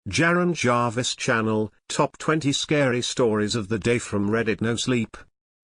Jaron Jarvis Channel, Top 20 Scary Stories of the Day from Reddit nosleep.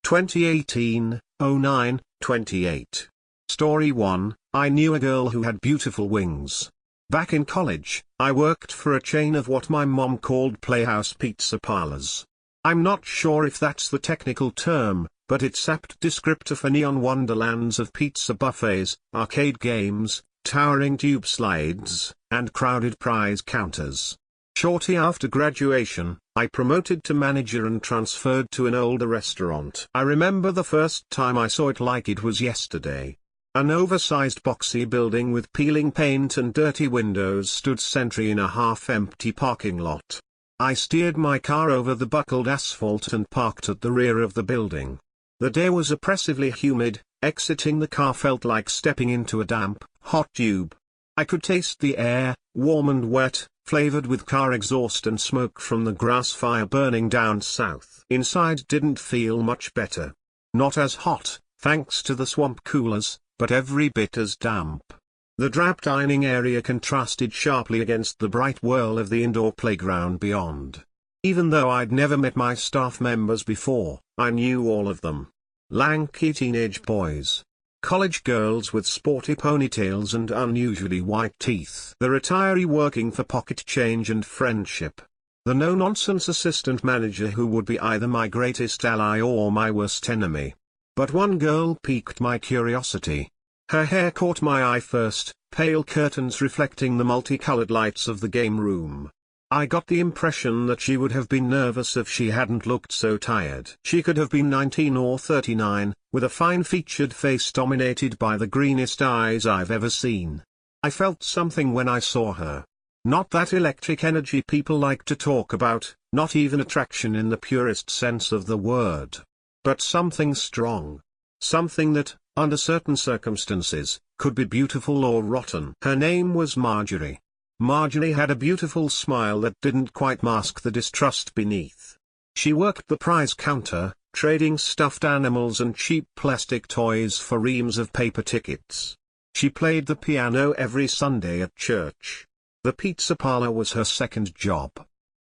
2018-09-28. Story 1, I knew a girl who had beautiful wings. Back in college, I worked for a chain of what my mom called playhouse pizza parlors. I'm not sure if that's the technical term, but it's apt descriptor for neon wonderlands of pizza buffets, arcade games, towering tube slides, and crowded prize counters. Shortly after graduation, I promoted to manager and transferred to an older restaurant. I remember the first time I saw it like it was yesterday. An oversized boxy building with peeling paint and dirty windows stood sentry in a half-empty parking lot. I steered my car over the buckled asphalt and parked at the rear of the building. The day was oppressively humid. Exiting the car felt like stepping into a damp, hot tube. I could taste the air, warm and wet, flavored with car exhaust and smoke from the grass fire burning down south. Inside didn't feel much better. Not as hot, thanks to the swamp coolers, but every bit as damp. The drab dining area contrasted sharply against the bright whirl of the indoor playground beyond. Even though I'd never met my staff members before, I knew all of them. Lanky teenage boys. College girls with sporty ponytails and unusually white teeth. The retiree working for pocket change and friendship. The no-nonsense assistant manager who would be either my greatest ally or my worst enemy. But one girl piqued my curiosity. Her hair caught my eye first, pale curtains reflecting the multicolored lights of the game room. I got the impression that she would have been nervous if she hadn't looked so tired. She could have been 19 or 39, with a fine-featured face dominated by the greenest eyes I've ever seen. I felt something when I saw her. Not that electric energy people like to talk about, not even attraction in the purest sense of the word. But something strong. Something that, under certain circumstances, could be beautiful or rotten. Her name was Marjorie. Marjorie had a beautiful smile that didn't quite mask the distrust beneath. She worked the prize counter, trading stuffed animals and cheap plastic toys for reams of paper tickets. She played the piano every Sunday at church. The pizza parlor was her second job.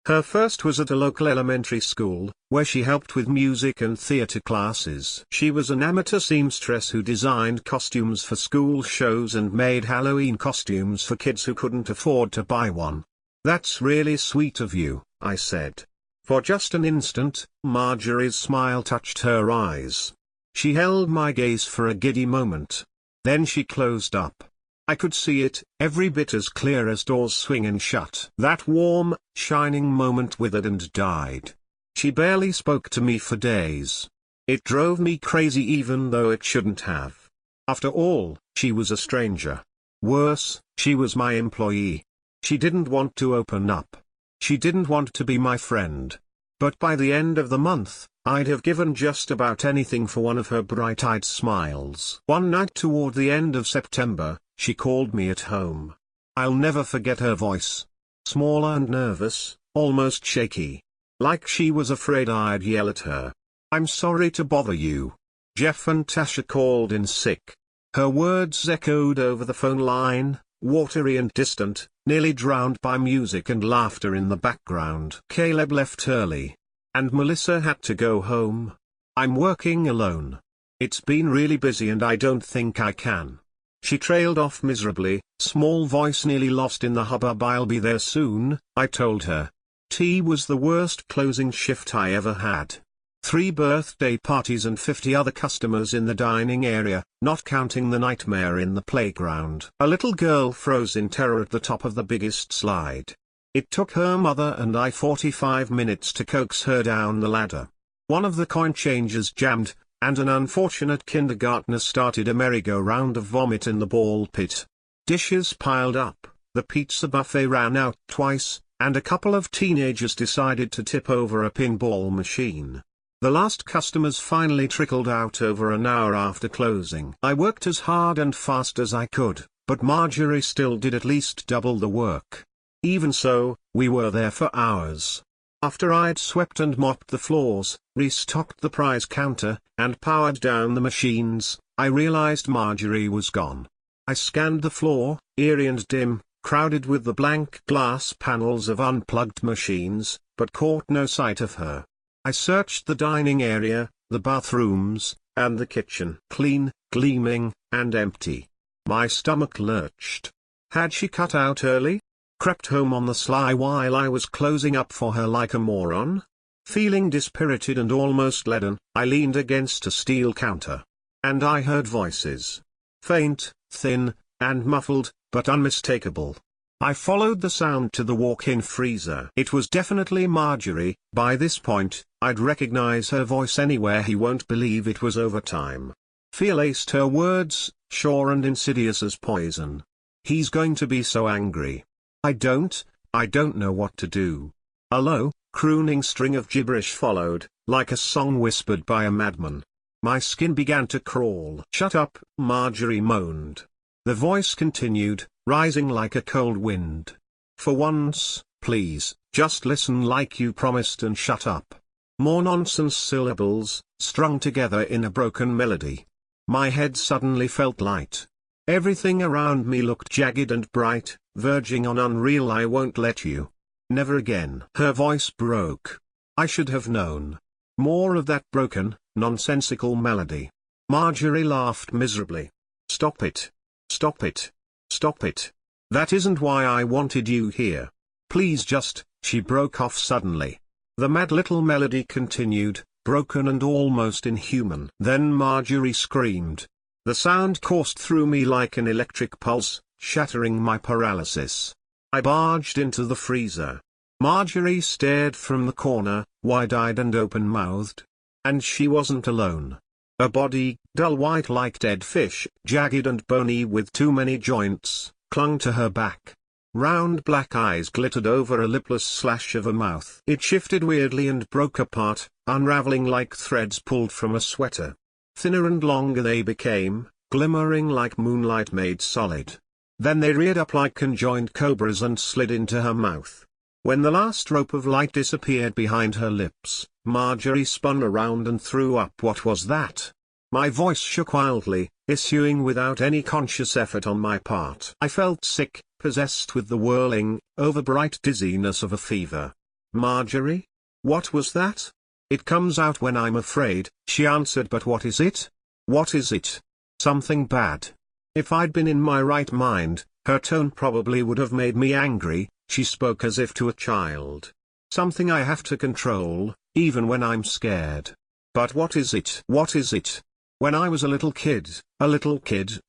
Her first was at a local elementary school, where she helped with music and theater classes. She was an amateur seamstress who designed costumes for school shows and made Halloween costumes for kids who couldn't afford to buy one. "That's really sweet of you," I said. For just an instant, Marjorie's smile touched her eyes. She held my gaze for a giddy moment. Then she closed up. I could see it, every bit as clear as doors swinging shut. That warm, shining moment withered and died. She barely spoke to me for days. It drove me crazy even though it shouldn't have. After all, she was a stranger. Worse, she was my employee. She didn't want to open up. She didn't want to be my friend. But by the end of the month, I'd have given just about anything for one of her bright-eyed smiles. One night toward the end of September, she called me at home. I'll never forget her voice. Smaller and nervous, almost shaky. Like she was afraid I'd yell at her. "I'm sorry to bother you. Jeff and Tasha called in sick." Her words echoed over the phone line, watery and distant, nearly drowned by music and laughter in the background. "Caleb left early. And Melissa had to go home. I'm working alone. It's been really busy and I don't think I can." She trailed off miserably, small voice nearly lost in the hubbub. "I'll be there soon," I told her. T was the worst closing shift I ever had. 3 birthday parties and 50 other customers in the dining area, not counting the nightmare in the playground. A little girl froze in terror at the top of the biggest slide. It took her mother and I 45 minutes to coax her down the ladder. One of the coin changers jammed, and an unfortunate kindergartner started a merry-go-round of vomit in the ball pit. Dishes piled up, the pizza buffet ran out twice, and a couple of teenagers decided to tip over a pinball machine. The last customers finally trickled out over an hour after closing. I worked as hard and fast as I could, but Marjorie still did at least double the work. Even so, we were there for hours. After I'd swept and mopped the floors, restocked the prize counter, and powered down the machines, I realized Marjorie was gone. I scanned the floor, eerie and dim, crowded with the blank glass panels of unplugged machines, but caught no sight of her. I searched the dining area, the bathrooms, and the kitchen. Clean, gleaming, and empty. My stomach lurched. Had she cut out early? Crept home on the sly while I was closing up for her like a moron? Feeling dispirited and almost leaden, I leaned against a steel counter. And I heard voices. Faint, thin, and muffled, but unmistakable. I followed the sound to the walk-in freezer. It was definitely Marjorie. By this point, I'd recognize her voice anywhere. He won't believe it was overtime. Fear laced her words, sure and insidious as poison. He's going to be so angry. I don't know what to do. A low, crooning string of gibberish followed, like a song whispered by a madman. My skin began to crawl. Shut up, Marjorie moaned. The voice continued, rising like a cold wind. For once, please, just listen like you promised and shut up. More nonsense syllables, strung together in a broken melody. My head suddenly felt light. Everything around me looked jagged and bright, verging on unreal. I won't let you. Never again. Her voice broke. I should have known. More of that broken, nonsensical melody. Marjorie laughed miserably. Stop it. Stop it. Stop it. That isn't why I wanted you here. Please just. She broke off suddenly. The mad little melody continued, broken and almost inhuman. Then Marjorie screamed. The sound coursed through me like an electric pulse, shattering my paralysis. I barged into the freezer. Marjorie stared from the corner, wide-eyed and open-mouthed. And she wasn't alone. A body, dull white like dead fish, jagged and bony with too many joints, clung to her back. Round black eyes glittered over a lipless slash of a mouth. It shifted weirdly and broke apart, unraveling like threads pulled from a sweater. Thinner and longer they became, glimmering like moonlight made solid. Then they reared up like conjoined cobras and slid into her mouth. When the last rope of light disappeared behind her lips, Marjorie spun around and threw up. What was that? My voice shook wildly, issuing without any conscious effort on my part. I felt sick, possessed with the whirling, overbright dizziness of a fever. Marjorie? What was that? It comes out when I'm afraid, she answered. But what is it? What is it? Something bad. If I'd been in my right mind, her tone probably would have made me angry. She spoke as if to a child. Something I have to control, even when I'm scared. But what is it? What is it? When I was a little kid,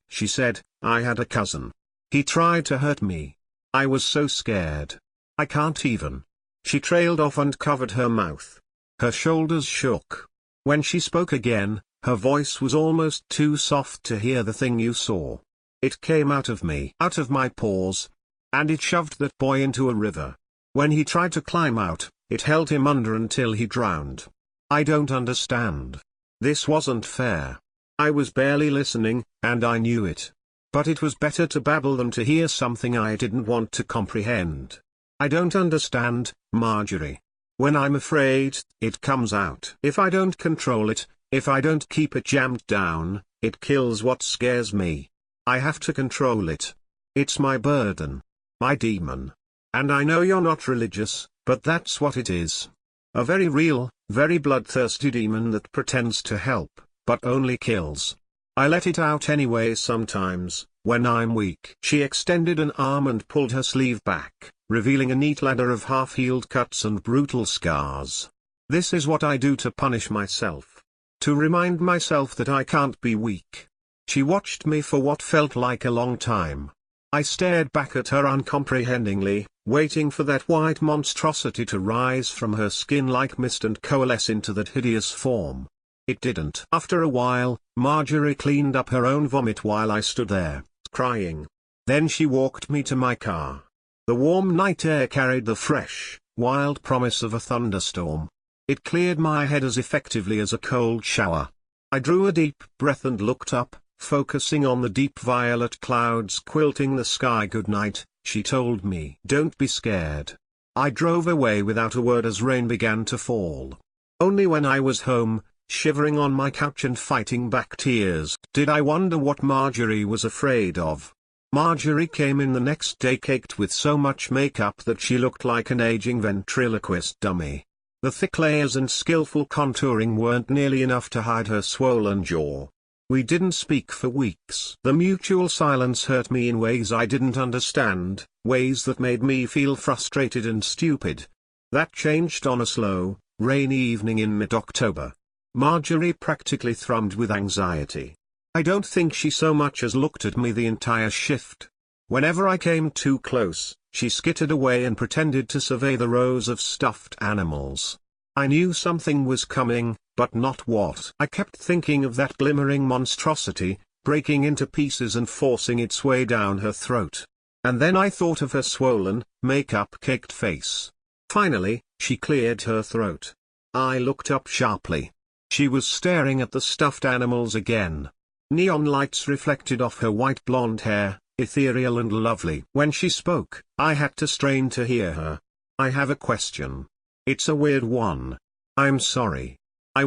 she said, I had a cousin. He tried to hurt me. I was so scared. I can't even. She trailed off and covered her mouth. Her shoulders shook. When she spoke again, her voice was almost too soft to hear. The thing you saw. It came out of me, out of my pores. And it shoved that boy into a river. When he tried to climb out, it held him under until he drowned. I don't understand. This wasn't fair. I was barely listening, and I knew it. But it was better to babble than to hear something I didn't want to comprehend. I don't understand, Marjorie. When I'm afraid, it comes out. If I don't control it, if I don't keep it jammed down, it kills what scares me. I have to control it. It's my burden. My demon. And I know you're not religious, but that's what it is. A very real, very bloodthirsty demon that pretends to help, but only kills. I let it out anyway sometimes, when I'm weak. She extended an arm and pulled her sleeve back, revealing a neat ladder of half-healed cuts and brutal scars. This is what I do to punish myself. To remind myself that I can't be weak. She watched me for what felt like a long time. I stared back at her uncomprehendingly, waiting for that white monstrosity to rise from her skin like mist and coalesce into that hideous form. It didn't. After a while, Marjorie cleaned up her own vomit while I stood there, crying. Then she walked me to my car. The warm night air carried the fresh, wild promise of a thunderstorm. It cleared my head as effectively as a cold shower. I drew a deep breath and looked up, focusing on the deep violet clouds quilting the sky. Good night, she told me. Don't be scared. I drove away without a word as rain began to fall. Only when I was home, shivering on my couch and fighting back tears, did I wonder what Marjorie was afraid of. Marjorie came in the next day caked with so much makeup that she looked like an aging ventriloquist dummy. The thick layers and skillful contouring weren't nearly enough to hide her swollen jaw. We didn't speak for weeks. The mutual silence hurt me in ways I didn't understand, ways that made me feel frustrated and stupid. That changed on a slow, rainy evening in mid-October. Marjorie practically thrummed with anxiety. I don't think she so much as looked at me the entire shift. Whenever I came too close, she skittered away and pretended to survey the rows of stuffed animals. I knew something was coming, but not what. I kept thinking of that glimmering monstrosity, breaking into pieces and forcing its way down her throat. And then I thought of her swollen, makeup-caked face. Finally, she cleared her throat. I looked up sharply. She was staring at the stuffed animals again. Neon lights reflected off her white blonde hair, ethereal and lovely. When she spoke, I had to strain to hear her. I have a question. It's a weird one. I'm sorry. I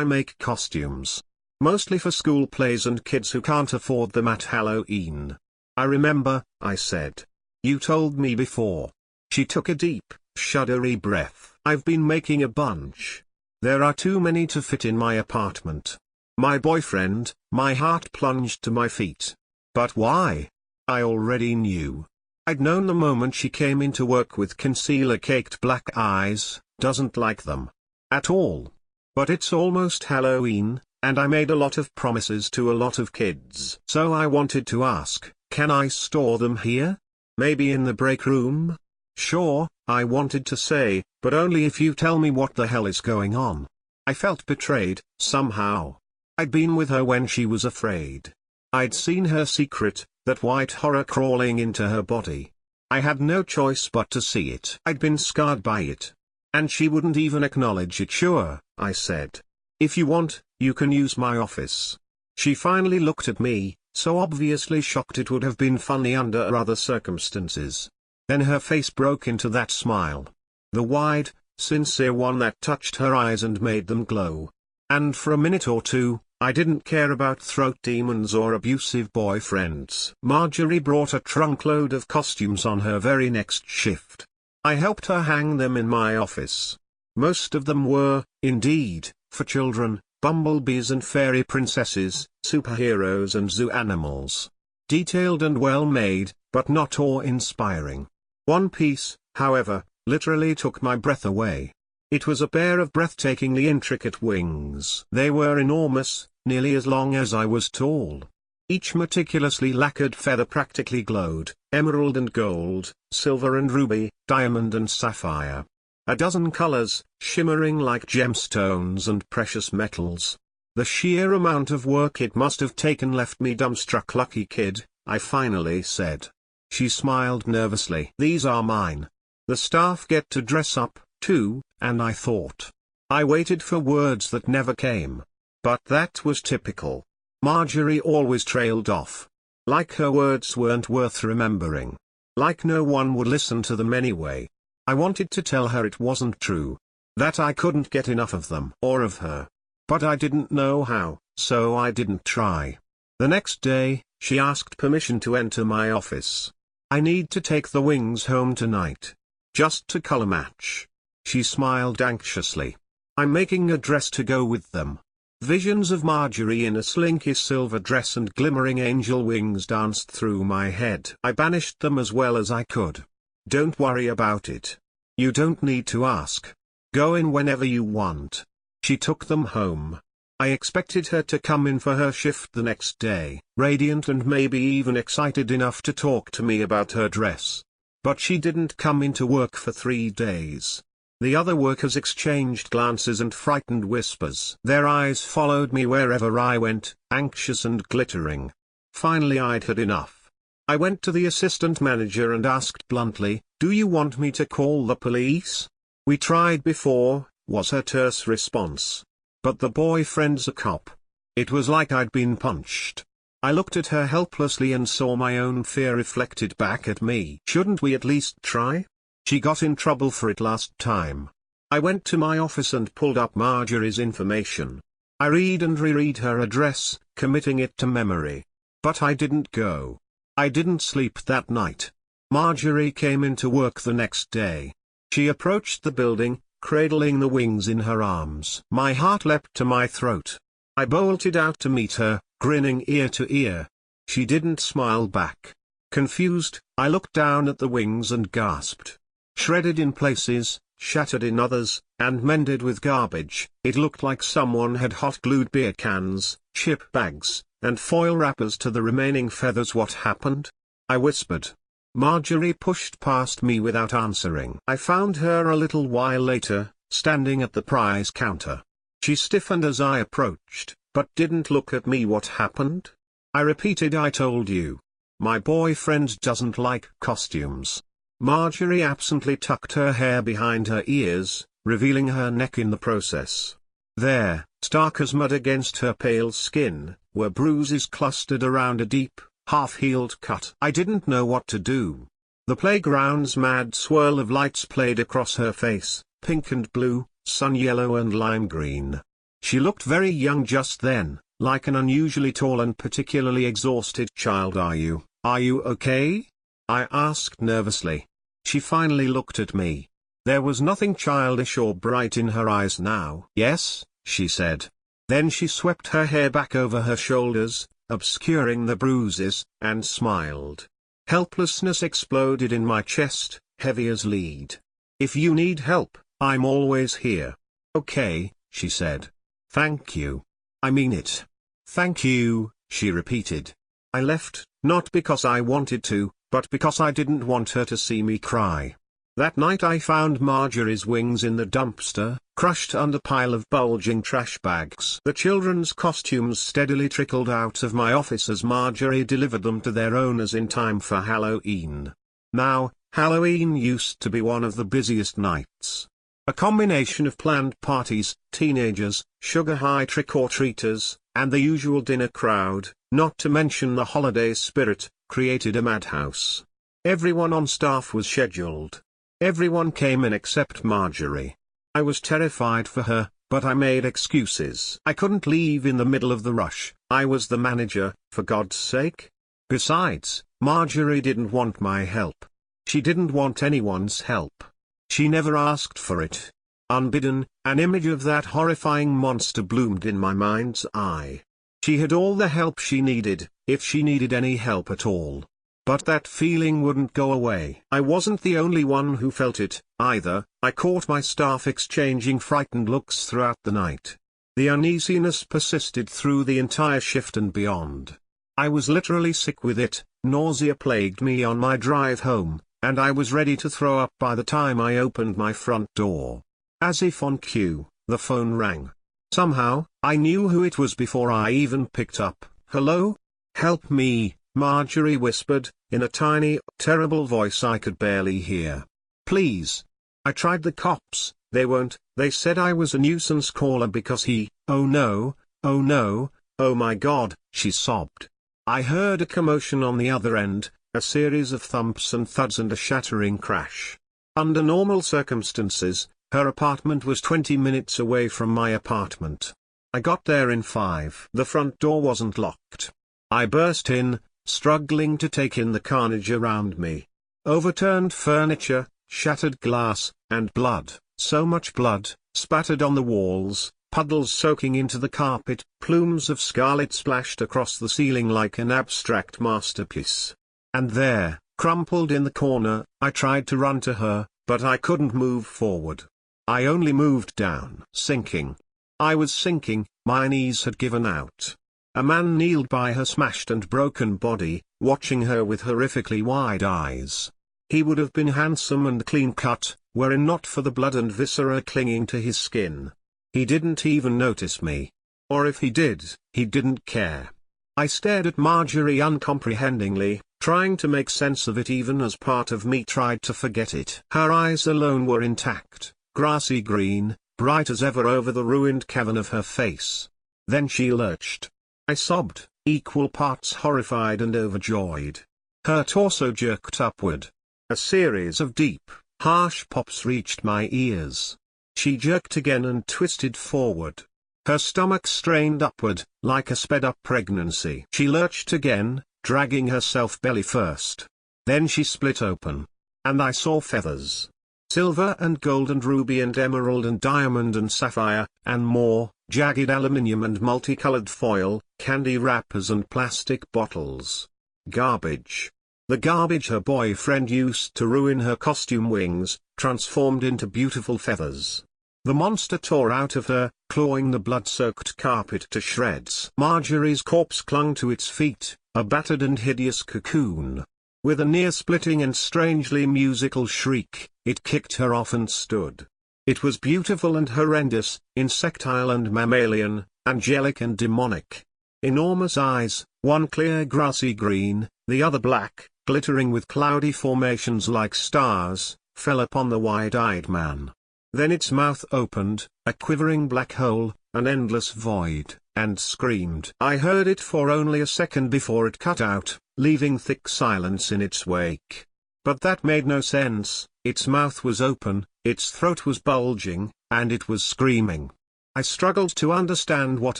make costumes. Mostly for school plays and kids who can't afford them at Halloween. I remember, I said. You told me before. She took a deep, shuddery breath. I've been making a bunch. There are too many to fit in my apartment. My boyfriend, my heart plunged to my feet. But why? I already knew. I'd known the moment she came into work with concealer-caked black eyes, doesn't like them. At all. But it's almost Halloween, and I made a lot of promises to a lot of kids. So I wanted to ask, can I store them here? Maybe in the break room? Sure, I wanted to say, but only if you tell me what the hell is going on. I felt betrayed, somehow. I'd been with her when she was afraid. I'd seen her secret, that white horror crawling into her body. I had no choice but to see it. I'd been scarred by it. And she wouldn't even acknowledge it. Sure, I said. If you want, you can use my office. She finally looked at me, so obviously shocked it would have been funny under other circumstances. Then her face broke into that smile. The wide, sincere one that touched her eyes and made them glow. And for a minute or two, I didn't care about throat demons or abusive boyfriends. Marjorie brought a trunkload of costumes on her very next shift. I helped her hang them in my office. Most of them were, indeed, for children, bumblebees and fairy princesses, superheroes and zoo animals. Detailed and well made, but not awe-inspiring. One piece, however, literally took my breath away. It was a pair of breathtakingly intricate wings. They were enormous, nearly as long as I was tall. Each meticulously lacquered feather practically glowed, emerald and gold, silver and ruby, diamond and sapphire. A dozen colors, shimmering like gemstones and precious metals. The sheer amount of work it must have taken left me dumbstruck. Lucky kid, I finally said. She smiled nervously. These are mine. The staff get to dress up, too, and I thought. I waited for words that never came. But that was typical. Marjorie always trailed off. Like her words weren't worth remembering. Like no one would listen to them anyway. I wanted to tell her it wasn't true. That I couldn't get enough of them or of her. But I didn't know how, so I didn't try. The next day, she asked permission to enter my office. I need to take the wings home tonight. Just to color match. She smiled anxiously. I'm making a dress to go with them. Visions of Marjorie in a slinky silver dress and glimmering angel wings danced through my head. I banished them as well as I could. Don't worry about it. You don't need to ask. Go in whenever you want. She took them home. I expected her to come in for her shift the next day, radiant and maybe even excited enough to talk to me about her dress. But she didn't come into work for 3 days. The other workers exchanged glances and frightened whispers. Their eyes followed me wherever I went, anxious and glittering. Finally I'd had enough. I went to the assistant manager and asked bluntly, "Do you want me to call the police?" "We tried before," was her terse response. "But the boyfriend's a cop." It was like I'd been punched. I looked at her helplessly and saw my own fear reflected back at me. "Shouldn't we at least try? She got in trouble for it last time." I went to my office and pulled up Marjorie's information. I read and reread her address, committing it to memory. But I didn't go. I didn't sleep that night. Marjorie came into work the next day. She approached the building, cradling the wings in her arms. My heart leapt to my throat. I bolted out to meet her, grinning ear to ear. She didn't smile back. Confused, I looked down at the wings and gasped. Shredded in places, shattered in others, and mended with garbage, it looked like someone had hot-glued beer cans, chip bags, and foil wrappers to the remaining feathers. What happened? I whispered. Marjorie pushed past me without answering. I found her a little while later, standing at the prize counter. She stiffened as I approached, but didn't look at me. What happened? I repeated. I told you. My boyfriend doesn't like costumes. Marjorie absently tucked her hair behind her ears, revealing her neck in the process. There, stark as mud against her pale skin, were bruises clustered around a deep, half-healed cut. I didn't know what to do. The playground's mad swirl of lights played across her face, pink and blue, sun yellow and lime green. She looked very young just then, like an unusually tall and particularly exhausted child. Are you okay? I asked nervously. She finally looked at me. There was nothing childish or bright in her eyes now. Yes, she said. Then she swept her hair back over her shoulders, obscuring the bruises, and smiled. Helplessness exploded in my chest, heavy as lead. If you need help, I'm always here. Okay, she said. Thank you. I mean it. Thank you, she repeated. I left, not because I wanted to, but because I didn't want her to see me cry. That night I found Marjorie's wings in the dumpster, crushed under a pile of bulging trash bags. The children's costumes steadily trickled out of my office as Marjorie delivered them to their owners in time for Halloween. Now, Halloween used to be one of the busiest nights. A combination of planned parties, teenagers, sugar-high trick-or-treaters, and the usual dinner crowd, not to mention the holiday spirit, created a madhouse. Everyone on staff was scheduled. Everyone came in except Marjorie. I was terrified for her, but I made excuses. I couldn't leave in the middle of the rush. I was the manager, for God's sake. Besides, Marjorie didn't want my help. She didn't want anyone's help. She never asked for it. Unbidden, an image of that horrifying monster bloomed in my mind's eye. She had all the help she needed, if she needed any help at all. But that feeling wouldn't go away. I wasn't the only one who felt it, either. I caught my staff exchanging frightened looks throughout the night. The uneasiness persisted through the entire shift and beyond. I was literally sick with it. Nausea plagued me on my drive home, and I was ready to throw up by the time I opened my front door. As if on cue, the phone rang. Somehow, I knew who it was before I even picked up. Hello? Help me, Marjorie whispered, in a tiny, terrible voice I could barely hear. Please. I tried the cops, they won't. They said I was a nuisance caller because oh no, oh my God, she sobbed. I heard a commotion on the other end, a series of thumps and thuds and a shattering crash. Under normal circumstances, her apartment was 20 minutes away from my apartment. I got there in 5. The front door wasn't locked. I burst in, struggling to take in the carnage around me. Overturned furniture, shattered glass, and blood, so much blood, spattered on the walls, puddles soaking into the carpet, plumes of scarlet splashed across the ceiling like an abstract masterpiece. And there, crumpled in the corner, I tried to run to her, but I couldn't move forward. I only moved down. Sinking. I was sinking, my knees had given out. A man kneeled by her smashed and broken body, watching her with horrifically wide eyes. He would have been handsome and clean-cut, were it not for the blood and viscera clinging to his skin. He didn't even notice me. Or if he did, he didn't care. I stared at Marjorie uncomprehendingly, trying to make sense of it even as part of me tried to forget it. Her eyes alone were intact, grassy green, bright as ever over the ruined cavern of her face. Then she lurched. I sobbed, equal parts horrified and overjoyed. Her torso jerked upward. A series of deep, harsh pops reached my ears. She jerked again and twisted forward. Her stomach strained upward, like a sped-up pregnancy. She lurched again, dragging herself belly first. Then she split open. And I saw feathers. Silver and gold and ruby and emerald and diamond and sapphire, and more, jagged aluminium and multicolored foil, candy wrappers and plastic bottles. Garbage. The garbage her boyfriend used to ruin her costume wings, transformed into beautiful feathers. The monster tore out of her, clawing the blood-soaked carpet to shreds. Marjorie's corpse clung to its feet, a battered and hideous cocoon. With a near-splitting and strangely musical shriek, it kicked her off and stood. It was beautiful and horrendous, insectile and mammalian, angelic and demonic. Enormous eyes, one clear grassy green, the other black, glittering with cloudy formations like stars, fell upon the wide-eyed man. Then its mouth opened, a quivering black hole, an endless void, and screamed. I heard it for only a second before it cut out, leaving thick silence in its wake. But that made no sense. Its mouth was open, its throat was bulging, and it was screaming. I struggled to understand what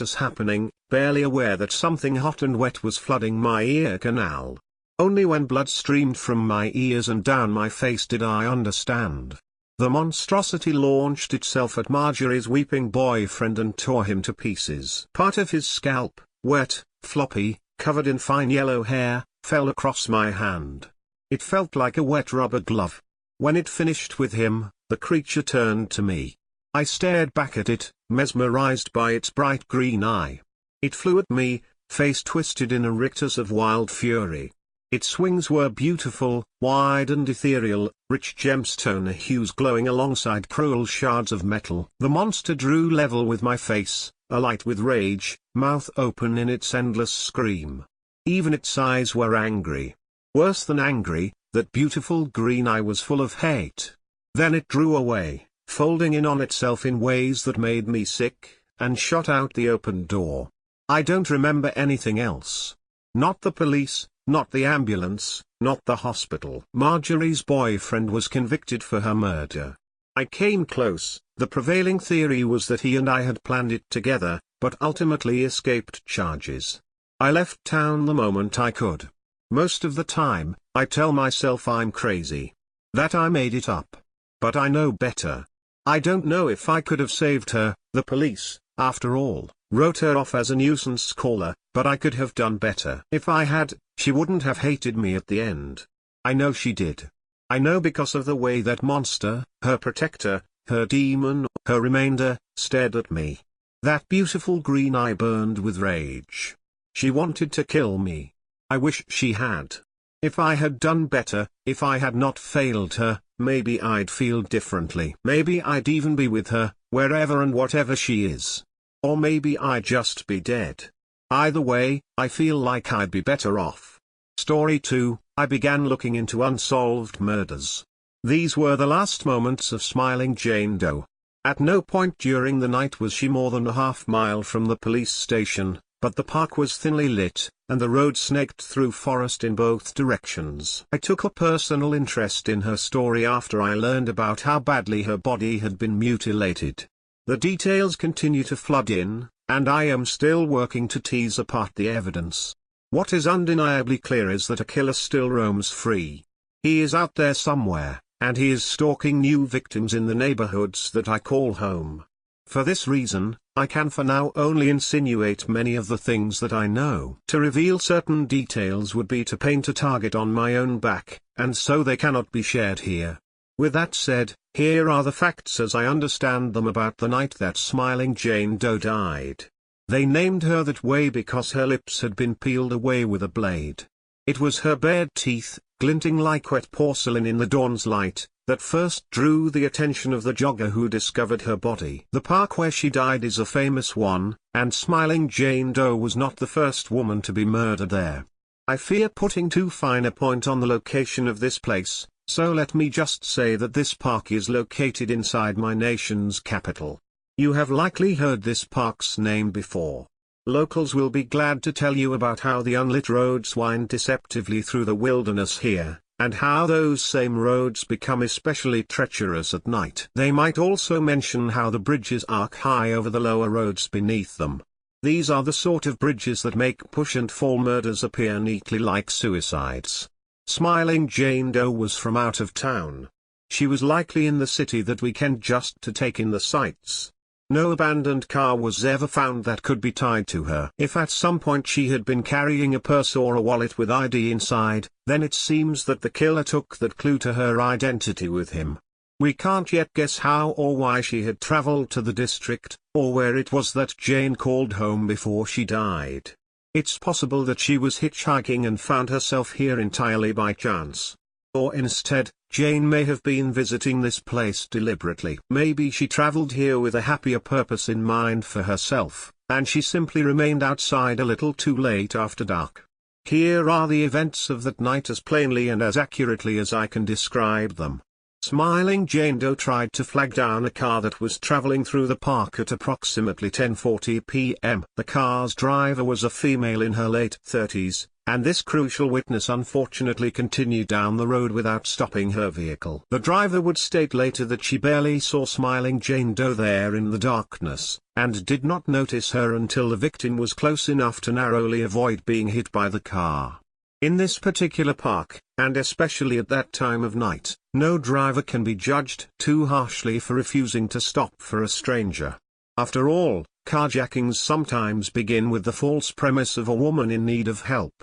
was happening, barely aware that something hot and wet was flooding my ear canal. Only when blood streamed from my ears and down my face did I understand. The monstrosity launched itself at Marjorie's weeping boyfriend and tore him to pieces. Part of his scalp, wet, floppy, covered in fine yellow hair, fell across my hand. It felt like a wet rubber glove. When it finished with him, the creature turned to me. I stared back at it, mesmerized by its bright green eye. It flew at me, face twisted in a rictus of wild fury. Its wings were beautiful, wide and ethereal, rich gemstone hues glowing alongside cruel shards of metal. The monster drew level with my face, alight with rage, mouth open in its endless scream. Even its eyes were angry. Worse than angry, that beautiful green eye was full of hate. Then it drew away, folding in on itself in ways that made me sick, and shot out the open door. I don't remember anything else. Not the police, not the ambulance, not the hospital. Marjorie's boyfriend was convicted for her murder. I came close. The prevailing theory was that he and I had planned it together, but ultimately escaped charges. I left town the moment I could. Most of the time, I tell myself I'm crazy. That I made it up. But I know better. I don't know if I could have saved her. The police, after all, wrote her off as a nuisance caller, but I could have done better. If I had, she wouldn't have hated me at the end. I know she did. I know because of the way that monster, her protector, her demon, her remainder, stared at me. That beautiful green eye burned with rage. She wanted to kill me. I wish she had. If I had done better, if I had not failed her, maybe I'd feel differently. Maybe I'd even be with her, wherever and whatever she is. Or maybe I'd just be dead. Either way, I feel like I'd be better off. Story 2, I began looking into unsolved murders. These were the last moments of Smiling Jane Doe. At no point during the night was she more than a half-mile from the police station, but the park was thinly lit, and the road snaked through forest in both directions. I took a personal interest in her story after I learned about how badly her body had been mutilated. The details continue to flood in, and I am still working to tease apart the evidence. What is undeniably clear is that a killer still roams free. He is out there somewhere, and he is stalking new victims in the neighborhoods that I call home. For this reason, I can for now only insinuate many of the things that I know. To reveal certain details would be to paint a target on my own back, and so they cannot be shared here. With that said, here are the facts as I understand them about the night that Smiling Jane Doe died. They named her that way because her lips had been peeled away with a blade. It was her bared teeth, glinting like wet porcelain in the dawn's light, that first drew the attention of the jogger who discovered her body. The park where she died is a famous one, and Smiling Jane Doe was not the first woman to be murdered there. I fear putting too fine a point on the location of this place, so let me just say that this park is located inside my nation's capital. You have likely heard this park's name before. Locals will be glad to tell you about how the unlit roads wind deceptively through the wilderness here, and how those same roads become especially treacherous at night. They might also mention how the bridges arc high over the lower roads beneath them. These are the sort of bridges that make push and fall murders appear neatly like suicides. Smiling Jane Doe was from out of town. She was likely in the city that weekend just to take in the sights. No abandoned car was ever found that could be tied to her. If at some point she had been carrying a purse or a wallet with ID inside, then it seems that the killer took that clue to her identity with him. We can't yet guess how or why she had traveled to the district, or where it was that Jane called home before she died. It's possible that she was hitchhiking and found herself here entirely by chance. Or instead, Jane may have been visiting this place deliberately. Maybe she traveled here with a happier purpose in mind for herself, and she simply remained outside a little too late after dark. Here are the events of that night as plainly and as accurately as I can describe them. Smiling Jane Doe tried to flag down a car that was traveling through the park at approximately 10:40 p.m. The car's driver was a female in her late 30s, and this crucial witness unfortunately continued down the road without stopping her vehicle. The driver would state later that she barely saw Smiling Jane Doe there in the darkness, and did not notice her until the victim was close enough to narrowly avoid being hit by the car. In this particular park, and especially at that time of night, no driver can be judged too harshly for refusing to stop for a stranger. After all, carjackings sometimes begin with the false premise of a woman in need of help.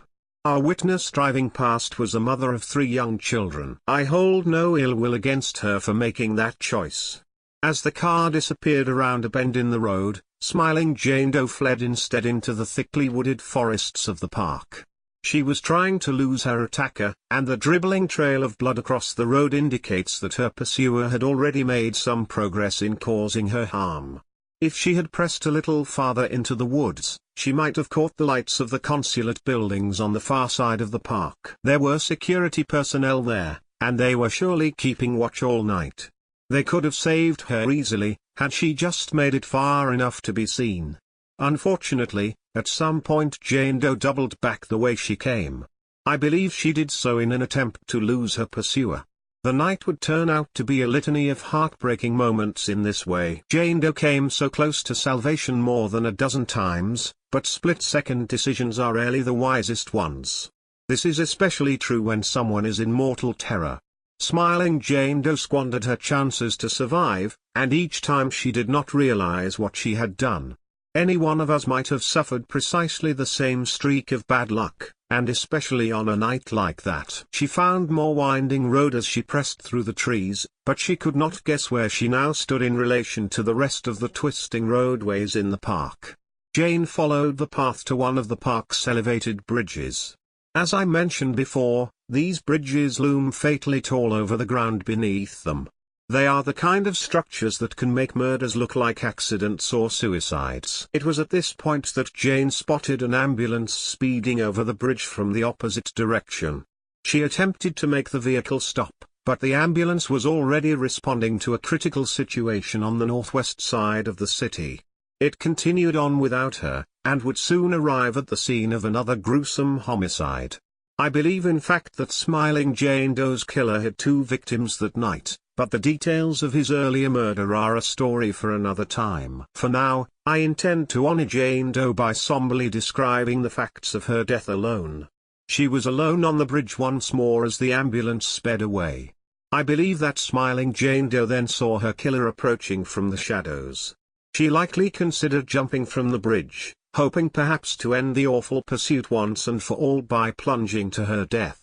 Our witness driving past was a mother of 3 young children. I hold no ill will against her for making that choice. As the car disappeared around a bend in the road, Smiling Jane Doe fled instead into the thickly wooded forests of the park. She was trying to lose her attacker, and the dribbling trail of blood across the road indicates that her pursuer had already made some progress in causing her harm. If she had pressed a little farther into the woods, she might have caught the lights of the consulate buildings on the far side of the park. There were security personnel there, and they were surely keeping watch all night. They could have saved her easily, had she just made it far enough to be seen. Unfortunately, at some point Jane Doe doubled back the way she came. I believe she did so in an attempt to lose her pursuer. The night would turn out to be a litany of heartbreaking moments in this way. Jane Doe came so close to salvation more than a dozen times, but split-second decisions are rarely the wisest ones. This is especially true when someone is in mortal terror. Smiling Jane Doe squandered her chances to survive, and each time she did not realize what she had done. Any one of us might have suffered precisely the same streak of bad luck, and especially on a night like that. She found more winding road as she pressed through the trees, but she could not guess where she now stood in relation to the rest of the twisting roadways in the park. Jane followed the path to one of the park's elevated bridges. As I mentioned before, these bridges loom fatally tall over the ground beneath them. They are the kind of structures that can make murders look like accidents or suicides. It was at this point that Jane spotted an ambulance speeding over the bridge from the opposite direction. She attempted to make the vehicle stop, but the ambulance was already responding to a critical situation on the northwest side of the city. It continued on without her, and would soon arrive at the scene of another gruesome homicide. I believe in fact that Smiling Jane Doe's killer had 2 victims that night, but the details of his earlier murder are a story for another time. For now, I intend to honor Jane Doe by somberly describing the facts of her death alone. She was alone on the bridge once more as the ambulance sped away. I believe that Smiling Jane Doe then saw her killer approaching from the shadows. She likely considered jumping from the bridge, hoping perhaps to end the awful pursuit once and for all by plunging to her death.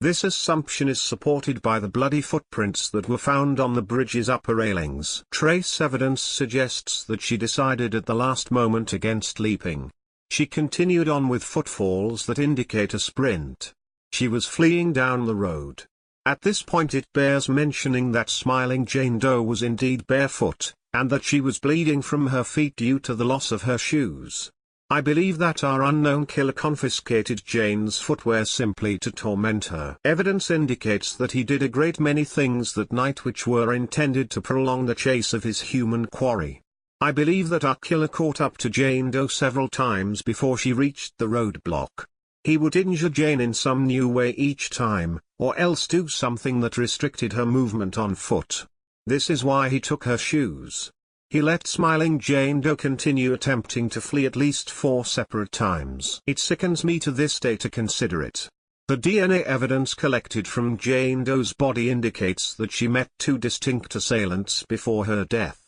This assumption is supported by the bloody footprints that were found on the bridge's upper railings. Trace evidence suggests that she decided at the last moment against leaping. She continued on with footfalls that indicate a sprint. She was fleeing down the road. At this point it bears mentioning that Smiling Jane Doe was indeed barefoot, and that she was bleeding from her feet due to the loss of her shoes. I believe that our unknown killer confiscated Jane's footwear simply to torment her. Evidence indicates that he did a great many things that night which were intended to prolong the chase of his human quarry. I believe that our killer caught up to Jane Doe several times before she reached the roadblock. He would injure Jane in some new way each time, or else do something that restricted her movement on foot. This is why he took her shoes. He let smiling Jane Doe continue attempting to flee at least 4 separate times. It sickens me to this day to consider it. The DNA evidence collected from Jane Doe's body indicates that she met 2 distinct assailants before her death.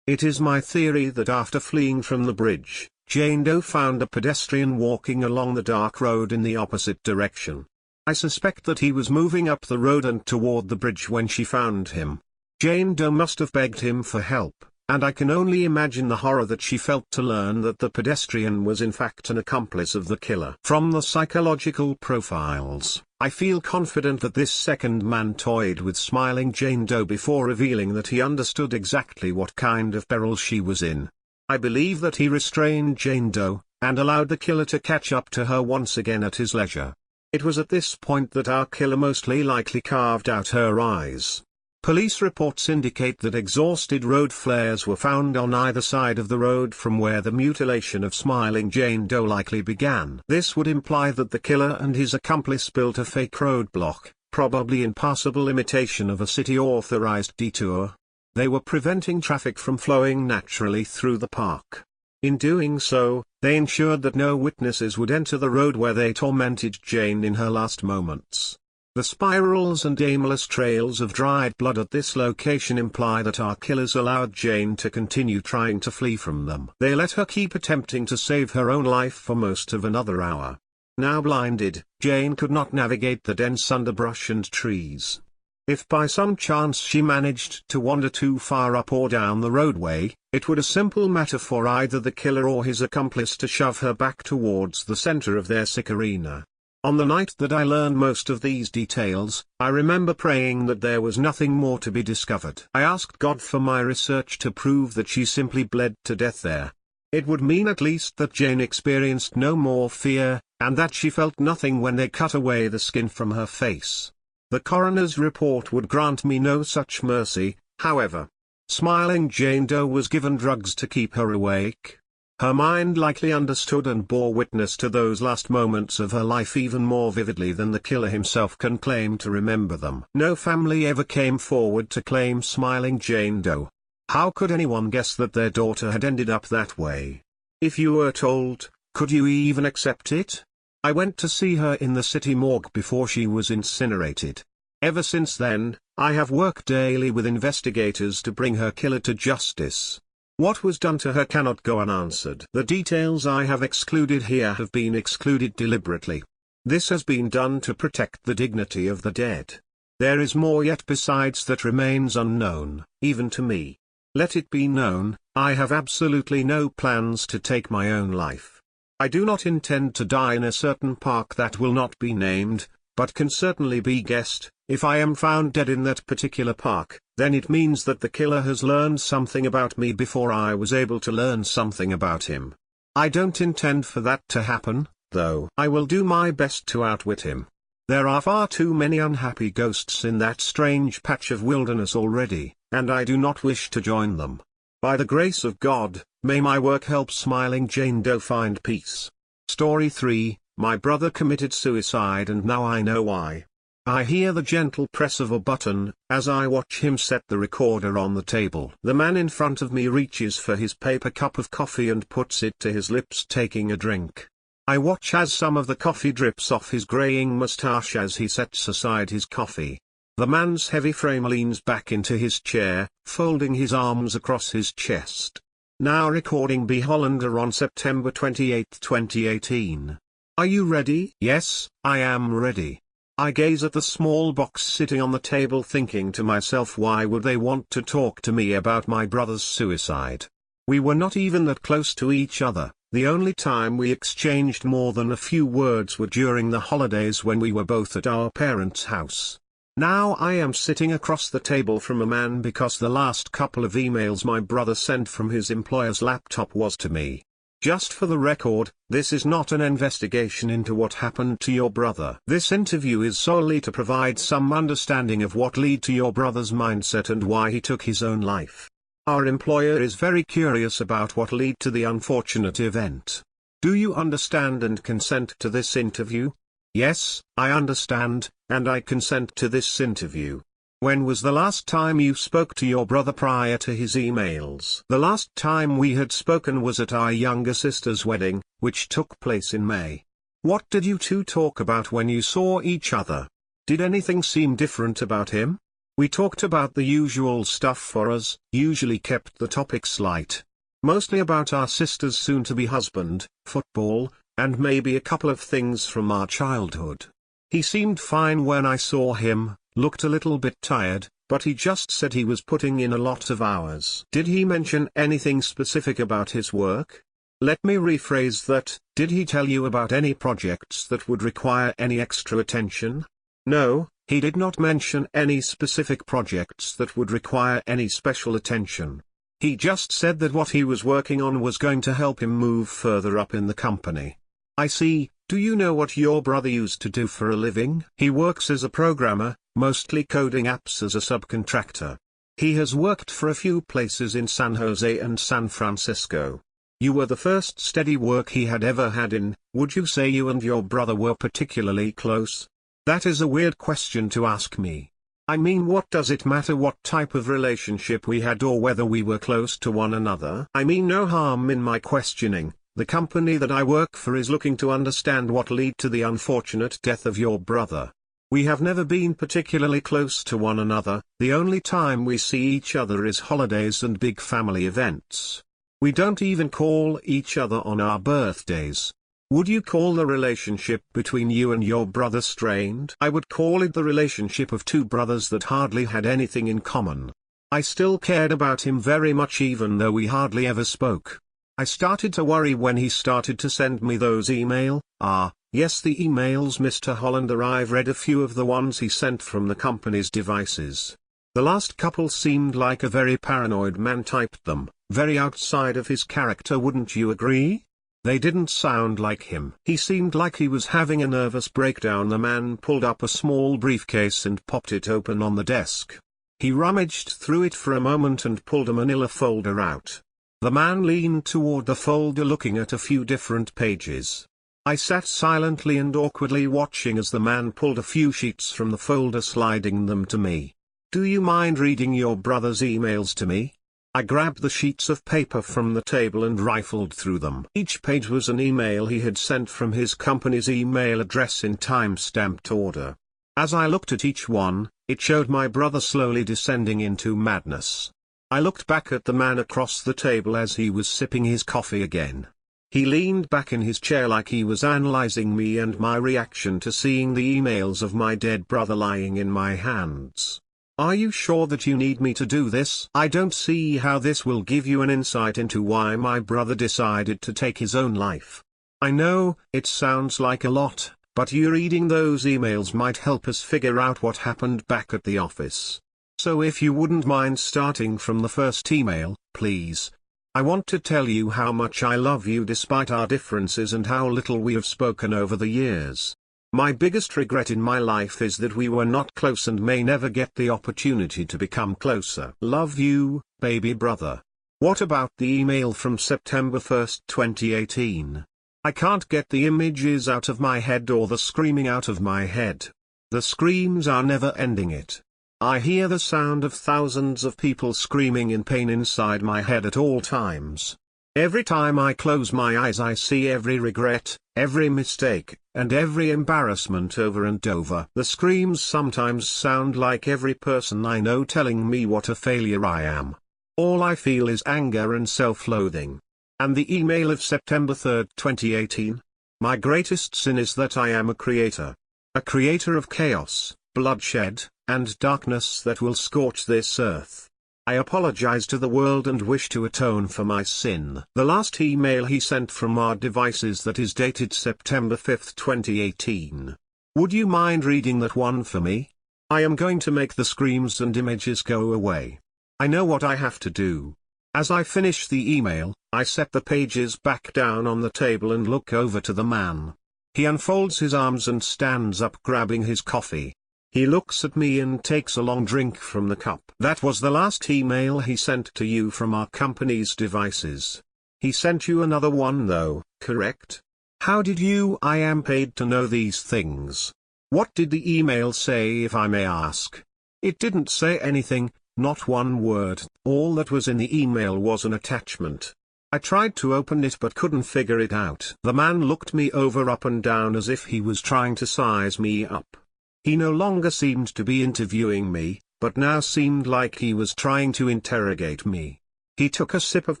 It is my theory that after fleeing from the bridge, Jane Doe found a pedestrian walking along the dark road in the opposite direction. I suspect that he was moving up the road and toward the bridge when she found him. Jane Doe must have begged him for help, and I can only imagine the horror that she felt to learn that the pedestrian was in fact an accomplice of the killer. From the psychological profiles, I feel confident that this second man toyed with smiling Jane Doe before revealing that he understood exactly what kind of peril she was in. I believe that he restrained Jane Doe, and allowed the killer to catch up to her once again at his leisure. It was at this point that our killer mostly likely carved out her eyes. Police reports indicate that exhausted road flares were found on either side of the road from where the mutilation of smiling Jane Doe likely began. This would imply that the killer and his accomplice built a fake roadblock, probably in passable imitation of a city-authorized detour. They were preventing traffic from flowing naturally through the park. In doing so, they ensured that no witnesses would enter the road where they tormented Jane in her last moments. The spirals and aimless trails of dried blood at this location imply that our killers allowed Jane to continue trying to flee from them. They let her keep attempting to save her own life for most of another hour. Now blinded, Jane could not navigate the dense underbrush and trees. If by some chance she managed to wander too far up or down the roadway, it would be a simple matter for either the killer or his accomplice to shove her back towards the center of their sick arena. On the night that I learned most of these details, I remember praying that there was nothing more to be discovered. I asked God for my research to prove that she simply bled to death there. It would mean at least that Jane experienced no more fear, and that she felt nothing when they cut away the skin from her face. The coroner's report would grant me no such mercy, however. Smiling Jane Doe was given drugs to keep her awake. Her mind likely understood and bore witness to those last moments of her life even more vividly than the killer himself can claim to remember them. No family ever came forward to claim smiling Jane Doe. How could anyone guess that their daughter had ended up that way? If you were told, could you even accept it? I went to see her in the city morgue before she was incinerated. Ever since then, I have worked daily with investigators to bring her killer to justice. What was done to her cannot go unanswered. The details I have excluded here have been excluded deliberately. This has been done to protect the dignity of the dead. There is more yet besides that remains unknown, even to me. Let it be known, I have absolutely no plans to take my own life. I do not intend to die in a certain park that will not be named, but can certainly be guessed. If I am found dead in that particular park, then it means that the killer has learned something about me before I was able to learn something about him. I don't intend for that to happen, though. I will do my best to outwit him. There are far too many unhappy ghosts in that strange patch of wilderness already, and I do not wish to join them. By the grace of God, may my work help smiling Jane Doe find peace. Story 3, My brother committed suicide and now I know why. I hear the gentle press of a button, as I watch him set the recorder on the table. The man in front of me reaches for his paper cup of coffee and puts it to his lips, taking a drink. I watch as some of the coffee drips off his graying mustache as he sets aside his coffee. The man's heavy frame leans back into his chair, folding his arms across his chest. Now recording B. Hollander on September 28, 2018. Are you ready? Yes, I am ready. I gaze at the small box sitting on the table, thinking to myself, why would they want to talk to me about my brother's suicide? We were not even that close to each other. The only time we exchanged more than a few words were during the holidays when we were both at our parents' house. Now I am sitting across the table from a man because the last couple of emails my brother sent from his employer's laptop was to me. Just for the record, this is not an investigation into what happened to your brother. This interview is solely to provide some understanding of what led to your brother's mindset and why he took his own life. Our employer is very curious about what led to the unfortunate event. Do you understand and consent to this interview? Yes, I understand, and I consent to this interview. When was the last time you spoke to your brother prior to his emails? The last time we had spoken was at our younger sister's wedding, which took place in May. What did you two talk about when you saw each other? Did anything seem different about him? We talked about the usual stuff for us, usually kept the topics light. Mostly about our sister's soon-to-be husband, football, and maybe a couple of things from our childhood. He seemed fine when I saw him, looked a little bit tired, but he just said he was putting in a lot of hours. Did he mention anything specific about his work? Let me rephrase that, did he tell you about any projects that would require any extra attention? No, he did not mention any specific projects that would require any special attention. He just said that what he was working on was going to help him move further up in the company. I see. Do you know what your brother used to do for a living? He works as a programmer, mostly coding apps as a subcontractor. He has worked for a few places in San Jose and San Francisco. You were the first steady work he had ever had in. Would you say you and your brother were particularly close? That is a weird question to ask me. I mean, what does it matter what type of relationship we had or whether we were close to one another? I mean no harm in my questioning. The company that I work for is looking to understand what led to the unfortunate death of your brother. We have never been particularly close to one another, the only time we see each other is holidays and big family events. We don't even call each other on our birthdays. Would you call the relationship between you and your brother strained? I would call it the relationship of two brothers that hardly had anything in common. I still cared about him very much even though we hardly ever spoke. I started to worry when he started to send me those yes, the emails, Mr. Hollander. I've read a few of the ones he sent from the company's devices. The last couple seemed like a very paranoid man typed them, very outside of his character, wouldn't you agree? They didn't sound like him. He seemed like he was having a nervous breakdown. The man pulled up a small briefcase and popped it open on the desk. He rummaged through it for a moment and pulled a manila folder out. The man leaned toward the folder looking at a few different pages. I sat silently and awkwardly watching as the man pulled a few sheets from the folder, sliding them to me. Do you mind reading your brother's emails to me? I grabbed the sheets of paper from the table and rifled through them. Each page was an email he had sent from his company's email address in time-stamped order. As I looked at each one, it showed my brother slowly descending into madness. I looked back at the man across the table as he was sipping his coffee again. He leaned back in his chair like he was analyzing me and my reaction to seeing the emails of my dead brother lying in my hands. Are you sure that you need me to do this? I don't see how this will give you an insight into why my brother decided to take his own life. I know, it sounds like a lot, but you reading those emails might help us figure out what happened back at the office. So if you wouldn't mind starting from the first email, please. I want to tell you how much I love you despite our differences and how little we have spoken over the years. My biggest regret in my life is that we were not close and may never get the opportunity to become closer. Love you, baby brother. What about the email from September 1st, 2018? I can't get the images out of my head or the screaming out of my head. The screams are never ending it. I hear the sound of thousands of people screaming in pain inside my head at all times. Every time I close my eyes I see every regret, every mistake, and every embarrassment over and over. The screams sometimes sound like every person I know telling me what a failure I am. All I feel is anger and self-loathing. And the email of September 3rd, 2018? My greatest sin is that I am a creator. A creator of chaos, bloodshed, and darkness that will scorch this earth. I apologize to the world and wish to atone for my sin. The last email he sent from our devices that is dated September 5th, 2018. Would you mind reading that one for me? I am going to make the screams and images go away. I know what I have to do. As I finish the email, I set the pages back down on the table and look over to the man. He unfolds his arms and stands up, grabbing his coffee. He looks at me and takes a long drink from the cup. That was the last email he sent to you from our company's devices. He sent you another one though, correct? How did you? I am paid to know these things. What did the email say, if I may ask? It didn't say anything, not one word. All that was in the email was an attachment. I tried to open it but couldn't figure it out. The man looked me over up and down as if he was trying to size me up. He no longer seemed to be interviewing me, but now seemed like he was trying to interrogate me. He took a sip of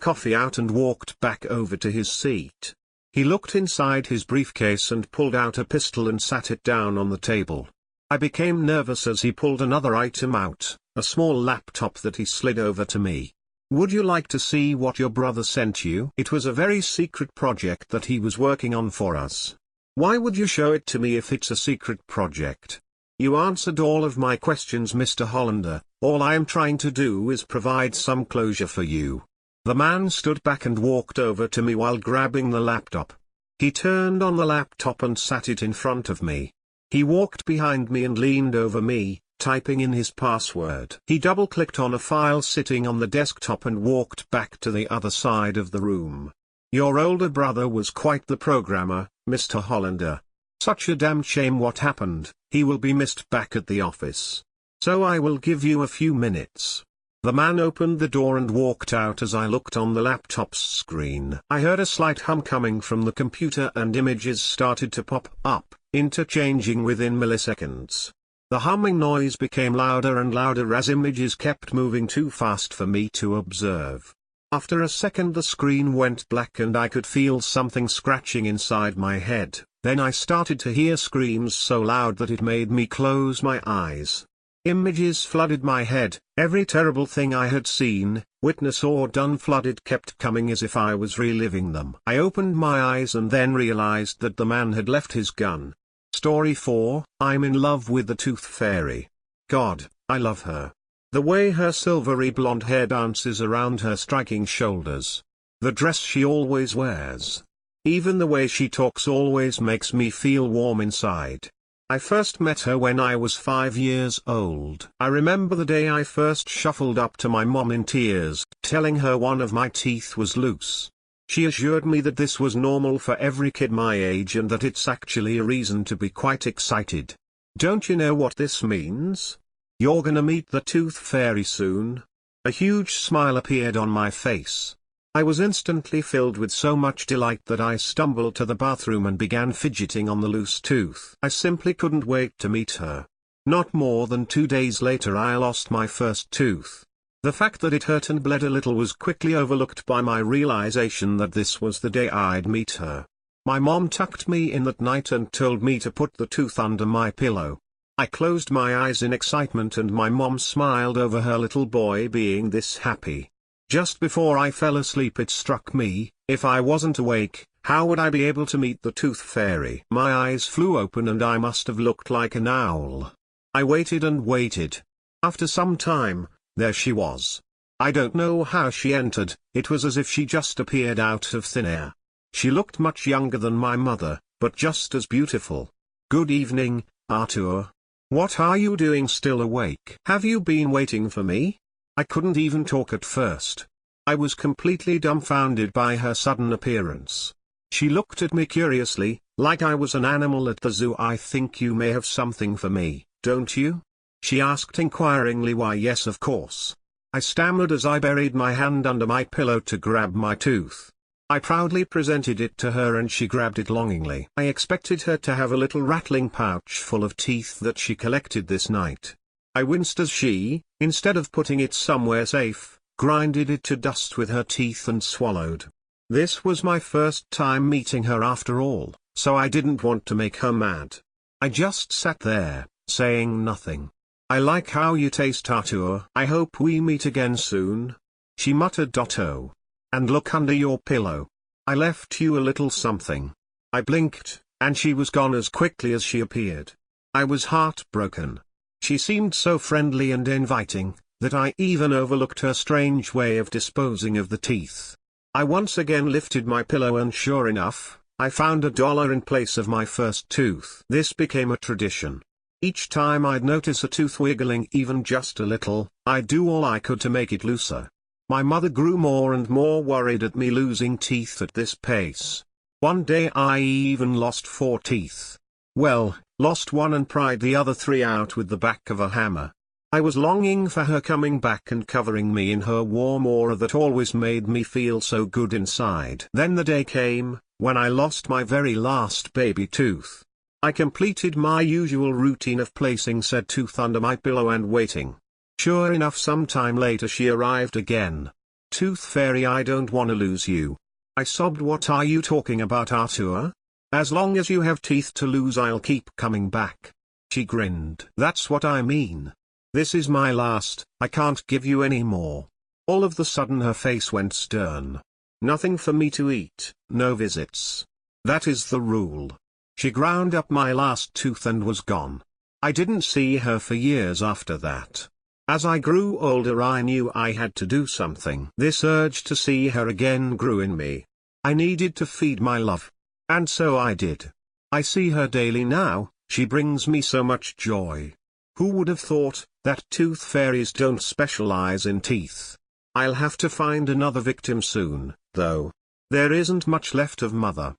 coffee out and walked back over to his seat. He looked inside his briefcase and pulled out a pistol and sat it down on the table. I became nervous as he pulled another item out, a small laptop that he slid over to me. "Would you like to see what your brother sent you?" It was a very secret project that he was working on for us. "Why would you show it to me if it's a secret project?" "You answered all of my questions, Mr. Hollander. All I am trying to do is provide some closure for you." The man stood back and walked over to me while grabbing the laptop. He turned on the laptop and sat it in front of me. He walked behind me and leaned over me, typing in his password. He double-clicked on a file sitting on the desktop and walked back to the other side of the room. "Your older brother was quite the programmer, Mr. Hollander. Such a damn shame what happened. He will be missed back at the office. So I will give you a few minutes." The man opened the door and walked out as I looked on the laptop's screen. I heard a slight hum coming from the computer and images started to pop up, interchanging within milliseconds. The humming noise became louder and louder as images kept moving too fast for me to observe. After a second the screen went black and I could feel something scratching inside my head. Then I started to hear screams so loud that it made me close my eyes. Images flooded my head, every terrible thing I had seen, witnessed or done flooded kept coming as if I was reliving them. I opened my eyes and then realized that the man had left his gun. Story 4, I'm in love with the Tooth Fairy. God, I love her. The way her silvery blonde hair dances around her striking shoulders. The dress she always wears. Even the way she talks always makes me feel warm inside. I first met her when I was 5 years old. I remember the day I first shuffled up to my mom in tears, telling her one of my teeth was loose. She assured me that this was normal for every kid my age and that it's actually a reason to be quite excited. Don't you know what this means? You're gonna meet the Tooth Fairy soon. A huge smile appeared on my face. I was instantly filled with so much delight that I stumbled to the bathroom and began fidgeting on the loose tooth. I simply couldn't wait to meet her. Not more than 2 days later I lost my first tooth. The fact that it hurt and bled a little was quickly overlooked by my realization that this was the day I'd meet her. My mom tucked me in that night and told me to put the tooth under my pillow. I closed my eyes in excitement and my mom smiled over her little boy being this happy. Just before I fell asleep it struck me, if I wasn't awake, how would I be able to meet the Tooth Fairy? My eyes flew open and I must have looked like an owl. I waited and waited. After some time, there she was. I don't know how she entered, it was as if she just appeared out of thin air. She looked much younger than my mother, but just as beautiful. "Good evening, Arthur. What are you doing still awake? Have you been waiting for me?" I couldn't even talk at first. I was completely dumbfounded by her sudden appearance. She looked at me curiously, like I was an animal at the zoo. "I think you may have something for me, don't you?" she asked inquiringly. "Why yes, of course," I stammered as I buried my hand under my pillow to grab my tooth. I proudly presented it to her and she grabbed it longingly. I expected her to have a little rattling pouch full of teeth that she collected this night. I winced as she, instead of putting it somewhere safe, grinded it to dust with her teeth and swallowed. This was my first time meeting her after all, so I didn't want to make her mad. I just sat there, saying nothing. "I like how you taste, Arthur. I hope we meet again soon." She muttered, "Oh. And look under your pillow. I left you a little something." I blinked, and she was gone as quickly as she appeared. I was heartbroken. She seemed so friendly and inviting, that I even overlooked her strange way of disposing of the teeth. I once again lifted my pillow and sure enough, I found $1 in place of my first tooth. This became a tradition. Each time I'd notice a tooth wiggling even just a little, I'd do all I could to make it looser. My mother grew more and more worried at me losing teeth at this pace. One day I even lost 4 teeth. Well, lost one and pried the other 3 out with the back of a hammer. I was longing for her coming back and covering me in her warm aura that always made me feel so good inside. Then the day came, when I lost my very last baby tooth. I completed my usual routine of placing said tooth under my pillow and waiting. Sure enough, some time later she arrived again. "Tooth fairy, I don't wanna lose you." I sobbed. "What are you talking about, Arthur? As long as you have teeth to lose, I'll keep coming back." She grinned. "That's what I mean. This is my last, I can't give you any more." All of the sudden her face went stern. "Nothing for me to eat, no visits. That is the rule." She ground up my last tooth and was gone. I didn't see her for years after that. As I grew older, I knew I had to do something. This urge to see her again grew in me. I needed to feed my love. And so I did. I see her daily now. She brings me so much joy. Who would have thought that tooth fairies don't specialize in teeth? I'll have to find another victim soon, though. There isn't much left of Mother.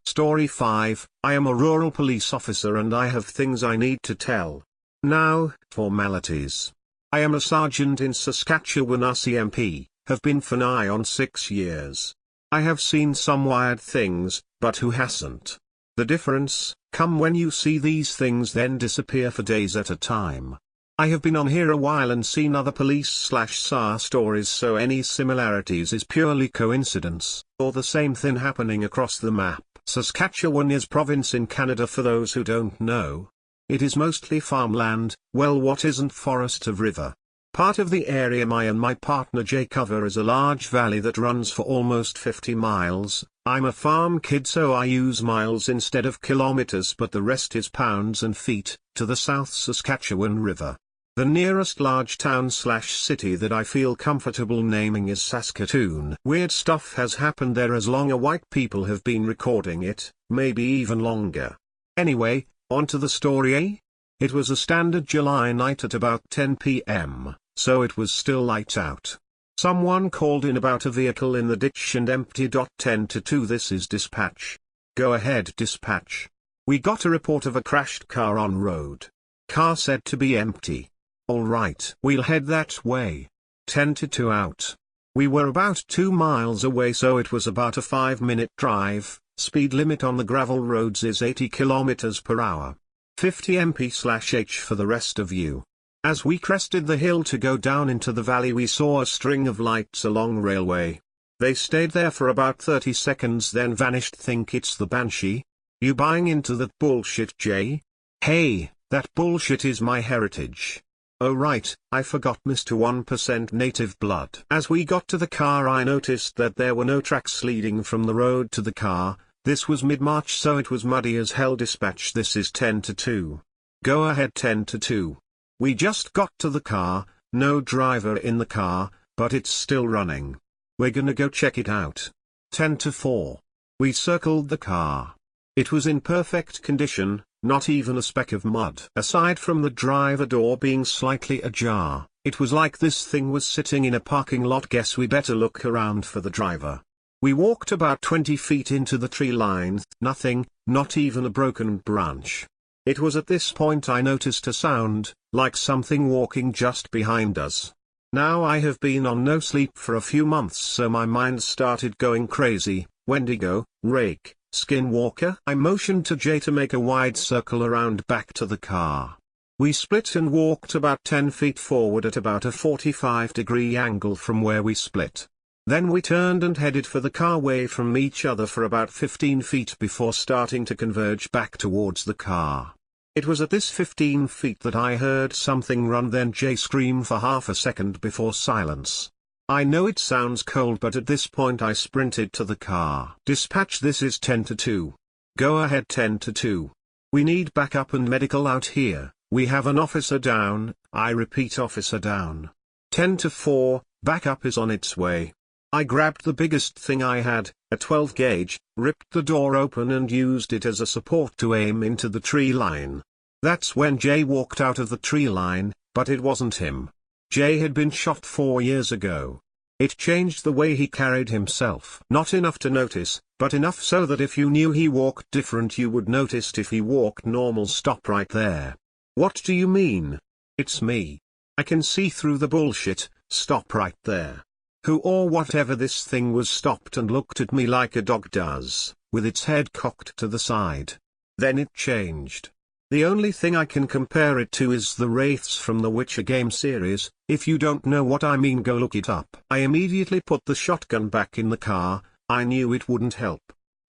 Story 5, I am a rural police officer and I have things I need to tell. Now, formalities. I am a sergeant in Saskatchewan RCMP, have been for nigh on 6 years. I have seen some wild things, but who hasn't? The difference, come when you see these things then disappear for days at a time. I have been on here a while and seen other police/SAR stories, so any similarities is purely coincidence, or the same thing happening across the map. Saskatchewan is province in Canada for those who don't know. It is mostly farmland, well, what isn't forest of river. Part of the area I and my partner Jay cover is a large valley that runs for almost 50 miles. I'm a farm kid so I use miles instead of kilometers, but the rest is pounds and feet, to the South Saskatchewan River. The nearest large town/city that I feel comfortable naming is Saskatoon. Weird stuff has happened there as long as white people have been recording it, maybe even longer. Anyway, on to the story, eh? It was a standard July night at about 10 p.m., so it was still light out. Someone called in about a vehicle in the ditch and empty. 10 to 2, this is dispatch. Go ahead, dispatch. We got a report of a crashed car on road. Car said to be empty. Alright, we'll head that way. 10 to 2 out. We were about 2 miles away, so it was about a 5-minute drive. Speed limit on the gravel roads is 80 kilometers per hour. 50 mph for the rest of you. As we crested the hill to go down into the valley, we saw a string of lights along railway. They stayed there for about 30 seconds then vanished. Think it's the Banshee? You buying into that bullshit, Jay? Hey, that bullshit is my heritage. Oh right, I forgot Mr. 1% native blood. As we got to the car, I noticed that there were no tracks leading from the road to the car. This was mid-March, so it was muddy as hell. Dispatch, this is 10 to 2. Go ahead. 10 to 2. We just got to the car, no driver in the car, but it's still running. We're gonna go check it out. 10 to 4. We circled the car. It was in perfect condition, not even a speck of mud. Aside from the driver door being slightly ajar, it was like this thing was sitting in a parking lot. Guess we better look around for the driver. We walked about 20 feet into the tree line, nothing, not even a broken branch. It was at this point I noticed a sound, like something walking just behind us. Now I have been on no sleep for a few months, so my mind started going crazy. Wendigo, rake, skinwalker. I motioned to Jay to make a wide circle around back to the car. We split and walked about 10 feet forward at about a 45-degree angle from where we split. Then we turned and headed for the car, away from each other for about 15 feet before starting to converge back towards the car. It was at this 15 feet that I heard something run, then Jay scream for half a second before silence. I know it sounds cold, but at this point I sprinted to the car. Dispatch, this is 10 to 2. Go ahead. 10 to 2. We need backup and medical out here. We have an officer down. I repeat, officer down. 10 to 4, backup is on its way. I grabbed the biggest thing I had, a 12 gauge, ripped the door open and used it as a support to aim into the tree line. That's when Jay walked out of the tree line, but it wasn't him. Jay had been shot 4 years ago. It changed the way he carried himself. Not enough to notice, but enough so that if you knew he walked different you would notice. If he walked normal, stop right there. What do you mean? It's me. I can see through the bullshit. Stop right there. Who or whatever this thing was stopped and looked at me like a dog does, with its head cocked to the side. Then it changed. The only thing I can compare it to is the wraiths from the Witcher game series. If you don't know what I mean, go look it up. I immediately put the shotgun back in the car. I knew it wouldn't help.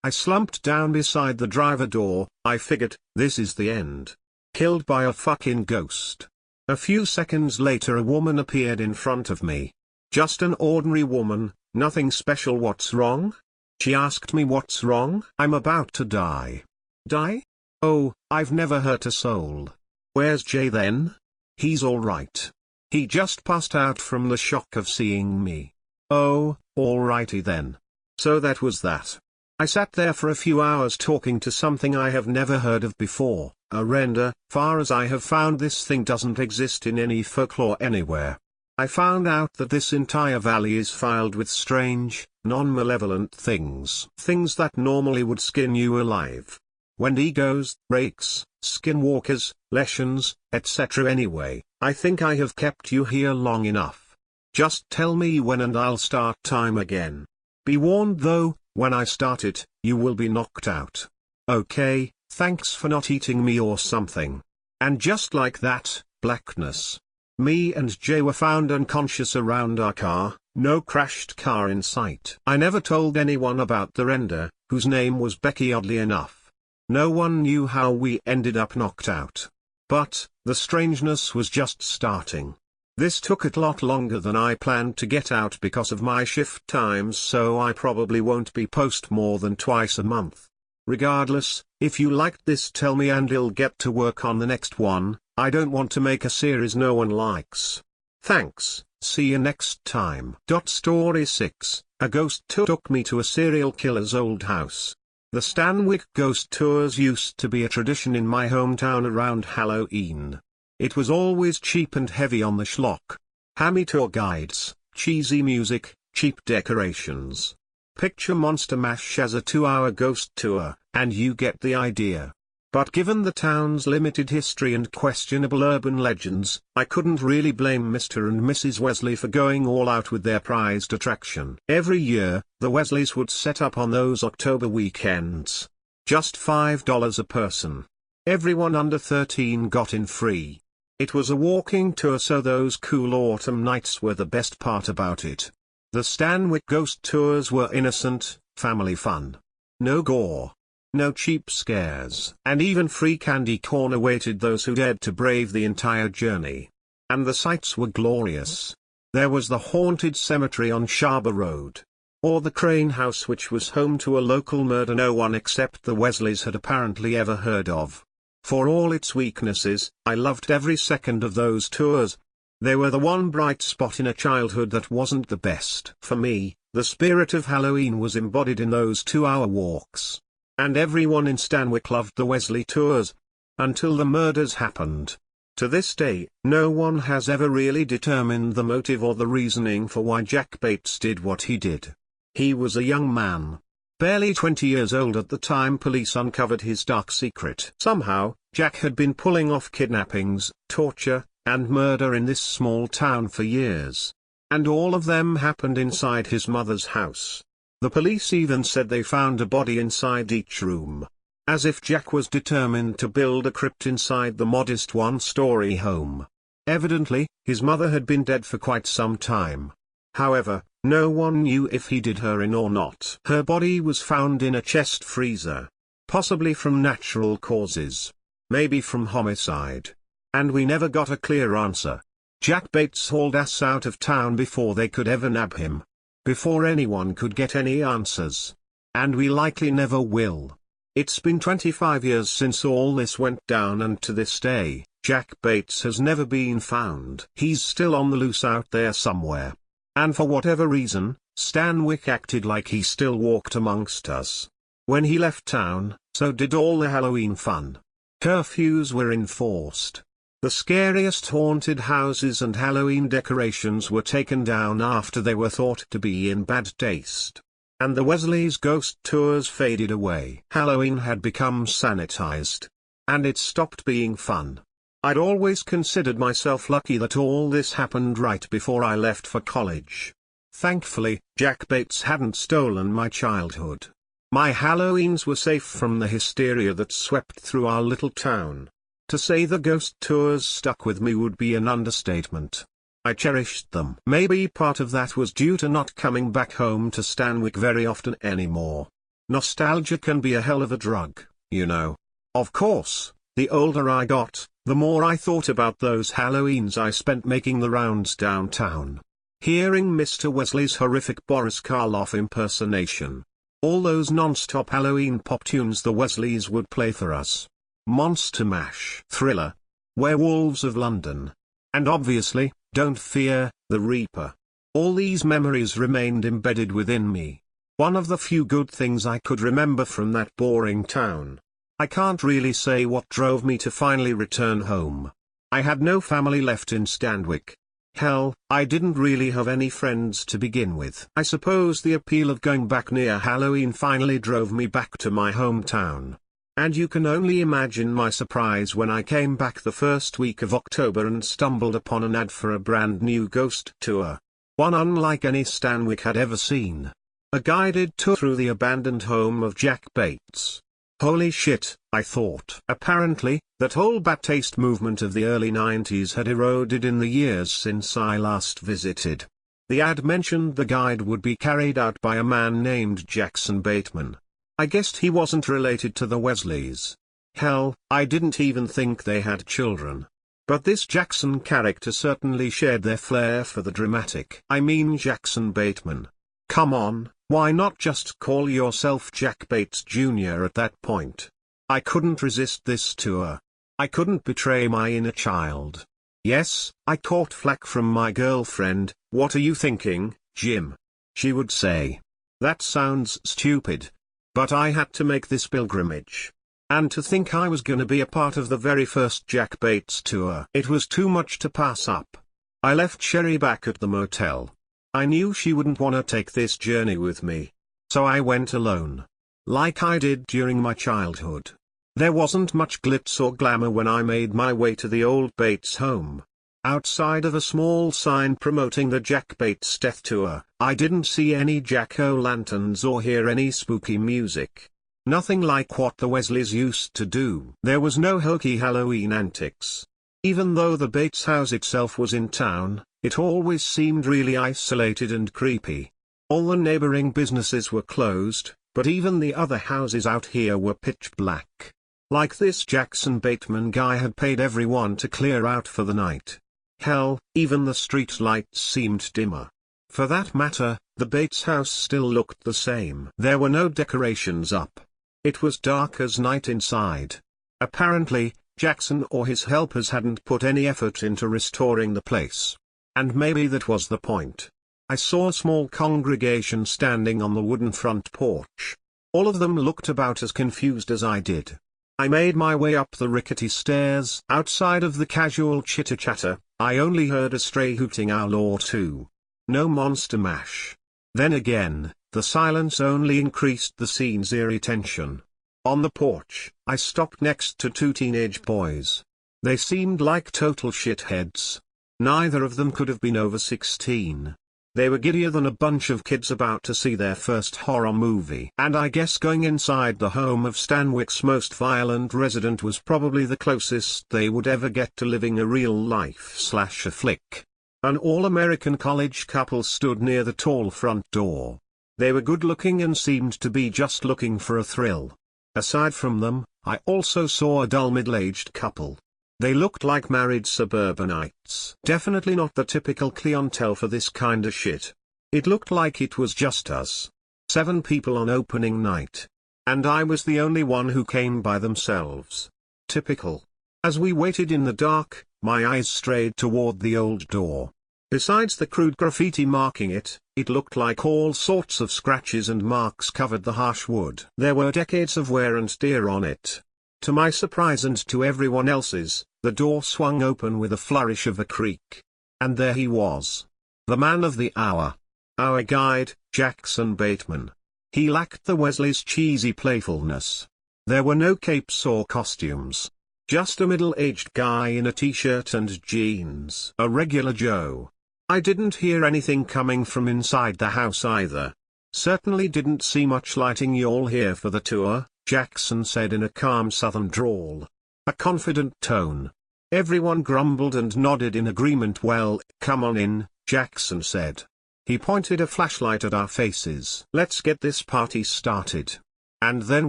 I slumped down beside the driver door. I figured, this is the end. Killed by a fucking ghost. A few seconds later a woman appeared in front of me. Just an ordinary woman, nothing special. What's wrong? She asked me what's wrong. I'm about to die. Die? Oh, I've never hurt a soul. Where's Jay then? He's alright. He just passed out from the shock of seeing me. Oh, alrighty then. So that was that. I sat there for a few hours talking to something I have never heard of before, a render. Far as I have found, this thing doesn't exist in any folklore anywhere. I found out that this entire valley is filled with strange, non-malevolent things. Things that normally would skin you alive. Wendigos, rakes, skinwalkers, Leshens, etc. Anyway, I think I have kept you here long enough. Just tell me when and I'll start time again. Be warned though, when I start it, you will be knocked out. Okay, thanks for not eating me or something. And just like that, blackness. Me and Jay were found unconscious around our car, no crashed car in sight. I never told anyone about the render, whose name was Becky, oddly enough. No one knew how we ended up knocked out. But, the strangeness was just starting. This took a lot longer than I planned to get out because of my shift times, so I probably won't be post more than twice a month. Regardless, if you liked this, tell me and I'll get to work on the next one. I don't want to make a series no one likes. Thanks, see you next time. Story 6, a ghost tour took me to a serial killer's old house. The Stanwyck ghost tours used to be a tradition in my hometown around Halloween. It was always cheap and heavy on the schlock. Hammy tour guides, cheesy music, cheap decorations. Picture Monster Mash as a 2-hour ghost tour, and you get the idea. But given the town's limited history and questionable urban legends, I couldn't really blame Mr. and Mrs. Wesley for going all out with their prized attraction. Every year, the Wesleys would set up on those October weekends. Just $5 a person. Everyone under 13 got in free. It was a walking tour, so those cool autumn nights were the best part about it. The Stanwyck ghost tours were innocent, family fun. No gore. No cheap scares. And even free candy corn awaited those who dared to brave the entire journey. And the sights were glorious. There was the haunted cemetery on Sharber Road. Or the Crane House, which was home to a local murder no one except the Wesleys had apparently ever heard of. For all its weaknesses, I loved every second of those tours. They were the one bright spot in a childhood that wasn't the best. For me, the spirit of Halloween was embodied in those 2-hour walks. And everyone in Stanwyck loved the Wesley tours. Until the murders happened. To this day, no one has ever really determined the motive or the reasoning for why Jack Bates did what he did. He was a young man. Barely 20 years old at the time police uncovered his dark secret. Somehow, Jack had been pulling off kidnappings, torture, and murder in this small town for years. And all of them happened inside his mother's house. The police even said they found a body inside each room. As if Jack was determined to build a crypt inside the modest one-story home. Evidently, his mother had been dead for quite some time. However, no one knew if he did her in or not. Her body was found in a chest freezer. Possibly from natural causes. Maybe from homicide. And we never got a clear answer. Jack Bates hauled ass out of town before they could ever nab him. Before anyone could get any answers. And we likely never will. It's been 25 years since all this went down, and to this day, Jack Bates has never been found. He's still on the loose out there somewhere. And for whatever reason, Stanwyck acted like he still walked amongst us. When he left town, so did all the Halloween fun. Curfews were enforced. The scariest haunted houses and Halloween decorations were taken down after they were thought to be in bad taste. And the Wesleys' ghost tours faded away. Halloween had become sanitized. And it stopped being fun. I'd always considered myself lucky that all this happened right before I left for college. Thankfully, Jack Bates hadn't stolen my childhood. My Halloweens were safe from the hysteria that swept through our little town. To say the ghost tours stuck with me would be an understatement. I cherished them. Maybe part of that was due to not coming back home to Stanwick very often anymore. Nostalgia can be a hell of a drug, you know. Of course, the older I got, the more I thought about those Halloweens I spent making the rounds downtown. Hearing Mr. Wesley's horrific Boris Karloff impersonation. All those non-stop Halloween pop tunes the Wesleys would play for us. Monster Mash, Thriller, Werewolves of London. And obviously, Don't Fear, the Reaper. All these memories remained embedded within me. One of the few good things I could remember from that boring town. I can't really say what drove me to finally return home. I had no family left in Stanwick. Hell, I didn't really have any friends to begin with. I suppose the appeal of going back near Halloween finally drove me back to my hometown. And you can only imagine my surprise when I came back the first week of October and stumbled upon an ad for a brand new ghost tour. One unlike any Stanwick had ever seen. A guided tour through the abandoned home of Jack Bates. Holy shit, I thought. Apparently, that whole bad taste movement of the early 90s had eroded in the years since I last visited. The ad mentioned the guide would be carried out by a man named Jackson Bateman. I guessed he wasn't related to the Wesleys. Hell, I didn't even think they had children. But this Jackson character certainly shared their flair for the dramatic. I mean Jackson Bateman. Come on, why not just call yourself Jack Bates Jr. at that point? I couldn't resist this tour. I couldn't betray my inner child. Yes, I caught flack from my girlfriend. What are you thinking, Jim? She would say. That sounds stupid. But I had to make this pilgrimage. And to think I was gonna be a part of the very first Jack Bates tour. It was too much to pass up. I left Sherry back at the motel. I knew she wouldn't wanna take this journey with me. So I went alone. Like I did during my childhood. There wasn't much glitz or glamour when I made my way to the old Bates home. Outside of a small sign promoting the Jack Bates Death Tour, I didn't see any jack-o'-lanterns or hear any spooky music. Nothing like what the Wesleys used to do. There was no hokey Halloween antics. Even though the Bates house itself was in town, it always seemed really isolated and creepy. All the neighboring businesses were closed, but even the other houses out here were pitch black. Like this Jackson Bateman guy had paid everyone to clear out for the night. Hell, even the street lights seemed dimmer. For that matter, the Bates house still looked the same. There were no decorations up. It was dark as night inside. Apparently, Jackson or his helpers hadn't put any effort into restoring the place. And maybe that was the point. I saw a small congregation standing on the wooden front porch. All of them looked about as confused as I did. I made my way up the rickety stairs. Outside of the casual chitter-chatter, I only heard a stray hooting owl or two. No Monster Mash. Then again, the silence only increased the scene's eerie tension. On the porch, I stopped next to two teenage boys. They seemed like total shitheads. Neither of them could have been over 16. They were giddier than a bunch of kids about to see their first horror movie. And I guess going inside the home of Stanwick's most violent resident was probably the closest they would ever get to living a real-life slasher flick. An all-American college couple stood near the tall front door. They were good-looking and seemed to be just looking for a thrill. Aside from them, I also saw a dull middle-aged couple. They looked like married suburbanites. Definitely not the typical clientele for this kinda shit. It looked like it was just us. 7 people on opening night. And I was the only one who came by themselves. Typical. As we waited in the dark, my eyes strayed toward the old door. Besides the crude graffiti marking it, it looked like all sorts of scratches and marks covered the harsh wood. There were decades of wear and tear on it. To my surprise and to everyone else's, the door swung open with a flourish of a creak. And there he was. The man of the hour. Our guide, Jackson Bateman. He lacked the Wesleys' cheesy playfulness. There were no capes or costumes. Just a middle-aged guy in a t-shirt and jeans. A regular Joe. I didn't hear anything coming from inside the house either. Certainly didn't see much lighting. "Y'all here for the tour?" Jackson said in a calm southern drawl. A confident tone. Everyone grumbled and nodded in agreement. "Well, come on in," Jackson said. He pointed a flashlight at our faces. "Let's get this party started." And then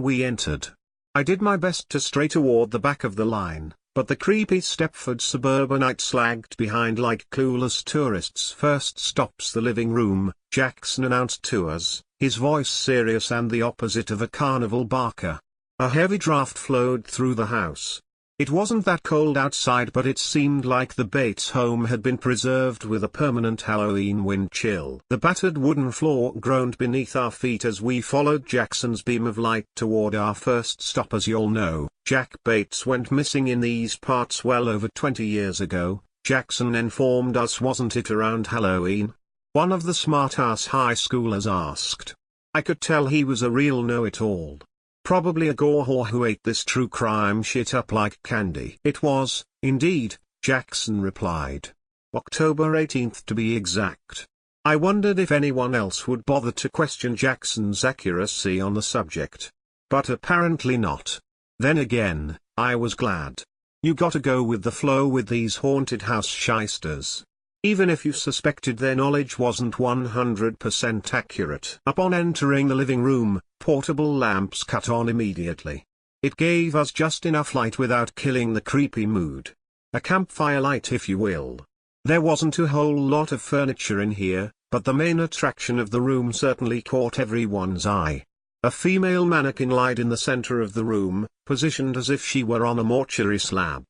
we entered. I did my best to stray toward the back of the line, but the creepy Stepford suburbanites lagged behind like clueless tourists. "First stop's the living room," Jackson announced to us, his voice serious and the opposite of a carnival barker. A heavy draft flowed through the house. It wasn't that cold outside, but it seemed like the Bates home had been preserved with a permanent Halloween wind chill. The battered wooden floor groaned beneath our feet as we followed Jackson's beam of light toward our first stop. "As you'll know, Jack Bates went missing in these parts well over 20 years ago," Jackson informed us. "Wasn't it around Halloween?" one of the smart-ass high schoolers asked. I could tell he was a real know-it-all. Probably a gore whore who ate this true crime shit up like candy. "It was, indeed," Jackson replied. October 18th to be exact. I wondered if anyone else would bother to question Jackson's accuracy on the subject. But apparently not. Then again, I was glad. You gotta go with the flow with these haunted house shysters. Even if you suspected their knowledge wasn't 100% accurate. Upon entering the living room, portable lamps cut on immediately. It gave us just enough light without killing the creepy mood. A campfire light, if you will. There wasn't a whole lot of furniture in here, but the main attraction of the room certainly caught everyone's eye. A female mannequin lied in the center of the room, positioned as if she were on a mortuary slab.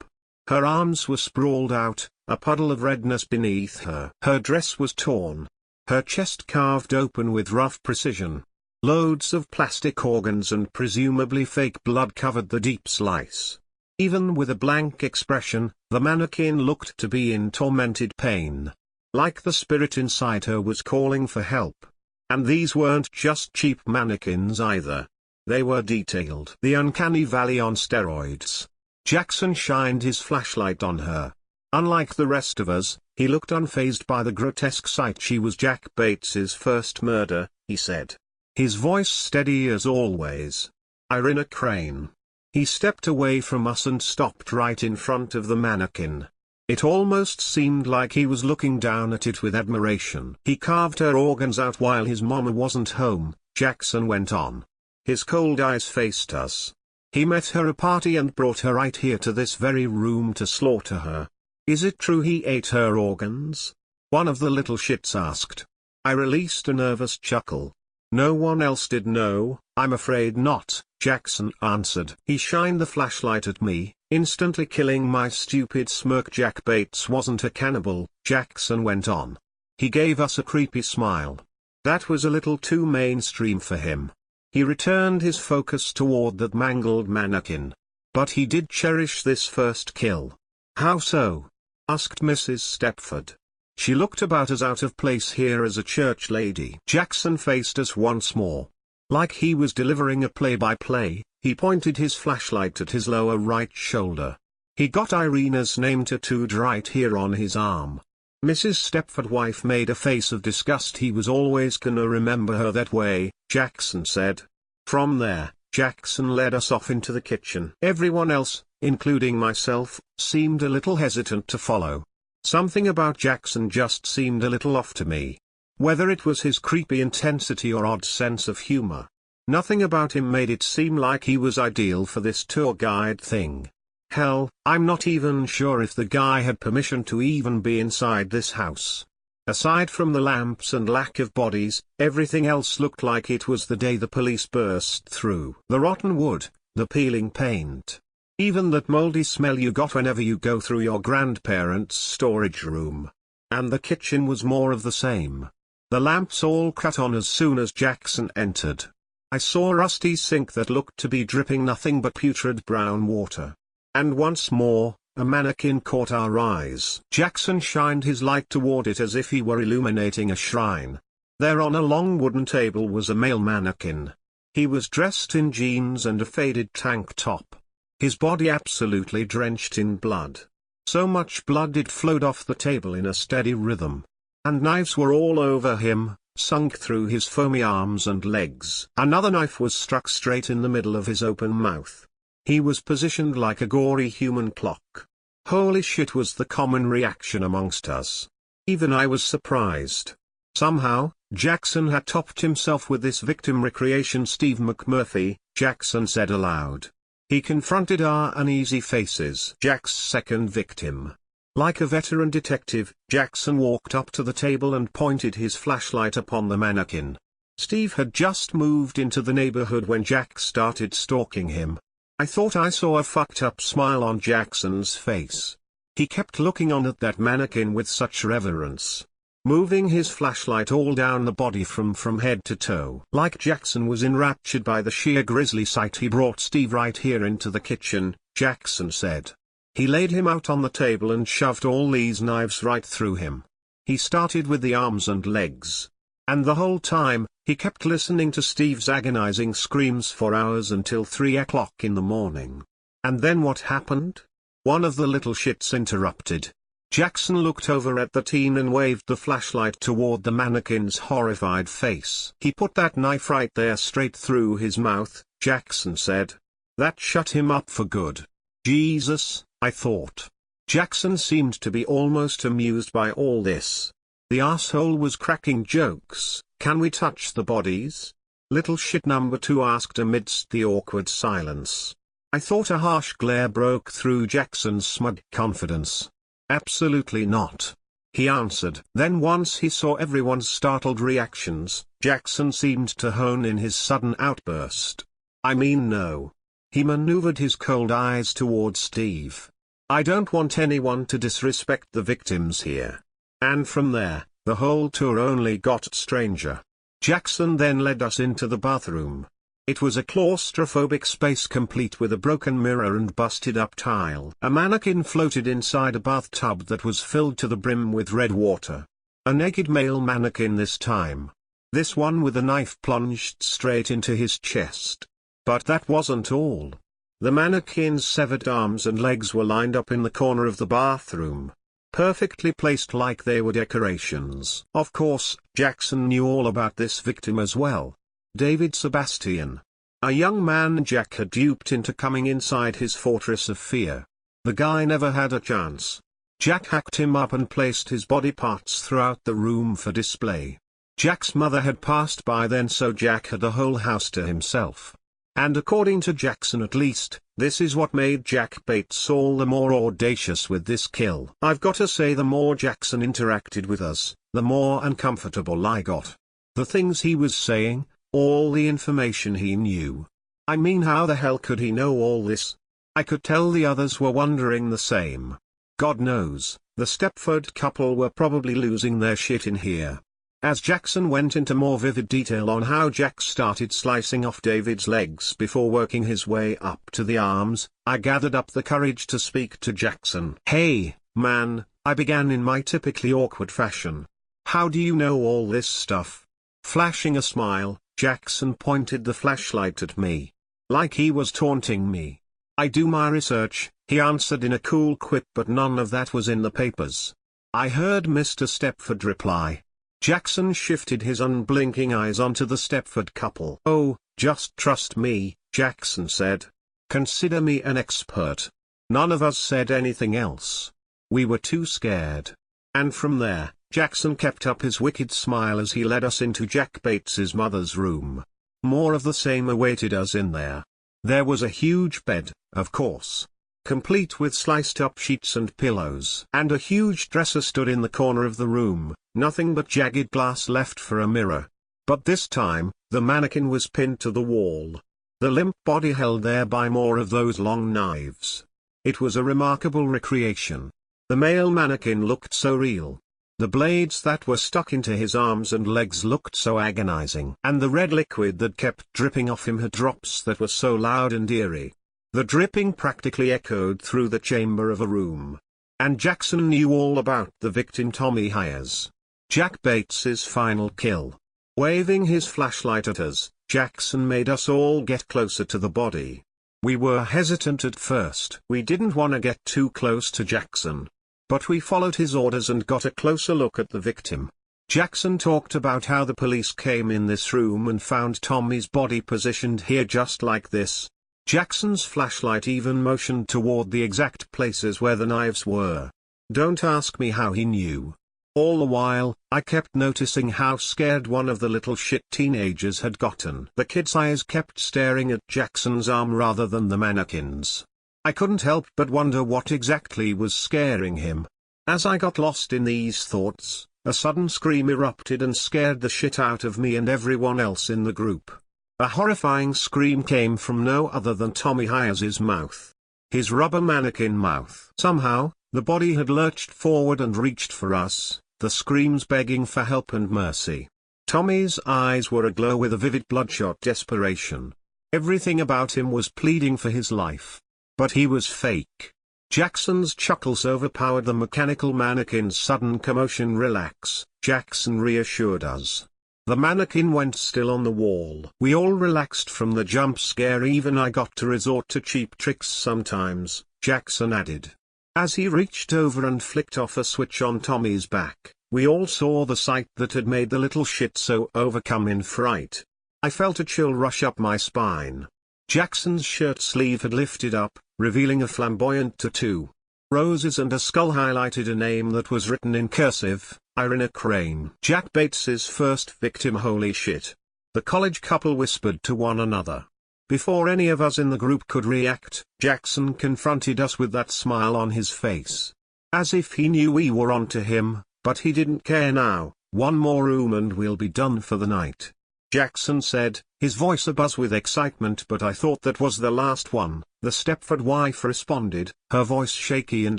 Her arms were sprawled out, a puddle of redness beneath her. Her dress was torn. Her chest carved open with rough precision. Loads of plastic organs and presumably fake blood covered the deep slice. Even with a blank expression, the mannequin looked to be in tormented pain. Like the spirit inside her was calling for help. And these weren't just cheap mannequins either. They were detailed. The uncanny valley on steroids. Jackson shined his flashlight on her. Unlike the rest of us, he looked unfazed by the grotesque sight. "She was Jack Bates's first murder," he said. His voice steady as always. "Irina Crane." He stepped away from us and stopped right in front of the mannequin. It almost seemed like he was looking down at it with admiration. "He carved her organs out while his mama wasn't home," Jackson went on. His cold eyes faced us. "He met her at a party and brought her right here to this very room to slaughter her." "Is it true he ate her organs?" one of the little shits asked. I released a nervous chuckle. "No one else did know, I'm afraid not," Jackson answered. He shined the flashlight at me, instantly killing my stupid smirk. "Jack Bates wasn't a cannibal," Jackson went on. He gave us a creepy smile. That was a little too mainstream for him. He returned his focus toward that mangled mannequin. "But he did cherish this first kill." "How so?" asked Mrs. Stepford. She looked about as out of place here as a church lady. Jackson faced us once more. Like he was delivering a play-by-play, he pointed his flashlight at his lower right shoulder. He got Irina's name tattooed right here on his arm. Mrs. Stepford wife made a face of disgust. "He was always gonna remember her that way," Jackson said. From there, Jackson led us off into the kitchen. Everyone else, including myself, seemed a little hesitant to follow. Something about Jackson just seemed a little off to me. Whether it was his creepy intensity or odd sense of humor. Nothing about him made it seem like he was ideal for this tour guide thing. Hell, I'm not even sure if the guy had permission to even be inside this house. Aside from the lamps and lack of bodies, everything else looked like it was the day the police burst through. The rotten wood, the peeling paint. Even that moldy smell you got whenever you go through your grandparents' storage room. And the kitchen was more of the same. The lamps all cut on as soon as Jackson entered. I saw a rusty sink that looked to be dripping nothing but putrid brown water. And once more, a mannequin caught our eyes. Jackson shined his light toward it as if he were illuminating a shrine. There on a long wooden table was a male mannequin. He was dressed in jeans and a faded tank top. his body absolutely drenched in blood. So much blood it flowed off the table in a steady rhythm. And knives were all over him, sunk through his foamy arms and legs. Another knife was struck straight in the middle of his open mouth. He was positioned like a gory human clock. Holy shit was the common reaction amongst us. Even I was surprised. Somehow, Jackson had topped himself with this victim recreation. Steve McMurphy, Jackson said aloud. He confronted our uneasy faces. Jack's second victim. Like a veteran detective, Jackson walked up to the table and pointed his flashlight upon the mannequin. Steve had just moved into the neighborhood when Jack started stalking him. I thought I saw a fucked up smile on Jackson's face. He kept looking on at that mannequin with such reverence, moving his flashlight all down the body from head to toe. Like Jackson was enraptured by the sheer grisly sight. He brought Steve right here into the kitchen, Jackson said. He laid him out on the table and shoved all these knives right through him. He started with the arms and legs. And the whole time, he kept listening to Steve's agonizing screams for hours until 3 o'clock in the morning. And then what happened? One of the little shits interrupted. Jackson looked over at the teen and waved the flashlight toward the mannequin's horrified face. He put that knife right there straight through his mouth, Jackson said. That shut him up for good. Jesus, I thought. Jackson seemed to be almost amused by all this. The asshole was cracking jokes. Can we touch the bodies? Little shit number 2 asked amidst the awkward silence. I thought a harsh glare broke through Jackson's smug confidence. Absolutely not. He answered. Then once he saw everyone's startled reactions, Jackson seemed to hone in his sudden outburst. I mean no. He maneuvered his cold eyes toward Steve. I don't want anyone to disrespect the victims here. And from there, the whole tour only got stranger. Jackson then led us into the bathroom. It was a claustrophobic space complete with a broken mirror and busted up tile. A mannequin floated inside a bathtub that was filled to the brim with red water. A naked male mannequin this time. This one with a knife plunged straight into his chest. But that wasn't all. The mannequin's severed arms and legs were lined up in the corner of the bathroom, perfectly placed like they were decorations. Of course, Jackson knew all about this victim as well. David Sebastian. A young man Jack had duped into coming inside his fortress of fear. The guy never had a chance. Jack hacked him up and placed his body parts throughout the room for display. Jack's mother had passed by then, so Jack had the whole house to himself. And according to Jackson at least, this is what made Jack Bates all the more audacious with this kill. I've got to say, the more Jackson interacted with us, the more uncomfortable I got. The things he was saying, all the information he knew. I mean, how the hell could he know all this? I could tell the others were wondering the same. God knows, the Stepford couple were probably losing their shit in here. As Jackson went into more vivid detail on how Jack started slicing off David's legs before working his way up to the arms, I gathered up the courage to speak to Jackson. Hey, man, I began in my typically awkward fashion. How do you know all this stuff? Flashing a smile, Jackson pointed the flashlight at me. Like he was taunting me. I do my research, he answered in a cool quip, but none of that was in the papers. I heard Mr. Stepford reply. Jackson shifted his unblinking eyes onto the Stepford couple. Oh, just trust me, Jackson said. Consider me an expert. None of us said anything else. We were too scared. And from there, Jackson kept up his wicked smile as he led us into Jack Bates's mother's room. More of the same awaited us in there. There was a huge bed, of course, complete with sliced-up sheets and pillows. And a huge dresser stood in the corner of the room, nothing but jagged glass left for a mirror. But this time, the mannequin was pinned to the wall. The limp body held there by more of those long knives. It was a remarkable recreation. The male mannequin looked so real. The blades that were stuck into his arms and legs looked so agonizing. And the red liquid that kept dripping off him had drops that were so loud and eerie. The dripping practically echoed through the chamber of a room. And Jackson knew all about the victim Tommy Hires. Jack Bates's final kill. Waving his flashlight at us, Jackson made us all get closer to the body. We were hesitant at first. We didn't want to get too close to Jackson. But we followed his orders and got a closer look at the victim. Jackson talked about how the police came in this room and found Tommy's body positioned here just like this. Jackson's flashlight even motioned toward the exact places where the knives were. Don't ask me how he knew. All the while, I kept noticing how scared one of the little shit teenagers had gotten. The kid's eyes kept staring at Jackson's arm rather than the mannequin's. I couldn't help but wonder what exactly was scaring him. As I got lost in these thoughts, a sudden scream erupted and scared the shit out of me and everyone else in the group. A horrifying scream came from no other than Tommy Hayes' mouth. His rubber mannequin mouth. Somehow, the body had lurched forward and reached for us, the screams begging for help and mercy. Tommy's eyes were aglow with a vivid bloodshot desperation. Everything about him was pleading for his life. But he was fake. Jackson's chuckles overpowered the mechanical mannequin's sudden commotion. Relax, Jackson reassured us. The mannequin went still on the wall. We all relaxed from the jump scare. Even I got to resort to cheap tricks sometimes, Jackson added. As he reached over and flicked off a switch on Tommy's back, we all saw the sight that had made the little shit so overcome in fright. I felt a chill rush up my spine. Jackson's shirt sleeve had lifted up, revealing a flamboyant tattoo. Roses and a skull highlighted a name that was written in cursive, Irina Crane. Jack Bates's first victim. Holy shit. The college couple whispered to one another. Before any of us in the group could react, Jackson confronted us with that smile on his face. As if he knew we were onto him, but he didn't care now. One more room and we'll be done for the night, Jackson said, his voice abuzz with excitement. But I thought that was the last one, the Stepford wife responded, her voice shaky and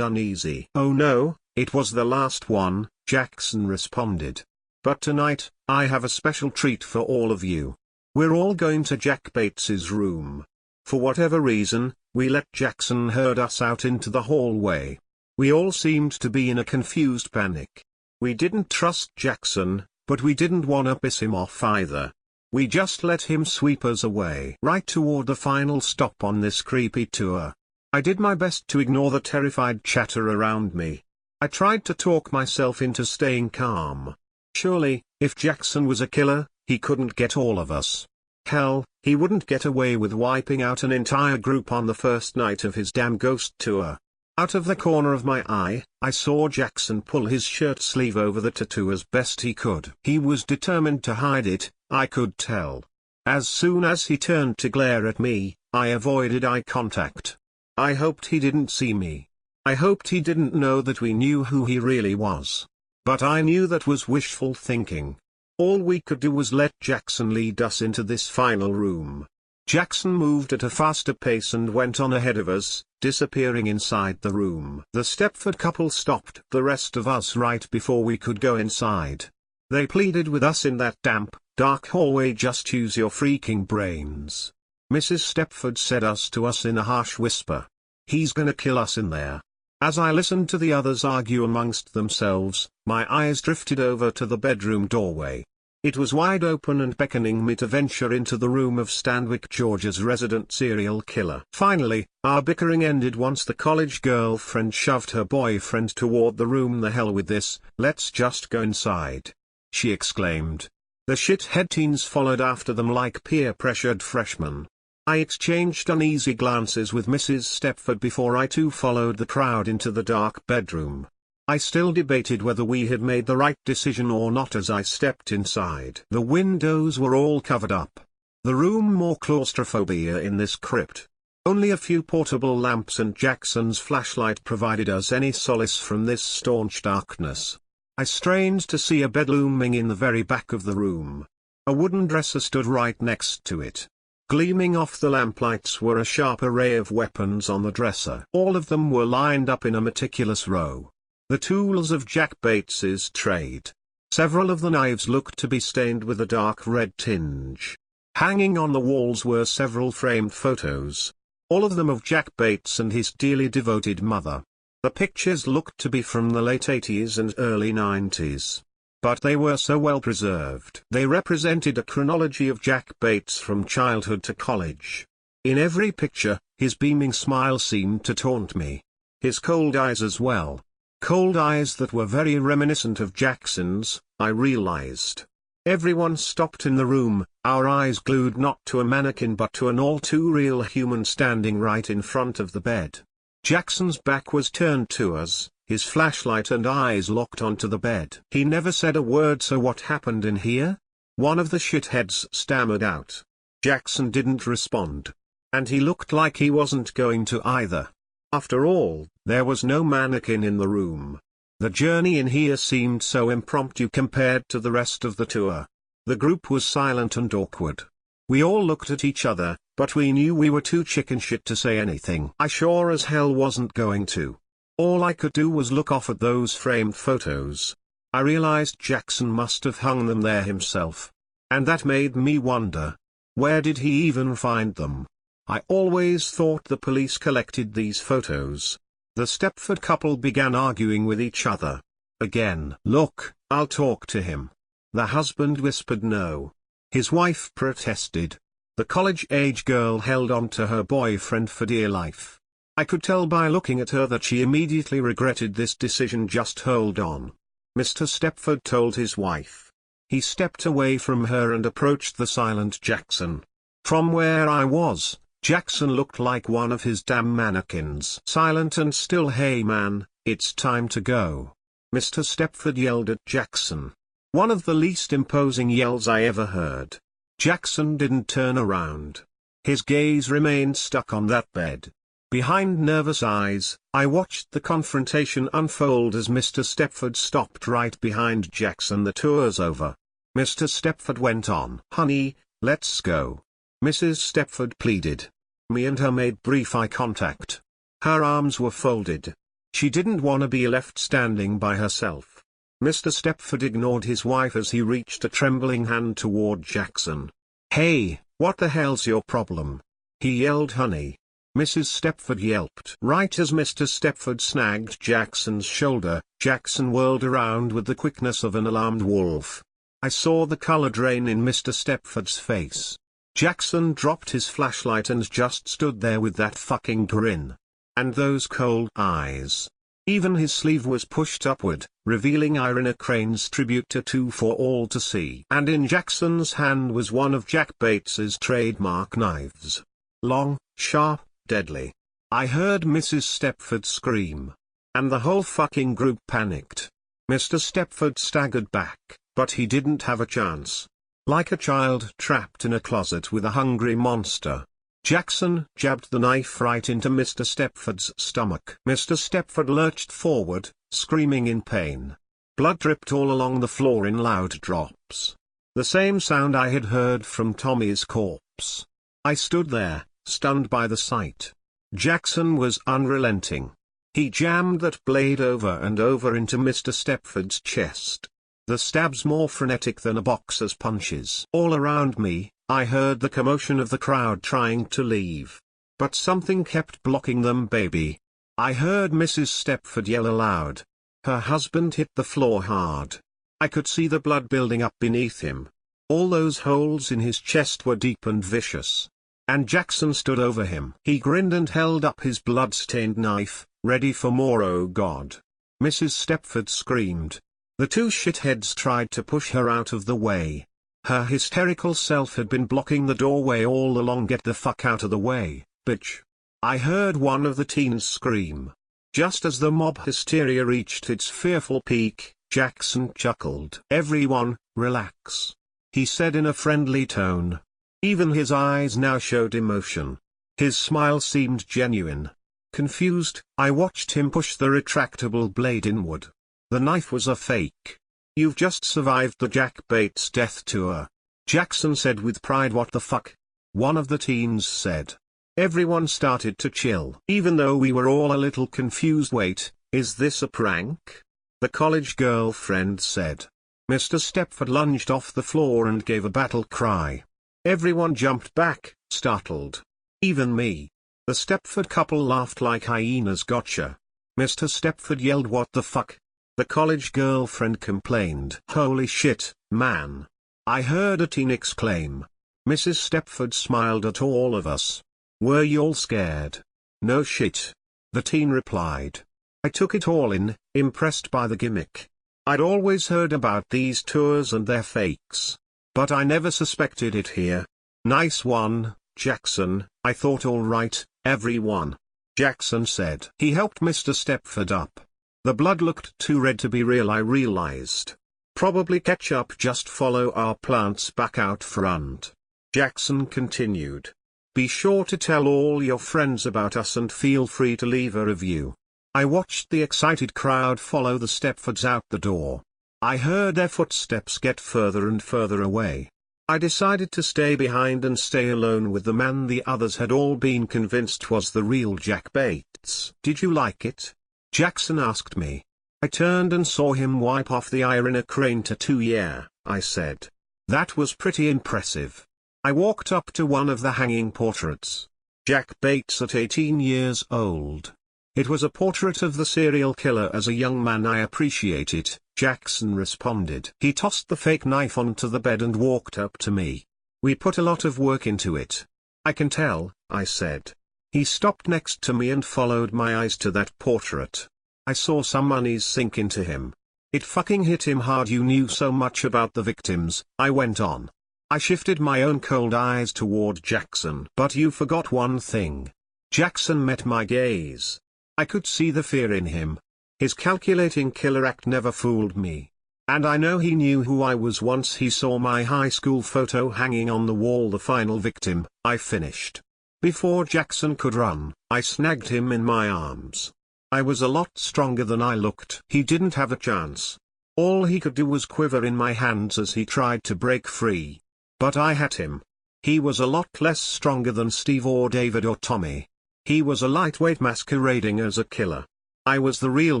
uneasy. Oh no, it was the last one, Jackson responded. But tonight, I have a special treat for all of you. We're all going to Jack Bates's room. For whatever reason, we let Jackson herd us out into the hallway. We all seemed to be in a confused panic. We didn't trust Jackson, but we didn't want to piss him off either. We just let him sweep us away right toward the final stop on this creepy tour. I did my best to ignore the terrified chatter around me. I tried to talk myself into staying calm. Surely, if Jackson was a killer, he couldn't get all of us. Hell, he wouldn't get away with wiping out an entire group on the first night of his damn ghost tour. Out of the corner of my eye, I saw Jackson pull his shirt sleeve over the tattoo as best he could. He was determined to hide it, I could tell. As soon as he turned to glare at me, I avoided eye contact. I hoped he didn't see me. I hoped he didn't know that we knew who he really was. But I knew that was wishful thinking. All we could do was let Jackson lead us into this final room. Jackson moved at a faster pace and went on ahead of us, disappearing inside the room. The Stepford couple stopped the rest of us right before we could go inside. They pleaded with us in that damp, dark hallway. Just use your freaking brains. Mrs. Stepford said to us in a harsh whisper. He's gonna kill us in there. As I listened to the others argue amongst themselves, my eyes drifted over to the bedroom doorway. It was wide open and beckoning me to venture into the room of Stanwyck, Georgia's resident serial killer. Finally, our bickering ended once the college girlfriend shoved her boyfriend toward the room. The hell with this, let's just go inside, she exclaimed. The shithead teens followed after them like peer-pressured freshmen. I exchanged uneasy glances with Mrs. Stepford before I too followed the crowd into the dark bedroom. I still debated whether we had made the right decision or not as I stepped inside. The windows were all covered up. The room more claustrophobia in this crypt. Only a few portable lamps and Jackson's flashlight provided us any solace from this staunch darkness. I strained to see a bed looming in the very back of the room. A wooden dresser stood right next to it. Gleaming off the lamplights were a sharp array of weapons on the dresser. All of them were lined up in a meticulous row. The tools of Jack Bates's trade. Several of the knives looked to be stained with a dark red tinge. Hanging on the walls were several framed photos. All of them of Jack Bates and his dearly devoted mother. The pictures looked to be from the late 80s and early 90s. But they were so well preserved. They represented a chronology of Jack Bates from childhood to college. In every picture, his beaming smile seemed to taunt me. His cold eyes as well. Cold eyes that were very reminiscent of Jackson's, I realized. Everyone stopped in the room, our eyes glued not to a mannequin but to an all-too-real human standing right in front of the bed. Jackson's back was turned to us, his flashlight and eyes locked onto the bed. He never said a word. So what happened in here? One of the shitheads stammered out. Jackson didn't respond. And he looked like he wasn't going to either. After all, there was no mannequin in the room. The journey in here seemed so impromptu compared to the rest of the tour. The group was silent and awkward. We all looked at each other, but we knew we were too chicken shit to say anything. I sure as hell wasn't going to. All I could do was look off at those framed photos. I realized Jackson must have hung them there himself. And that made me wonder. Where did he even find them? I always thought the police collected these photos. The Stepford couple began arguing with each other. Again. Look, I'll talk to him. The husband whispered no. His wife protested. The college-age girl held on to her boyfriend for dear life. I could tell by looking at her that she immediately regretted this decision. Just hold on. Mr. Stepford told his wife. He stepped away from her and approached the silent Jackson. From where I was, Jackson looked like one of his damn mannequins. Silent and still. Hey man, it's time to go. Mr. Stepford yelled at Jackson. One of the least imposing yells I ever heard. Jackson didn't turn around. His gaze remained stuck on that bed. Behind nervous eyes, I watched the confrontation unfold as Mr. Stepford stopped right behind Jackson. The tour's over. Mr. Stepford went on. Honey, let's go. Mrs. Stepford pleaded. Me and her made brief eye contact. Her arms were folded. She didn't want to be left standing by herself. Mr. Stepford ignored his wife as he reached a trembling hand toward Jackson. Hey, what the hell's your problem? He yelled. Honey. Mrs. Stepford yelped. Right as Mr. Stepford snagged Jackson's shoulder, Jackson whirled around with the quickness of an alarmed wolf. I saw the color drain in Mr. Stepford's face. Jackson dropped his flashlight and just stood there with that fucking grin. And those cold eyes. Even his sleeve was pushed upward, revealing Irina Crane's tribute tattoo for all to see. And in Jackson's hand was one of Jack Bates's trademark knives. Long, sharp, deadly. I heard Mrs. Stepford scream. And the whole fucking group panicked. Mr. Stepford staggered back, but he didn't have a chance. Like a child trapped in a closet with a hungry monster, Jackson jabbed the knife right into Mr. Stepford's stomach. Mr. Stepford lurched forward, screaming in pain. Blood dripped all along the floor in loud drops. The same sound I had heard from Tommy's corpse. I stood there, stunned by the sight. Jackson was unrelenting. He jammed that blade over and over into Mr. Stepford's chest. The stabs more frenetic than a boxer's punches. All around me, I heard the commotion of the crowd trying to leave. But something kept blocking them. Baby. I heard Mrs. Stepford yell aloud. Her husband hit the floor hard. I could see the blood building up beneath him. All those holes in his chest were deep and vicious. And Jackson stood over him. He grinned and held up his blood-stained knife, ready for more. Oh God. Mrs. Stepford screamed. The two shitheads tried to push her out of the way. Her hysterical self had been blocking the doorway all along. Get the fuck out of the way, bitch. I heard one of the teens scream. Just as the mob hysteria reached its fearful peak, Jackson chuckled. Everyone, relax. He said in a friendly tone. Even his eyes now showed emotion. His smile seemed genuine. Confused, I watched him push the retractable blade inward. The knife was a fake. You've just survived the Jack Bates death tour. Jackson said with pride. What the fuck? One of the teens said. Everyone started to chill. Even though we were all a little confused. Wait, is this a prank? The college girlfriend said. Mr. Stepford lunged off the floor and gave a battle cry. Everyone jumped back, startled. Even me. The Stepford couple laughed like hyenas. Gotcha. Mr. Stepford yelled. What the fuck? The college girlfriend complained. Holy shit, man. I heard a teen exclaim. Mrs. Stepford smiled at all of us. Were you all scared? No shit. The teen replied. I took it all in, impressed by the gimmick. I'd always heard about these tours and their fakes. But I never suspected it here. Nice one, Jackson, I thought. All right, everyone. Jackson said. He helped Mr. Stepford up. The blood looked too red to be real, I realized. Probably ketchup. Just follow our plants back out front. Jackson continued. Be sure to tell all your friends about us and feel free to leave a review. I watched the excited crowd follow the Stepfords out the door. I heard their footsteps get further and further away. I decided to stay behind and stay alone with the man the others had all been convinced was the real Jack Bates. Did you like it? Jackson asked me. I turned and saw him wipe off the eye in a crane tattoo. Yeah, I said. That was pretty impressive. I walked up to one of the hanging portraits. Jack Bates at 18 years old. It was a portrait of the serial killer as a young man. I appreciate it, Jackson responded. He tossed the fake knife onto the bed and walked up to me. We put a lot of work into it. I can tell, I said. He stopped next to me and followed my eyes to that portrait. I saw some unease sink into him. It fucking hit him hard. You knew so much about the victims, I went on. I shifted my own cold eyes toward Jackson. But you forgot one thing. Jackson met my gaze. I could see the fear in him. His calculating killer act never fooled me. And I know he knew who I was once he saw my high school photo hanging on the wall. The final victim, I finished. Before Jackson could run, I snagged him in my arms. I was a lot stronger than I looked. He didn't have a chance. All he could do was quiver in my hands as he tried to break free. But I had him. He was a lot less stronger than Steve or David or Tommy. He was a lightweight masquerading as a killer. I was the real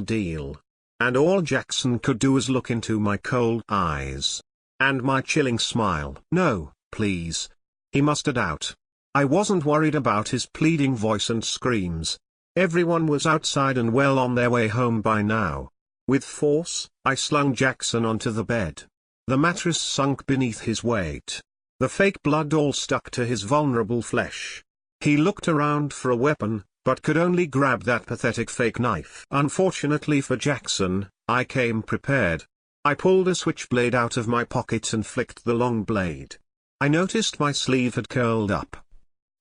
deal. And all Jackson could do was look into my cold eyes. And my chilling smile. No, please. He muttered out. I wasn't worried about his pleading voice and screams. Everyone was outside and well on their way home by now. With force, I slung Jackson onto the bed. The mattress sunk beneath his weight. The fake blood all stuck to his vulnerable flesh. He looked around for a weapon, but could only grab that pathetic fake knife. Unfortunately for Jackson, I came prepared. I pulled a switchblade out of my pocket and flicked the long blade. I noticed my sleeve had curled up.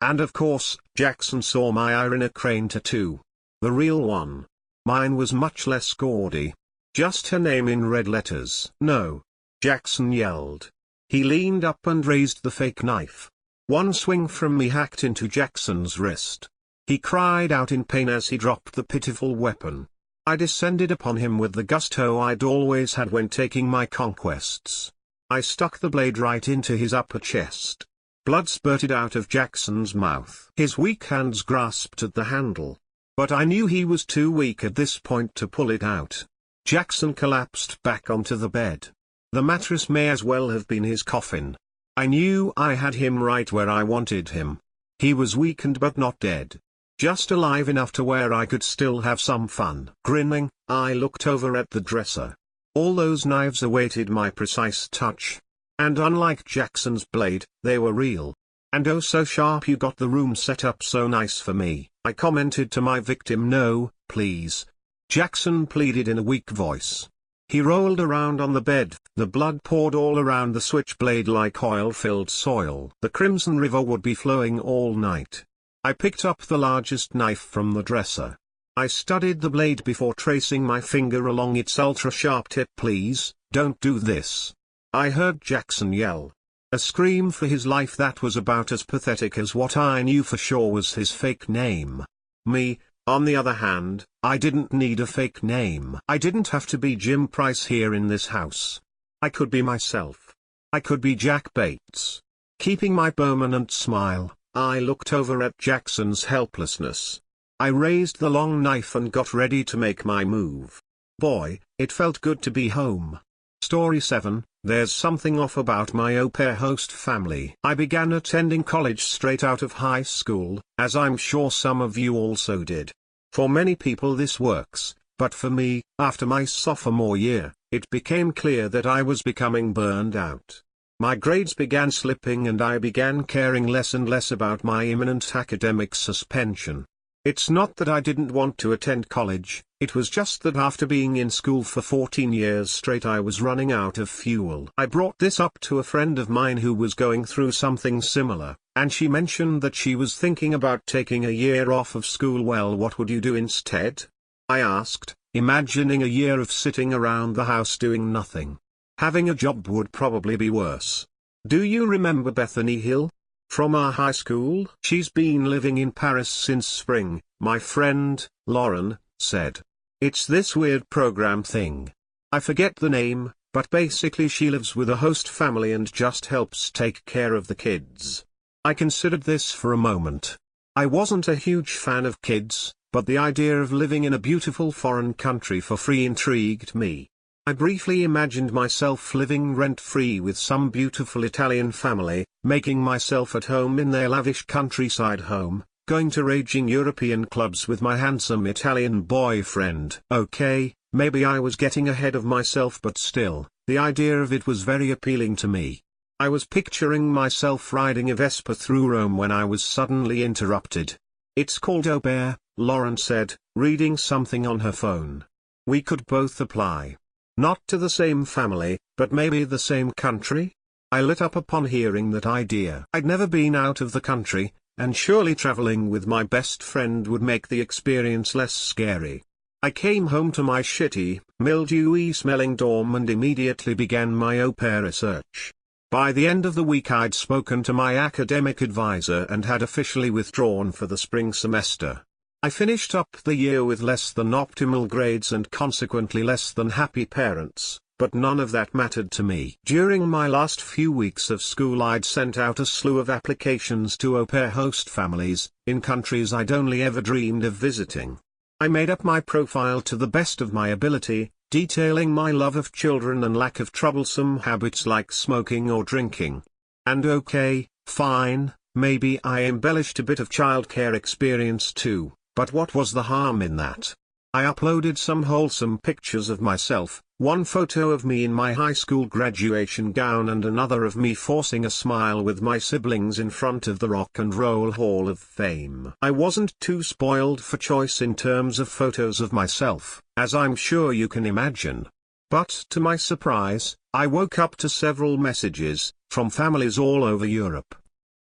And of course, Jackson saw my eye in a crane tattoo. The real one. Mine was much less gaudy. Just her name in red letters. No. Jackson yelled. He leaned up and raised the fake knife. One swing from me hacked into Jackson's wrist. He cried out in pain as he dropped the pitiful weapon. I descended upon him with the gusto I'd always had when taking my conquests. I stuck the blade right into his upper chest. Blood spurted out of Jackson's mouth. His weak hands grasped at the handle. But I knew he was too weak at this point to pull it out. Jackson collapsed back onto the bed. The mattress may as well have been his coffin. I knew I had him right where I wanted him. He was weakened but not dead. Just alive enough to where I could still have some fun. Grinning, I looked over at the dresser. All those knives awaited my precise touch. And unlike Jackson's blade, they were real. And oh so sharp. You got the room set up so nice for me, I commented to my victim. No, please. Jackson pleaded in a weak voice. He rolled around on the bed, the blood poured all around the switchblade like oil-filled soil. The Crimson River would be flowing all night. I picked up the largest knife from the dresser. I studied the blade before tracing my finger along its ultra-sharp tip. Please, don't do this. I heard Jackson yell. A scream for his life that was about as pathetic as what I knew for sure was his fake name. Me, on the other hand, I didn't need a fake name. I didn't have to be Jim Price here in this house. I could be myself. I could be Jack Bates. Keeping my permanent smile, I looked over at Jackson's helplessness. I raised the long knife and got ready to make my move. Boy, it felt good to be home. Story 7, There's something off about my au pair host family. I began attending college straight out of high school, as I'm sure some of you also did. For many people this works, but for me, after my sophomore year, it became clear that I was becoming burned out. My grades began slipping and I began caring less and less about my imminent academic suspension. It's not that I didn't want to attend college, it was just that after being in school for 14 years straight I was running out of fuel. I brought this up to a friend of mine who was going through something similar, and she mentioned that she was thinking about taking a year off of school. Well, what would you do instead? I asked, imagining a year of sitting around the house doing nothing. Having a job would probably be worse. Do you remember Bethany Hill? From our high school? She's been living in Paris since spring, my friend, Lauren, said. It's this weird program thing. I forget the name, but basically she lives with a host family and just helps take care of the kids. I considered this for a moment. I wasn't a huge fan of kids, but the idea of living in a beautiful foreign country for free intrigued me. I briefly imagined myself living rent-free with some beautiful Italian family, making myself at home in their lavish countryside home, going to raging European clubs with my handsome Italian boyfriend. Okay, maybe I was getting ahead of myself, but still, the idea of it was very appealing to me. I was picturing myself riding a Vespa through Rome when I was suddenly interrupted. It's called au pair, Lauren said, reading something on her phone. We could both apply. Not to the same family, but maybe the same country? I lit up upon hearing that idea. I'd never been out of the country, and surely traveling with my best friend would make the experience less scary. I came home to my shitty, mildewy smelling dorm and immediately began my au pair research. By the end of the week I'd spoken to my academic advisor and had officially withdrawn for the spring semester. I finished up the year with less than optimal grades and consequently less than happy parents, but none of that mattered to me. During my last few weeks of school I'd sent out a slew of applications to au pair host families, in countries I'd only ever dreamed of visiting. I made up my profile to the best of my ability, detailing my love of children and lack of troublesome habits like smoking or drinking. And okay, fine, maybe I embellished a bit of childcare experience too. But what was the harm in that? I uploaded some wholesome pictures of myself, one photo of me in my high school graduation gown and another of me forcing a smile with my siblings in front of the Rock and Roll Hall of Fame. I wasn't too spoiled for choice in terms of photos of myself, as I'm sure you can imagine. But to my surprise, I woke up to several messages, from families all over Europe.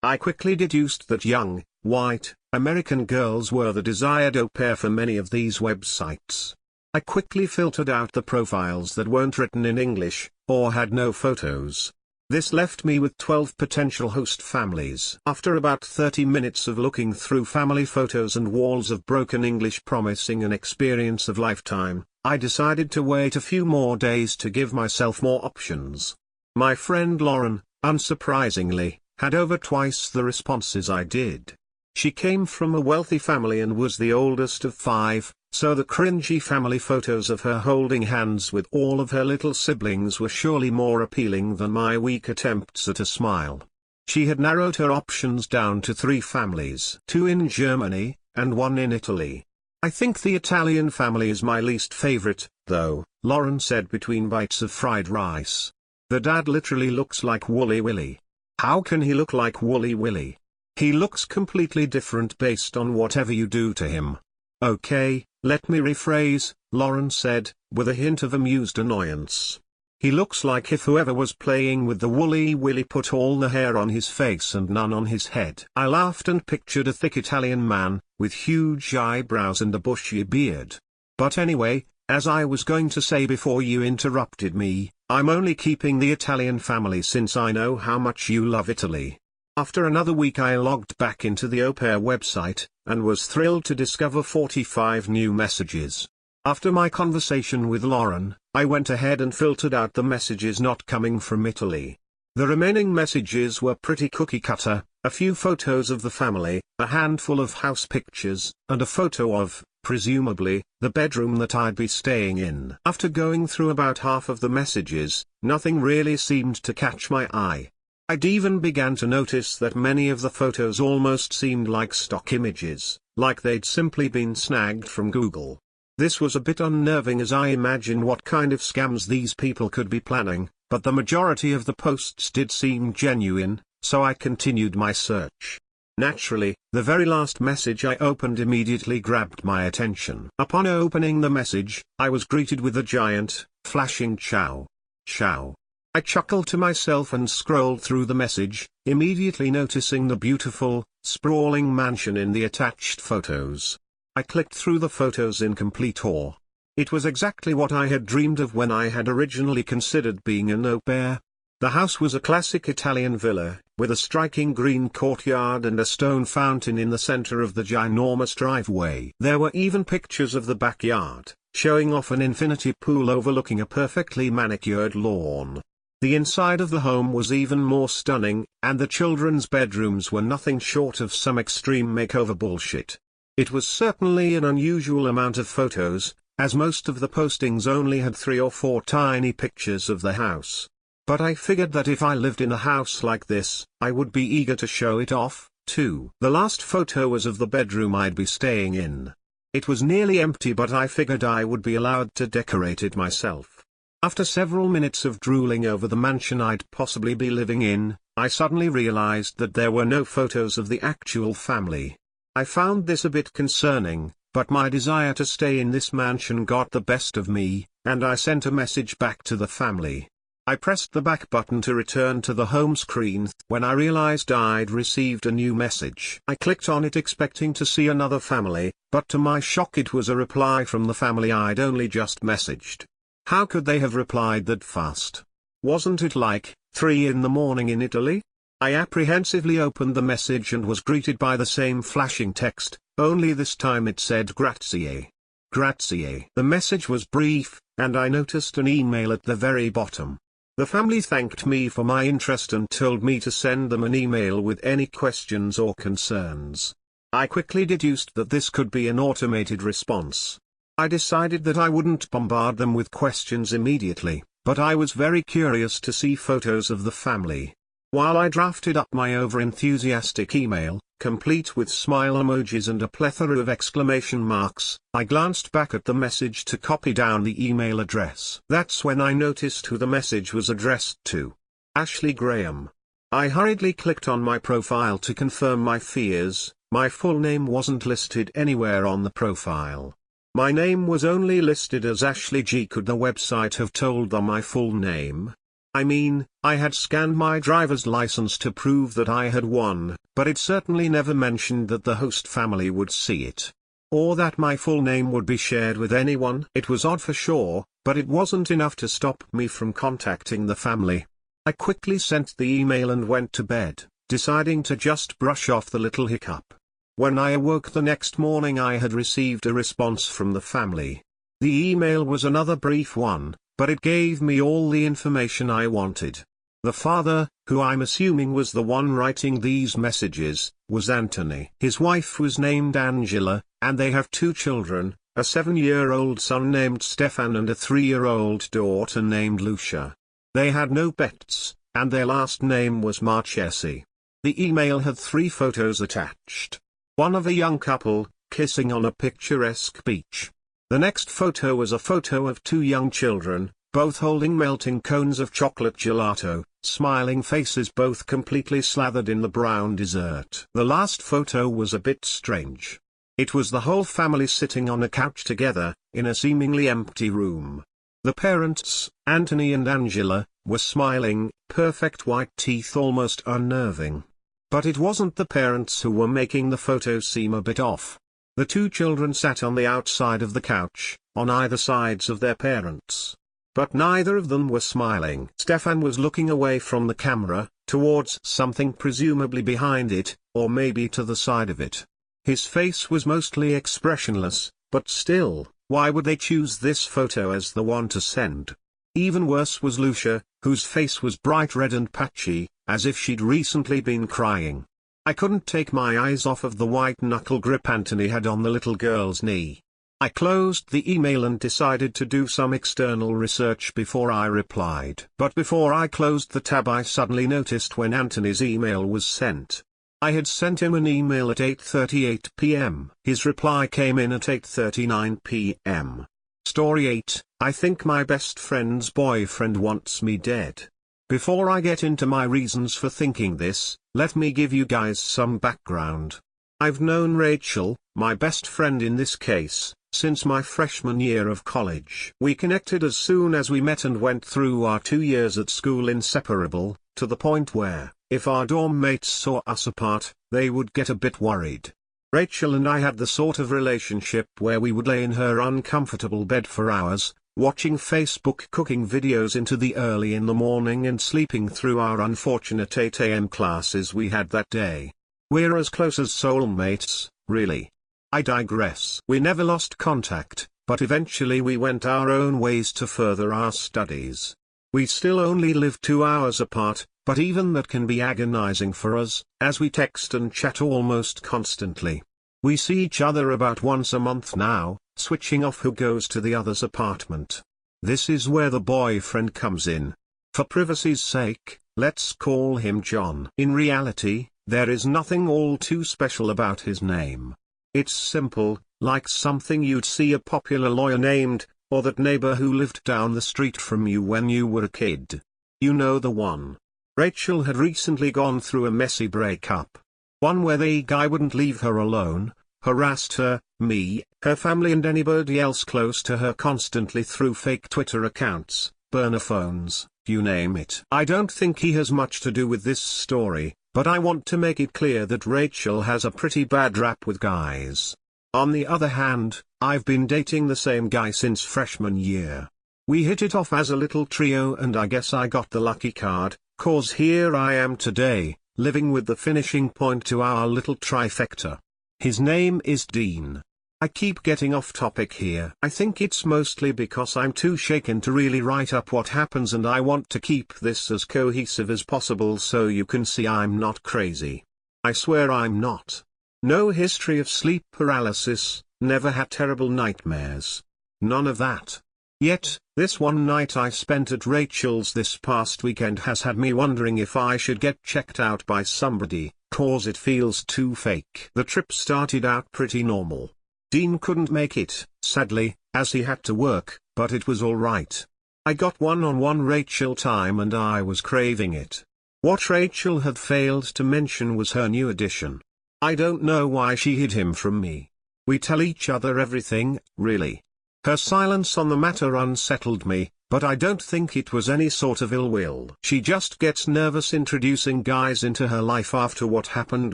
I quickly deduced that young, white, American girls were the desired au pair for many of these websites. I quickly filtered out the profiles that weren't written in English, or had no photos. This left me with 12 potential host families. After about 30 minutes of looking through family photos and walls of broken English promising an experience of lifetime, I decided to wait a few more days to give myself more options. My friend Lauren, unsurprisingly, had over twice the responses I did. She came from a wealthy family and was the oldest of 5, so the cringy family photos of her holding hands with all of her little siblings were surely more appealing than my weak attempts at a smile. She had narrowed her options down to 3 families, 2 in Germany, and 1 in Italy. I think the Italian family is my least favorite, though, Lauren said between bites of fried rice. The dad literally looks like Wooly Willy. How can he look like Wooly Willy? He looks completely different based on whatever you do to him. Okay, let me rephrase, Lauren said, with a hint of amused annoyance. He looks like if whoever was playing with the Wooly Willy put all the hair on his face and none on his head. I laughed and pictured a thick Italian man, with huge eyebrows and a bushy beard. But anyway, as I was going to say before you interrupted me, I'm only keeping the Italian family since I know how much you love Italy. After another week I logged back into the au pair website, and was thrilled to discover 45 new messages. After my conversation with Lauren, I went ahead and filtered out the messages not coming from Italy. The remaining messages were pretty cookie-cutter, a few photos of the family, a handful of house pictures, and a photo of, presumably, the bedroom that I'd be staying in. After going through about half of the messages, nothing really seemed to catch my eye. I'd even began to notice that many of the photos almost seemed like stock images, like they'd simply been snagged from Google. This was a bit unnerving as I imagined what kind of scams these people could be planning, but the majority of the posts did seem genuine, so I continued my search. Naturally, the very last message I opened immediately grabbed my attention. Upon opening the message, I was greeted with a giant, flashing ciao. Ciao. I chuckled to myself and scrolled through the message, immediately noticing the beautiful, sprawling mansion in the attached photos. I clicked through the photos in complete awe. It was exactly what I had dreamed of when I had originally considered being an au pair. The house was a classic Italian villa, with a striking green courtyard and a stone fountain in the center of the ginormous driveway. There were even pictures of the backyard, showing off an infinity pool overlooking a perfectly manicured lawn. The inside of the home was even more stunning, and the children's bedrooms were nothing short of some extreme makeover bullshit. It was certainly an unusual amount of photos, as most of the postings only had 3 or 4 tiny pictures of the house. But I figured that if I lived in a house like this, I would be eager to show it off, too. The last photo was of the bedroom I'd be staying in. It was nearly empty, but I figured I would be allowed to decorate it myself. After several minutes of drooling over the mansion I'd possibly be living in, I suddenly realized that there were no photos of the actual family. I found this a bit concerning, but my desire to stay in this mansion got the best of me, and I sent a message back to the family. I pressed the back button to return to the home screen when I realized I'd received a new message. I clicked on it expecting to see another family, but to my shock it was a reply from the family I'd only just messaged. How could they have replied that fast? Wasn't it like 3 in the morning in Italy? I apprehensively opened the message and was greeted by the same flashing text, only this time it said grazie. Grazie. The message was brief, and I noticed an email at the very bottom. The family thanked me for my interest and told me to send them an email with any questions or concerns. I quickly deduced that this could be an automated response. I decided that I wouldn't bombard them with questions immediately, but I was very curious to see photos of the family. While I drafted up my over-enthusiastic email, complete with smile emojis and a plethora of exclamation marks, I glanced back at the message to copy down the email address. That's when I noticed who the message was addressed to. Ashley Graham. I hurriedly clicked on my profile to confirm my fears. My full name wasn't listed anywhere on the profile. My name was only listed as Ashley G. Could the website have told them my full name? I mean, I had scanned my driver's license to prove that I had one, but it certainly never mentioned that the host family would see it. Or that my full name would be shared with anyone. It was odd for sure, but it wasn't enough to stop me from contacting the family. I quickly sent the email and went to bed, deciding to just brush off the little hiccup. When I awoke the next morning I had received a response from the family. The email was another brief one, but it gave me all the information I wanted. The father, who I'm assuming was the one writing these messages, was Anthony. His wife was named Angela, and they have 2 children, a 7-year-old son named Stefan and a 3-year-old daughter named Lucia. They had no pets, and their last name was Marchesi. The email had 3 photos attached. One of a young couple, kissing on a picturesque beach. The next photo was a photo of 2 young children, both holding melting cones of chocolate gelato, smiling faces both completely slathered in the brown dessert. The last photo was a bit strange. It was the whole family sitting on a couch together, in a seemingly empty room. The parents, Anthony and Angela, were smiling, perfect white teeth almost unnerving. But it wasn't the parents who were making the photos seem a bit off. The 2 children sat on the outside of the couch, on either sides of their parents. But neither of them were smiling. Stefan was looking away from the camera, towards something presumably behind it, or maybe to the side of it. His face was mostly expressionless, but still, why would they choose this photo as the one to send? Even worse was Lucia, whose face was bright red and patchy, as if she'd recently been crying. I couldn't take my eyes off of the white knuckle grip Anthony had on the little girl's knee. I closed the email and decided to do some external research before I replied. But before I closed the tab I suddenly noticed when Anthony's email was sent. I had sent him an email at 8:38 p.m. His reply came in at 8:39 p.m. Story 8, I think my best friend's boyfriend wants me dead. Before I get into my reasons for thinking this, let me give you guys some background. I've known Rachel, my best friend in this case, since my freshman year of college. We connected as soon as we met and went through our 2 years at school inseparable, to the point where, if our dorm mates saw us apart, they would get a bit worried. Rachel and I had the sort of relationship where we would lay in her uncomfortable bed for hours, watching Facebook cooking videos into the early in the morning and sleeping through our unfortunate 8 a.m. classes we had that day. We're as close as soulmates, really. I digress. We never lost contact, but eventually we went our own ways to further our studies. We still only live 2 hours apart, but even that can be agonizing for us, as we text and chat almost constantly. We see each other about once a month now, switching off who goes to the other's apartment. This is where the boyfriend comes in. For privacy's sake, let's call him John. In reality, there is nothing all too special about his name. It's simple, like something you'd see a popular lawyer named, or that neighbor who lived down the street from you when you were a kid. You know the one. Rachel had recently gone through a messy breakup. One where the guy wouldn't leave her alone, harassed her, me, her family and anybody else close to her constantly through fake Twitter accounts, burner phones, you name it. I don't think he has much to do with this story, but I want to make it clear that Rachel has a pretty bad rap with guys. On the other hand, I've been dating the same guy since freshman year. We hit it off as a little trio and I guess I got the lucky card, 'cause here I am today, living with the finishing point to our little trifecta. His name is Dean. I keep getting off topic here. I think it's mostly because I'm too shaken to really write up what happens and I want to keep this as cohesive as possible so you can see I'm not crazy. I swear I'm not. No history of sleep paralysis, never had terrible nightmares. None of that. Yet, this one night I spent at Rachel's this past weekend has had me wondering if I should get checked out by somebody, 'cause it feels too fake. The trip started out pretty normal. Dean couldn't make it, sadly, as he had to work, but it was alright. I got one-on-one Rachel time and I was craving it. What Rachel had failed to mention was her new addition. I don't know why she hid him from me. We tell each other everything, really. Her silence on the matter unsettled me, but I don't think it was any sort of ill will. She just gets nervous introducing guys into her life after what happened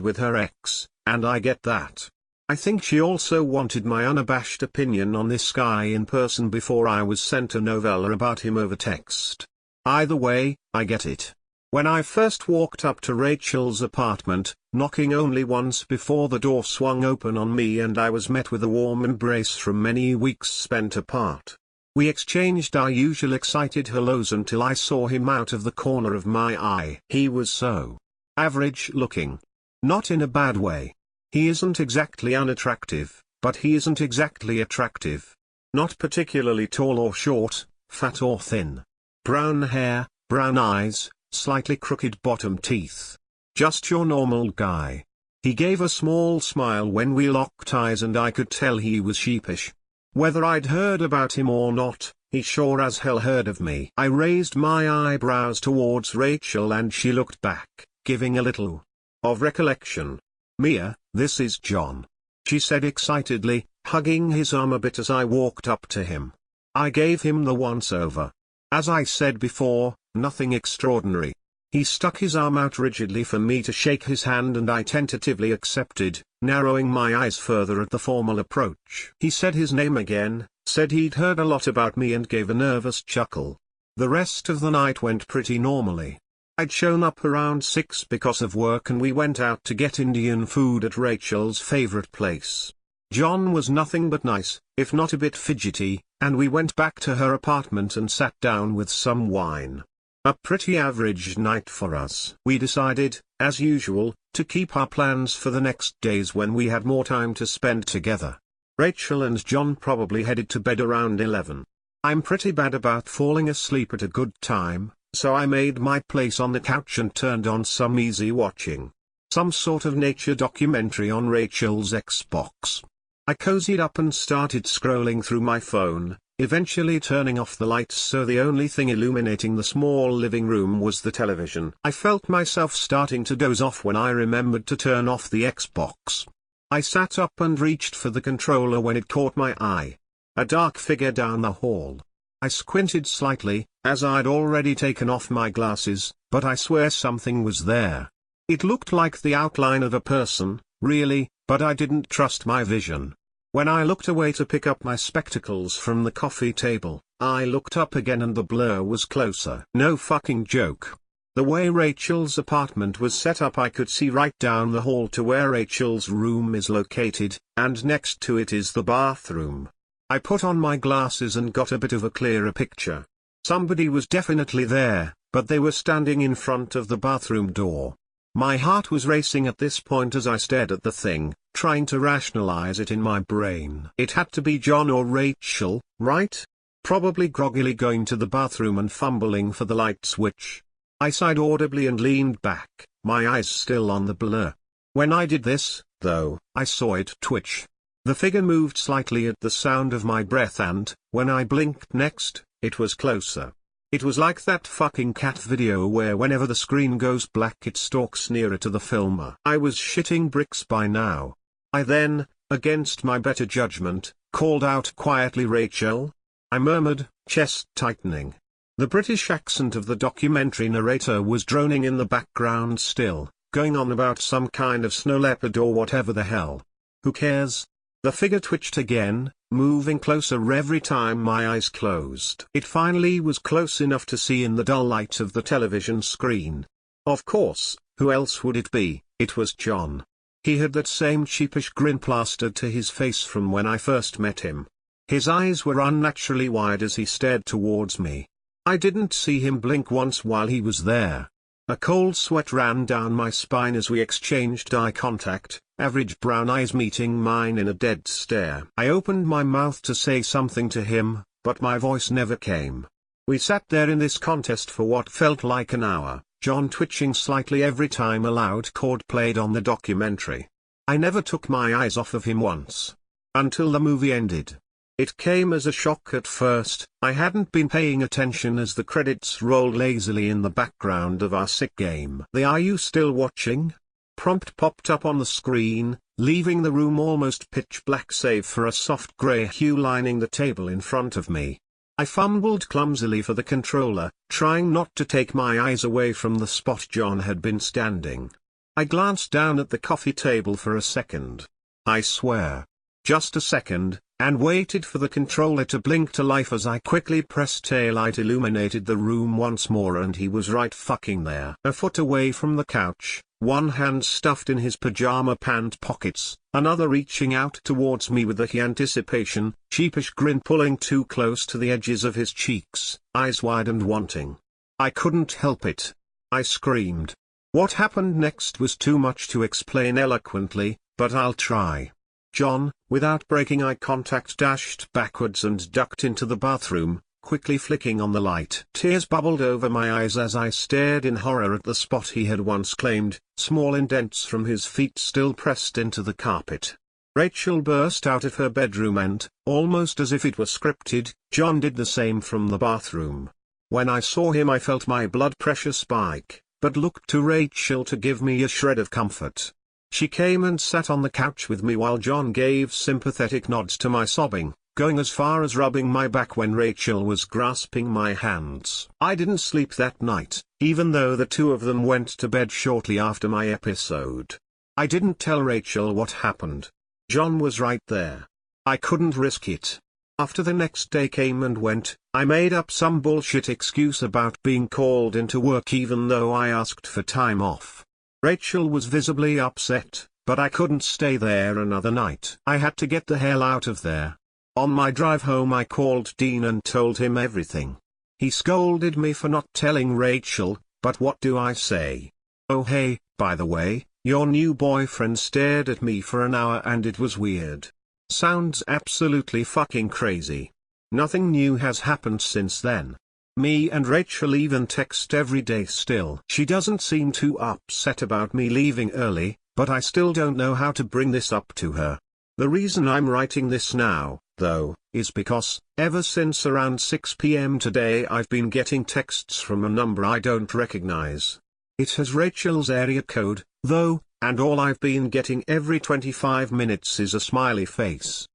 with her ex, and I get that. I think she also wanted my unabashed opinion on this guy in person before I was sent a novella about him over text. Either way, I get it. When I first walked up to Rachel's apartment, knocking only once before the door swung open on me and I was met with a warm embrace from many weeks spent apart. We exchanged our usual excited hellos until I saw him out of the corner of my eye. He was so average looking. Not in a bad way. He isn't exactly unattractive, but he isn't exactly attractive. Not particularly tall or short, fat or thin. Brown hair, brown eyes, slightly crooked bottom teeth. Just your normal guy. He gave a small smile when we locked eyes and I could tell he was sheepish. Whether I'd heard about him or not, he sure as hell heard of me. I raised my eyebrows towards Rachel and she looked back, giving a little of recollection. "Mia, this is John," she said excitedly, hugging his arm a bit as I walked up to him. I gave him the once-over. As I said before, nothing extraordinary. He stuck his arm out rigidly for me to shake his hand and I tentatively accepted, narrowing my eyes further at the formal approach. He said his name again, said he'd heard a lot about me and gave a nervous chuckle. The rest of the night went pretty normally. I'd shown up around 6 because of work and we went out to get Indian food at Rachel's favorite place. John was nothing but nice, if not a bit fidgety, and we went back to her apartment and sat down with some wine. A pretty average night for us. We decided, as usual, to keep our plans for the next days when we had more time to spend together. Rachel and John probably headed to bed around 11. I'm pretty bad about falling asleep at a good time, so I made my place on the couch and turned on some easy watching. Some sort of nature documentary on Rachel's Xbox. I cozied up and started scrolling through my phone, eventually turning off the lights so the only thing illuminating the small living room was the television. I felt myself starting to doze off when I remembered to turn off the Xbox. I sat up and reached for the controller when it caught my eye. A dark figure down the hall. I squinted slightly, as I'd already taken off my glasses, but I swear something was there. It looked like the outline of a person, really, but I didn't trust my vision. When I looked away to pick up my spectacles from the coffee table, I looked up again and the blur was closer. No fucking joke. The way Rachel's apartment was set up, I could see right down the hall to where Rachel's room is located, and next to it is the bathroom. I put on my glasses and got a bit of a clearer picture. Somebody was definitely there, but they were standing in front of the bathroom door. My heart was racing at this point as I stared at the thing, trying to rationalize it in my brain. It had to be John or Rachel, right? Probably groggily going to the bathroom and fumbling for the light switch. I sighed audibly and leaned back, my eyes still on the blur. When I did this, though, I saw it twitch. The figure moved slightly at the sound of my breath and, when I blinked next, it was closer. It was like that fucking cat video where whenever the screen goes black it stalks nearer to the filmer. I was shitting bricks by now. I then, against my better judgment, called out quietly, "Rachel?" I murmured, chest tightening. The British accent of the documentary narrator was droning in the background still, going on about some kind of snow leopard or whatever the hell. Who cares? The figure twitched again, moving closer every time my eyes closed. It finally was close enough to see in the dull light of the television screen. Of course, who else would it be? It was John. He had that same sheepish grin plastered to his face from when I first met him. His eyes were unnaturally wide as he stared towards me. I didn't see him blink once while he was there. A cold sweat ran down my spine as we exchanged eye contact, average brown eyes meeting mine in a dead stare. I opened my mouth to say something to him, but my voice never came. We sat there in this contest for what felt like an hour, John twitching slightly every time a loud chord played on the documentary. I never took my eyes off of him once. Until the movie ended. It came as a shock at first. I hadn't been paying attention as the credits rolled lazily in the background of our sick game. The "Are you still watching?" prompt popped up on the screen, leaving the room almost pitch black save for a soft grey hue lining the table in front of me. I fumbled clumsily for the controller, trying not to take my eyes away from the spot John had been standing. I glanced down at the coffee table for a second. I swear. Just a second, and waited for the controller to blink to life as I quickly pressed a light illuminated the room once more, and he was right fucking there. A foot away from the couch, one hand stuffed in his pajama pant pockets, another reaching out towards me with the anticipation, sheepish grin pulling too close to the edges of his cheeks, eyes wide and wanting. I couldn't help it. I screamed. What happened next was too much to explain eloquently, but I'll try. John, without breaking eye contact, dashed backwards and ducked into the bathroom, quickly flicking on the light. Tears bubbled over my eyes as I stared in horror at the spot he had once claimed, small indents from his feet still pressed into the carpet. Rachel burst out of her bedroom and, almost as if it were scripted, John did the same from the bathroom. When I saw him I felt my blood pressure spike, but looked to Rachel to give me a shred of comfort. She came and sat on the couch with me while John gave sympathetic nods to my sobbing, going as far as rubbing my back when Rachel was grasping my hands. I didn't sleep that night, even though the two of them went to bed shortly after my episode. I didn't tell Rachel what happened. John was right there. I couldn't risk it. After the next day came and went, I made up some bullshit excuse about being called into work even though I asked for time off. Rachel was visibly upset, but I couldn't stay there another night. I had to get the hell out of there. On my drive home I called Dean and told him everything. He scolded me for not telling Rachel, but what do I say? Oh hey, by the way, your new boyfriend stared at me for an hour and it was weird. Sounds absolutely fucking crazy. Nothing new has happened since then. Me and Rachel even text every day still. She doesn't seem too upset about me leaving early, but I still don't know how to bring this up to her. The reason I'm writing this now, though, is because, ever since around 6 p.m. today I've been getting texts from a number I don't recognize. It has Rachel's area code, though, and all I've been getting every 25 minutes is a smiley face.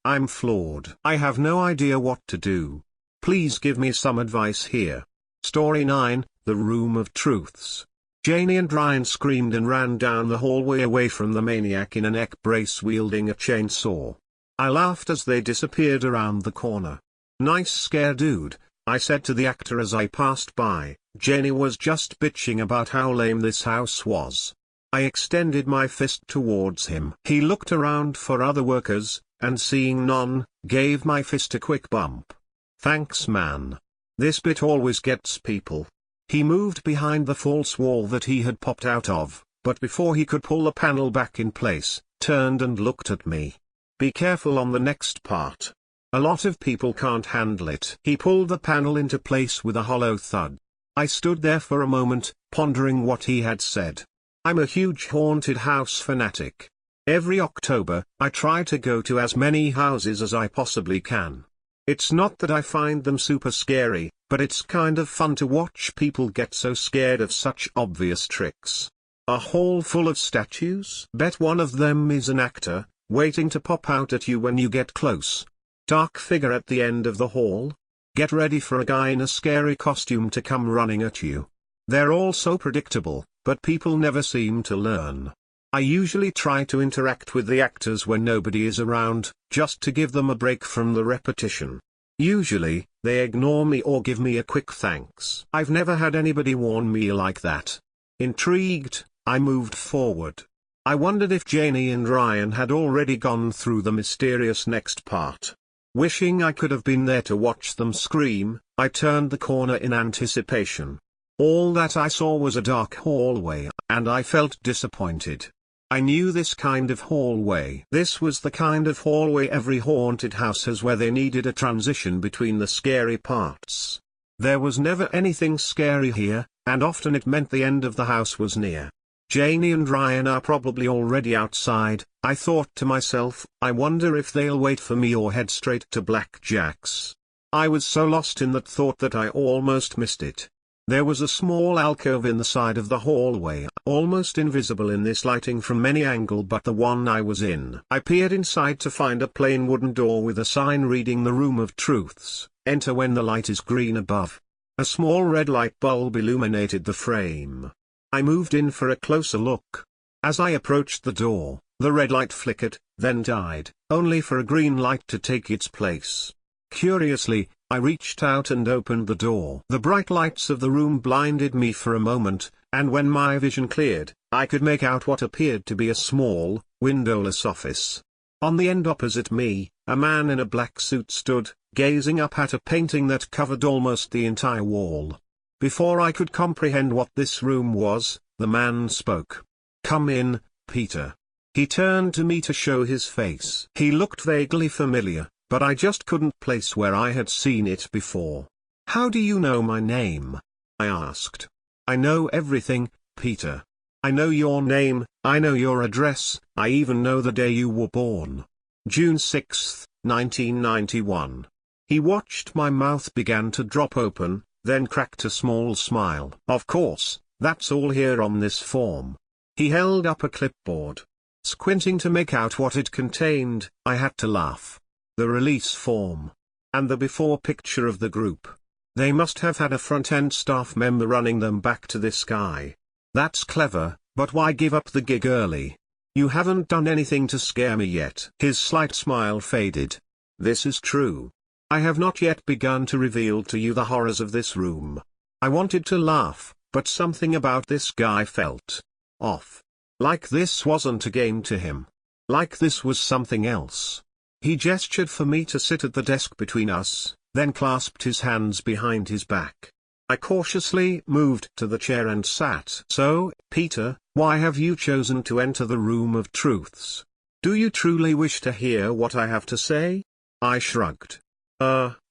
I'm floored. I have no idea what to do. Please give me some advice here. Story 9, The Room of Truths. Janie and Ryan screamed and ran down the hallway away from the maniac in a neck brace wielding a chainsaw. I laughed as they disappeared around the corner. Nice scare, dude, I said to the actor as I passed by. Janie was just bitching about how lame this house was. I extended my fist towards him. He looked around for other workers, and seeing none, gave my fist a quick bump. Thanks, man. This bit always gets people. He moved behind the false wall that he had popped out of, but before he could pull the panel back in place, turned and looked at me. Be careful on the next part. A lot of people can't handle it. He pulled the panel into place with a hollow thud. I stood there for a moment, pondering what he had said. I'm a huge haunted house fanatic. Every October, I try to go to as many houses as I possibly can. It's not that I find them super scary, but it's kind of fun to watch people get so scared of such obvious tricks. A hall full of statues? Bet one of them is an actor, waiting to pop out at you when you get close. Dark figure at the end of the hall? Get ready for a guy in a scary costume to come running at you. They're all so predictable, but people never seem to learn. I usually try to interact with the actors when nobody is around, just to give them a break from the repetition. Usually, they ignore me or give me a quick thanks. I've never had anybody warn me like that. Intrigued, I moved forward. I wondered if Janie and Ryan had already gone through the mysterious next part. Wishing I could have been there to watch them scream, I turned the corner in anticipation. All that I saw was a dark hallway, and I felt disappointed. I knew this kind of hallway. This was the kind of hallway every haunted house has, where they needed a transition between the scary parts. There was never anything scary here, and often it meant the end of the house was near. Janie and Ryan are probably already outside, I thought to myself. I wonder if they'll wait for me or head straight to Blackjack's. I was so lost in that thought that I almost missed it. There was a small alcove in the side of the hallway, almost invisible in this lighting from any angle but the one I was in. I peered inside to find a plain wooden door with a sign reading "The Room of Truths, enter when the light is green" above. A small red light bulb illuminated the frame. I moved in for a closer look. As I approached the door, the red light flickered, then died, only for a green light to take its place. Curiously, I reached out and opened the door. The bright lights of the room blinded me for a moment, and when my vision cleared, I could make out what appeared to be a small, windowless office. On the end opposite me, a man in a black suit stood, gazing up at a painting that covered almost the entire wall. Before I could comprehend what this room was, the man spoke. "Come in, Peter." He turned to me to show his face. He looked vaguely familiar, but I just couldn't place where I had seen it before. "How do you know my name?" I asked. "I know everything, Peter. I know your name, I know your address, I even know the day you were born. June 6, 1991. He watched my mouth begin to drop open, then cracked a small smile. "Of course, that's all here on this form." He held up a clipboard. Squinting to make out what it contained, I had to laugh. The release form. And the before picture of the group. They must have had a front-end staff member running them back to this guy. "That's clever, but why give up the gig early? You haven't done anything to scare me yet." His slight smile faded. "This is true. I have not yet begun to reveal to you the horrors of this room." I wanted to laugh, but something about this guy felt off. Like this wasn't a game to him. Like this was something else. He gestured for me to sit at the desk between us, then clasped his hands behind his back. I cautiously moved to the chair and sat. "So, Peter, why have you chosen to enter the Room of Truths? Do you truly wish to hear what I have to say?" I shrugged.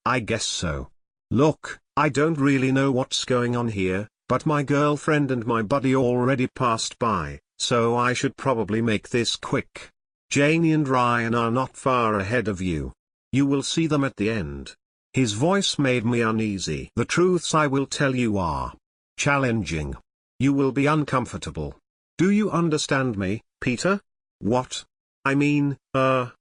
I guess so. Look, I don't really know what's going on here, but my girlfriend and my buddy already passed by, so I should probably make this quick. Janie and Ryan are not far ahead of you. You will see them at the end. His voice made me uneasy. The truths I will tell you are challenging. You will be uncomfortable. Do you understand me, Peter? What? I mean,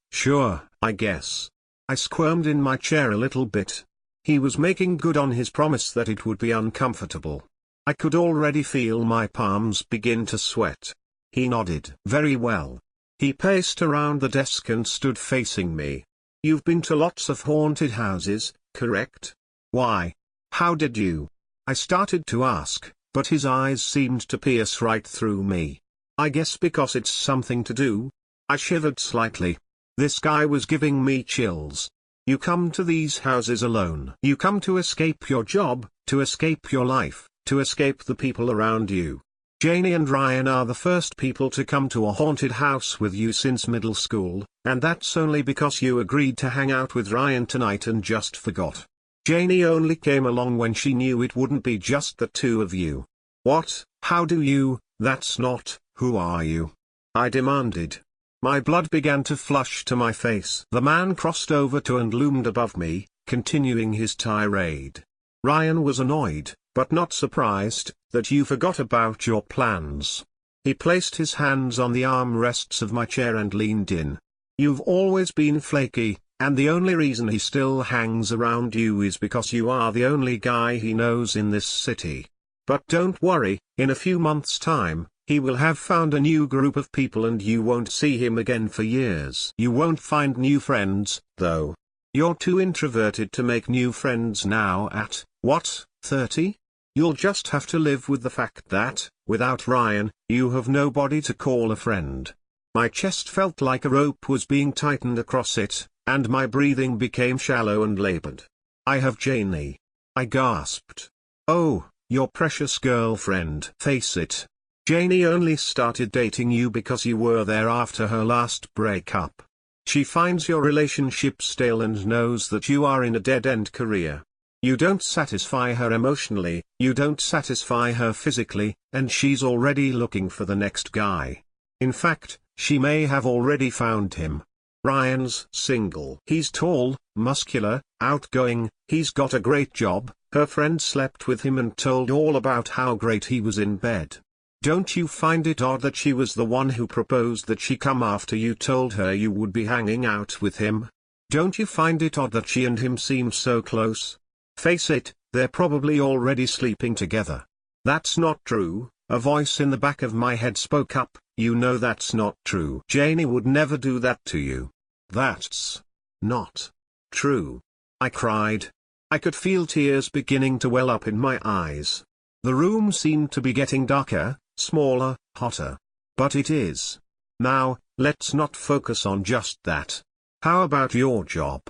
sure, I guess. I squirmed in my chair a little bit. He was making good on his promise that it would be uncomfortable. I could already feel my palms begin to sweat. He nodded. Very well. He paced around the desk and stood facing me. You've been to lots of haunted houses, correct? Why? How did you? I started to ask, but his eyes seemed to pierce right through me. I guess because it's something to do. I shivered slightly. This guy was giving me chills. You come to these houses alone. You come to escape your job, to escape your life, to escape the people around you. Janie and Ryan are the first people to come to a haunted house with you since middle school, and that's only because you agreed to hang out with Ryan tonight and just forgot. Janie only came along when she knew it wouldn't be just the two of you. What? How do you? That's not, who are you? I demanded. My blood began to flush to my face. The man crossed over to and loomed above me, continuing his tirade. Ryan was annoyed, but not surprised, that you forgot about your plans. He placed his hands on the armrests of my chair and leaned in. You've always been flaky, and the only reason he still hangs around you is because you are the only guy he knows in this city. But don't worry, in a few months' time, he will have found a new group of people and you won't see him again for years. You won't find new friends, though. You're too introverted to make new friends now at, what, 30? You'll just have to live with the fact that, without Ryan, you have nobody to call a friend. My chest felt like a rope was being tightened across it, and my breathing became shallow and labored. I have Janie. I gasped. Oh, your precious girlfriend. Face it. Janie only started dating you because you were there after her last breakup. She finds your relationship stale and knows that you are in a dead-end career. You don't satisfy her emotionally, you don't satisfy her physically, and she's already looking for the next guy. In fact, she may have already found him. Ryan's single. He's tall, muscular, outgoing, he's got a great job. Her friend slept with him and told all about how great he was in bed. Don't you find it odd that she was the one who proposed that she come after you told her you would be hanging out with him? Don't you find it odd that she and him seemed so close? Face it, they're probably already sleeping together. That's not true, a voice in the back of my head spoke up. You know that's not true. Janie would never do that to you. That's not true. I cried. I could feel tears beginning to well up in my eyes. The room seemed to be getting darker, smaller, hotter. But it is. Now, let's not focus on just that. How about your job?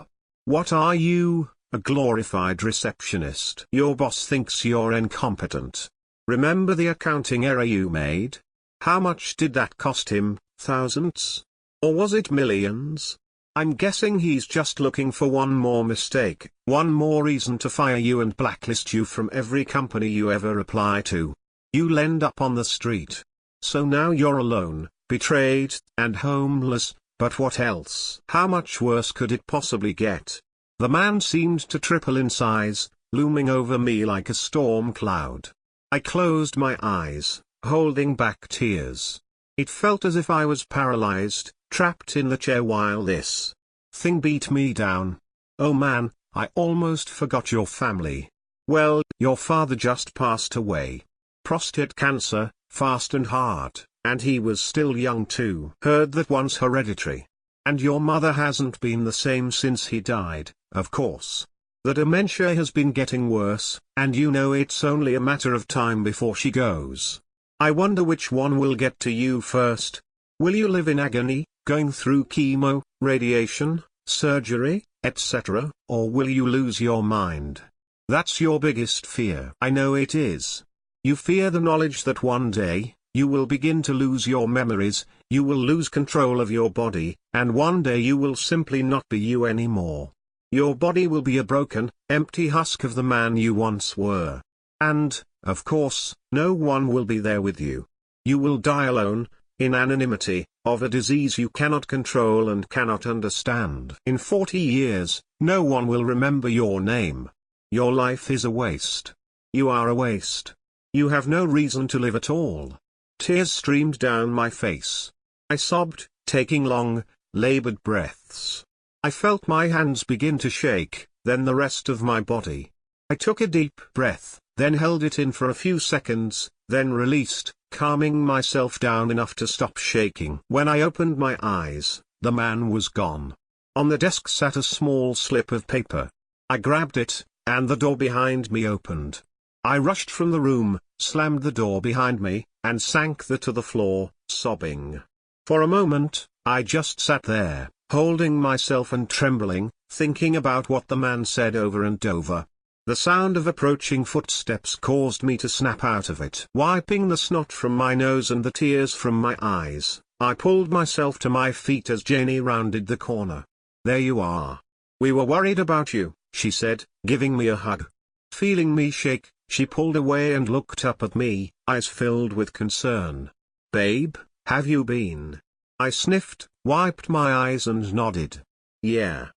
What are you, a glorified receptionist? Your boss thinks you're incompetent. Remember the accounting error you made? How much did that cost him, thousands? Or was it millions? I'm guessing he's just looking for one more mistake, one more reason to fire you and blacklist you from every company you ever apply to. You'll end up on the street. So now you're alone, betrayed, and homeless, but what else? How much worse could it possibly get? The man seemed to triple in size, looming over me like a storm cloud. I closed my eyes, holding back tears. It felt as if I was paralyzed, trapped in the chair while this thing beat me down. Oh man, I almost forgot your family. Well, your father just passed away. Prostate cancer, fast and hard, and he was still young too. Heard that one's hereditary. And your mother hasn't been the same since he died, of course. The dementia has been getting worse, and you know it's only a matter of time before she goes. I wonder which one will get to you first. Will you live in agony, going through chemo, radiation, surgery, etc., or will you lose your mind? That's your biggest fear. I know it is. You fear the knowledge that one day, you will begin to lose your memories, you will lose control of your body, and one day you will simply not be you anymore. Your body will be a broken, empty husk of the man you once were. And, of course, no one will be there with you. You will die alone, in anonymity, of a disease you cannot control and cannot understand. In 40 years, no one will remember your name. Your life is a waste. You are a waste. You have no reason to live at all. Tears streamed down my face. I sobbed, taking long, labored breaths. I felt my hands begin to shake, then the rest of my body. I took a deep breath, then held it in for a few seconds, then released, calming myself down enough to stop shaking. When I opened my eyes, the man was gone. On the desk sat a small slip of paper. I grabbed it, and the door behind me opened. I rushed from the room, slammed the door behind me, and sank to the floor, sobbing. For a moment, I just sat there, holding myself and trembling, thinking about what the man said over and over. The sound of approaching footsteps caused me to snap out of it. Wiping the snot from my nose and the tears from my eyes, I pulled myself to my feet as Janie rounded the corner. "There you are. We were worried about you," she said, giving me a hug. Feeling me shake, she pulled away and looked up at me, eyes filled with concern. "Babe, have you been?" I sniffed, wiped my eyes and nodded. "Yeah,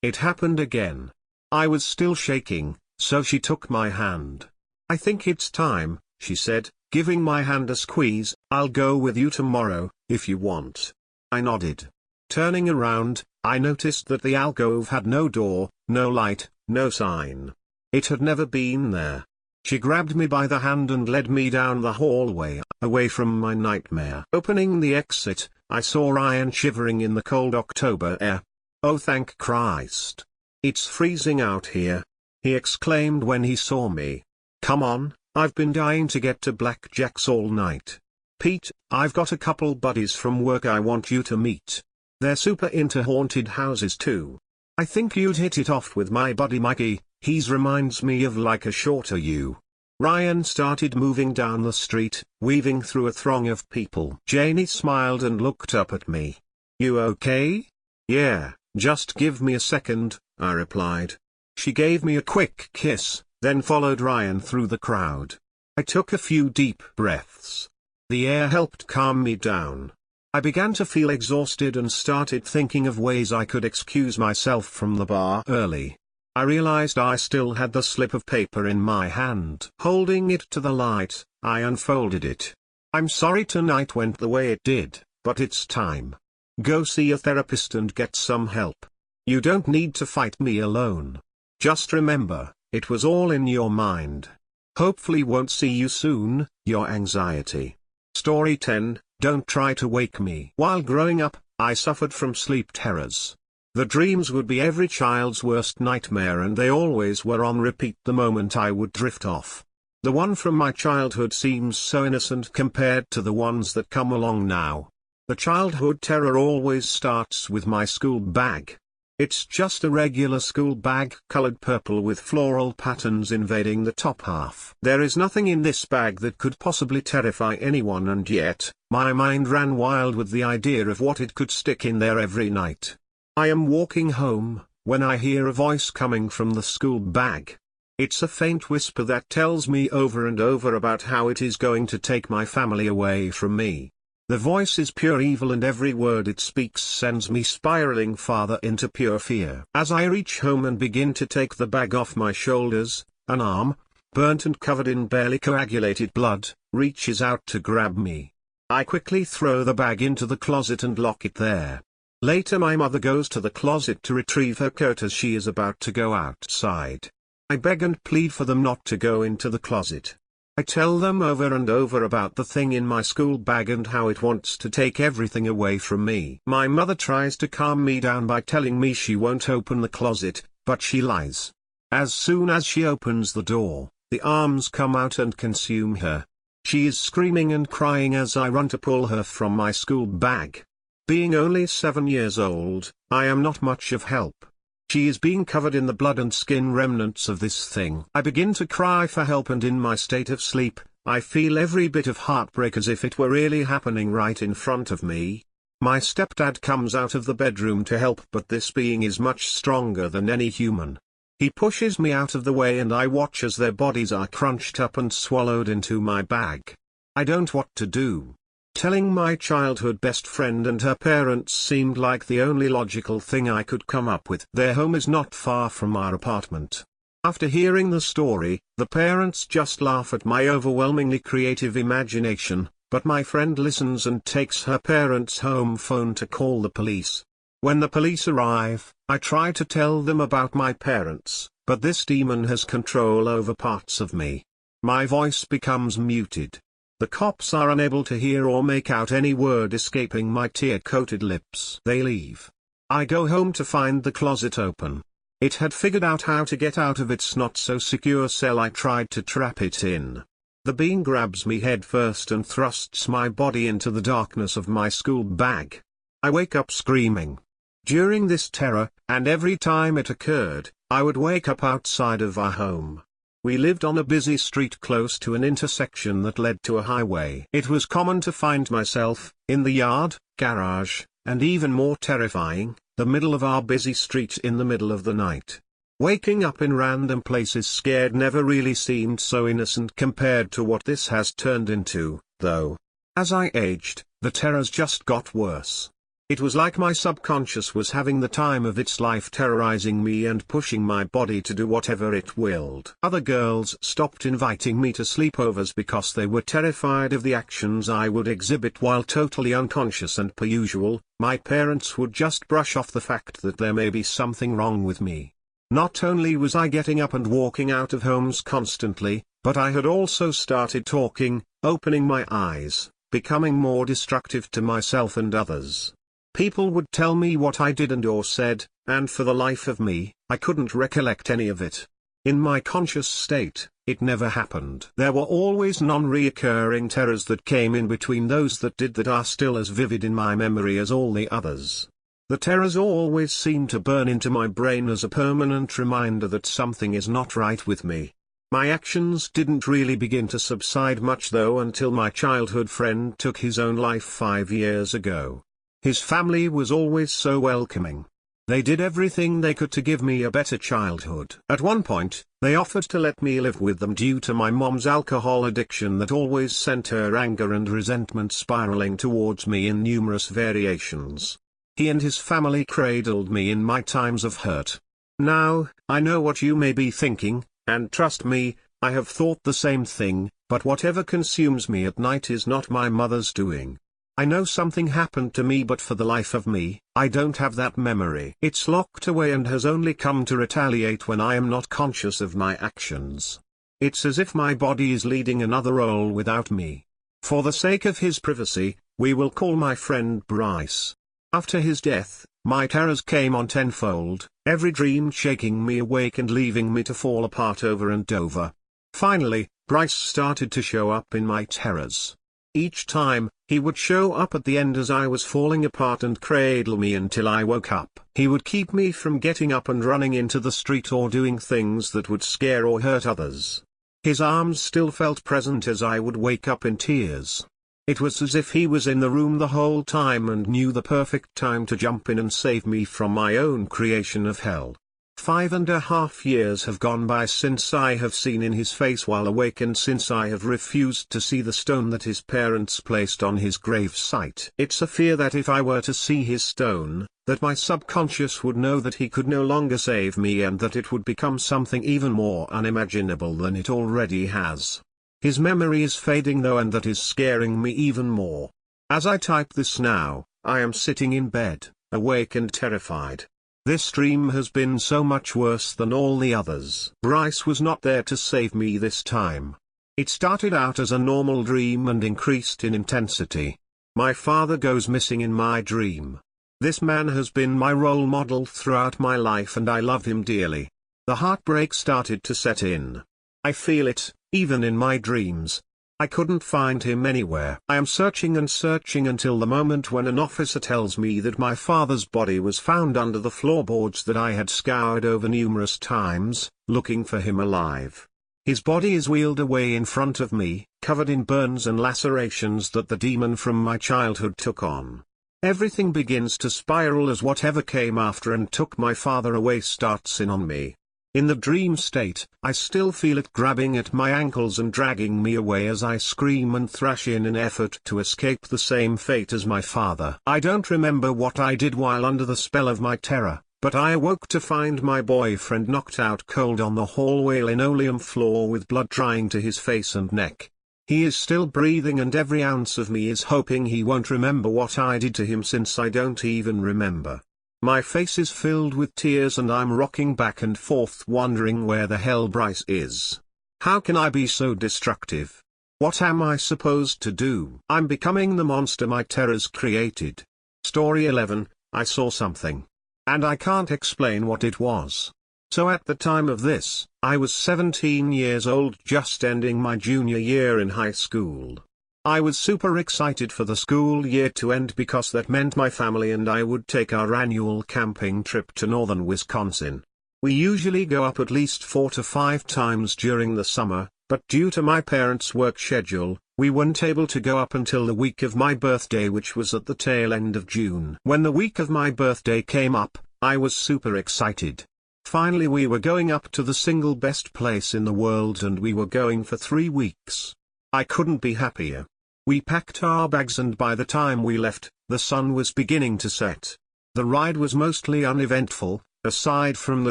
it happened again." I was still shaking, so she took my hand. "I think it's time," she said, giving my hand a squeeze. "I'll go with you tomorrow, if you want." I nodded. Turning around, I noticed that the alcove had no door, no light, no sign. It had never been there. She grabbed me by the hand and led me down the hallway, away from my nightmare. Opening the exit, I saw Ryan shivering in the cold October air. "Oh, thank Christ. It's freezing out here," he exclaimed when he saw me. "Come on, I've been dying to get to Blackjack's all night. Pete, I've got a couple buddies from work I want you to meet. They're super into haunted houses too. I think you'd hit it off with my buddy Mikey, he's reminds me of like a shorter you." Ryan started moving down the street, weaving through a throng of people. Janie smiled and looked up at me. "You okay?" "Yeah, just give me a second," I replied. She gave me a quick kiss, then followed Ryan through the crowd. I took a few deep breaths. The air helped calm me down. I began to feel exhausted and started thinking of ways I could excuse myself from the bar early. I realized I still had the slip of paper in my hand. Holding it to the light, I unfolded it. "I'm sorry tonight went the way it did, but it's time. Go see a therapist and get some help. You don't need to fight me alone. Just remember, it was all in your mind. Hopefully won't see you soon, your anxiety." Story 10, Don't Try to Wake Me. While growing up, I suffered from sleep terrors. The dreams would be every child's worst nightmare and they always were on repeat the moment I would drift off. The one from my childhood seems so innocent compared to the ones that come along now. The childhood terror always starts with my school bag. It's just a regular school bag colored purple with floral patterns invading the top half. There is nothing in this bag that could possibly terrify anyone, and yet, my mind ran wild with the idea of what it could stick in there every night. I am walking home, when I hear a voice coming from the school bag. It's a faint whisper that tells me over and over about how it is going to take my family away from me. The voice is pure evil and every word it speaks sends me spiraling farther into pure fear. As I reach home and begin to take the bag off my shoulders, an arm, burnt and covered in barely coagulated blood, reaches out to grab me. I quickly throw the bag into the closet and lock it there. Later my mother goes to the closet to retrieve her coat as she is about to go outside. I beg and plead for them not to go into the closet. I tell them over and over about the thing in my school bag and how it wants to take everything away from me. My mother tries to calm me down by telling me she won't open the closet, but she lies. As soon as she opens the door, the arms come out and consume her. She is screaming and crying as I run to pull her from my school bag. Being only 7 years old, I am not much of help. She is being covered in the blood and skin remnants of this thing. I begin to cry for help, and in my state of sleep, I feel every bit of heartbreak as if it were really happening right in front of me. My stepdad comes out of the bedroom to help, but this being is much stronger than any human. He pushes me out of the way and I watch as their bodies are crunched up and swallowed into my bag. I don't know what to do. Telling my childhood best friend and her parents seemed like the only logical thing I could come up with. Their home is not far from our apartment. After hearing the story, the parents just laugh at my overwhelmingly creative imagination, but my friend listens and takes her parents' home phone to call the police. When the police arrive, I try to tell them about my parents, but this demon has control over parts of me. My voice becomes muted. The cops are unable to hear or make out any word escaping my tear-coated lips. They leave. I go home to find the closet open. It had figured out how to get out of its not-so-secure cell I tried to trap it in. The being grabs me head first and thrusts my body into the darkness of my school bag. I wake up screaming. During this terror, and every time it occurred, I would wake up outside of our home. We lived on a busy street close to an intersection that led to a highway. It was common to find myself, in the yard, garage, and even more terrifying, the middle of our busy street in the middle of the night. Waking up in random places scared never really seemed so innocent compared to what this has turned into, though. As I aged, the terrors just got worse. It was like my subconscious was having the time of its life terrorizing me and pushing my body to do whatever it willed. Other girls stopped inviting me to sleepovers because they were terrified of the actions I would exhibit while totally unconscious, and per usual, my parents would just brush off the fact that there may be something wrong with me. Not only was I getting up and walking out of homes constantly, but I had also started talking, opening my eyes, becoming more destructive to myself and others. People would tell me what I did and or said, and for the life of me, I couldn't recollect any of it. In my conscious state, it never happened. There were always non-reoccurring terrors that came in between those that did that are still as vivid in my memory as all the others. The terrors always seemed to burn into my brain as a permanent reminder that something is not right with me. My actions didn't really begin to subside much though until my childhood friend took his own life 5 years ago. His family was always so welcoming. They did everything they could to give me a better childhood. At one point, they offered to let me live with them due to my mom's alcohol addiction that always sent her anger and resentment spiraling towards me in numerous variations. He and his family cradled me in my times of hurt. Now, I know what you may be thinking, and trust me, I have thought the same thing, but whatever consumes me at night is not my mother's doing. I know something happened to me, but for the life of me, I don't have that memory. It's locked away and has only come to retaliate when I am not conscious of my actions. It's as if my body is leading another role without me. For the sake of his privacy, we will call my friend Bryce. After his death, my terrors came on tenfold, every dream shaking me awake and leaving me to fall apart over and over. Finally, Bryce started to show up in my terrors. Each time, he would show up at the end as I was falling apart and cradle me until I woke up. He would keep me from getting up and running into the street or doing things that would scare or hurt others. His arms still felt present as I would wake up in tears. It was as if he was in the room the whole time and knew the perfect time to jump in and save me from my own creation of hell. 5.5 years have gone by since I have seen in his face while awake, and since I have refused to see the stone that his parents placed on his grave site. It's a fear that if I were to see his stone, that my subconscious would know that he could no longer save me and that it would become something even more unimaginable than it already has. His memory is fading though, and that is scaring me even more. As I type this now, I am sitting in bed, awake and terrified. This dream has been so much worse than all the others. Bryce was not there to save me this time. It started out as a normal dream and increased in intensity. My father goes missing in my dream. This man has been my role model throughout my life and I love him dearly. The heartbreak started to set in. I feel it, even in my dreams. I couldn't find him anywhere. I am searching and searching until the moment when an officer tells me that my father's body was found under the floorboards that I had scoured over numerous times, looking for him alive. His body is wheeled away in front of me, covered in burns and lacerations that the demon from my childhood took on. Everything begins to spiral as whatever came after and took my father away starts in on me. In the dream state, I still feel it grabbing at my ankles and dragging me away as I scream and thrash in an effort to escape the same fate as my father. I don't remember what I did while under the spell of my terror, but I awoke to find my boyfriend knocked out cold on the hallway linoleum floor with blood drying to his face and neck. He is still breathing and every ounce of me is hoping he won't remember what I did to him, since I don't even remember. My face is filled with tears and I'm rocking back and forth wondering where the hell Bryce is. How can I be so destructive? What am I supposed to do? I'm becoming the monster my terrors created. Story 11, I saw something. And I can't explain what it was. So at the time of this, I was 17 years old, just ending my junior year in high school. I was super excited for the school year to end because that meant my family and I would take our annual camping trip to northern Wisconsin. We usually go up at least 4 to 5 times during the summer, but due to my parents' work schedule, we weren't able to go up until the week of my birthday, which was at the tail end of June. When the week of my birthday came up, I was super excited. Finally we were going up to the single best place in the world and we were going for 3 weeks. I couldn't be happier. We packed our bags and by the time we left, the sun was beginning to set. The ride was mostly uneventful, aside from the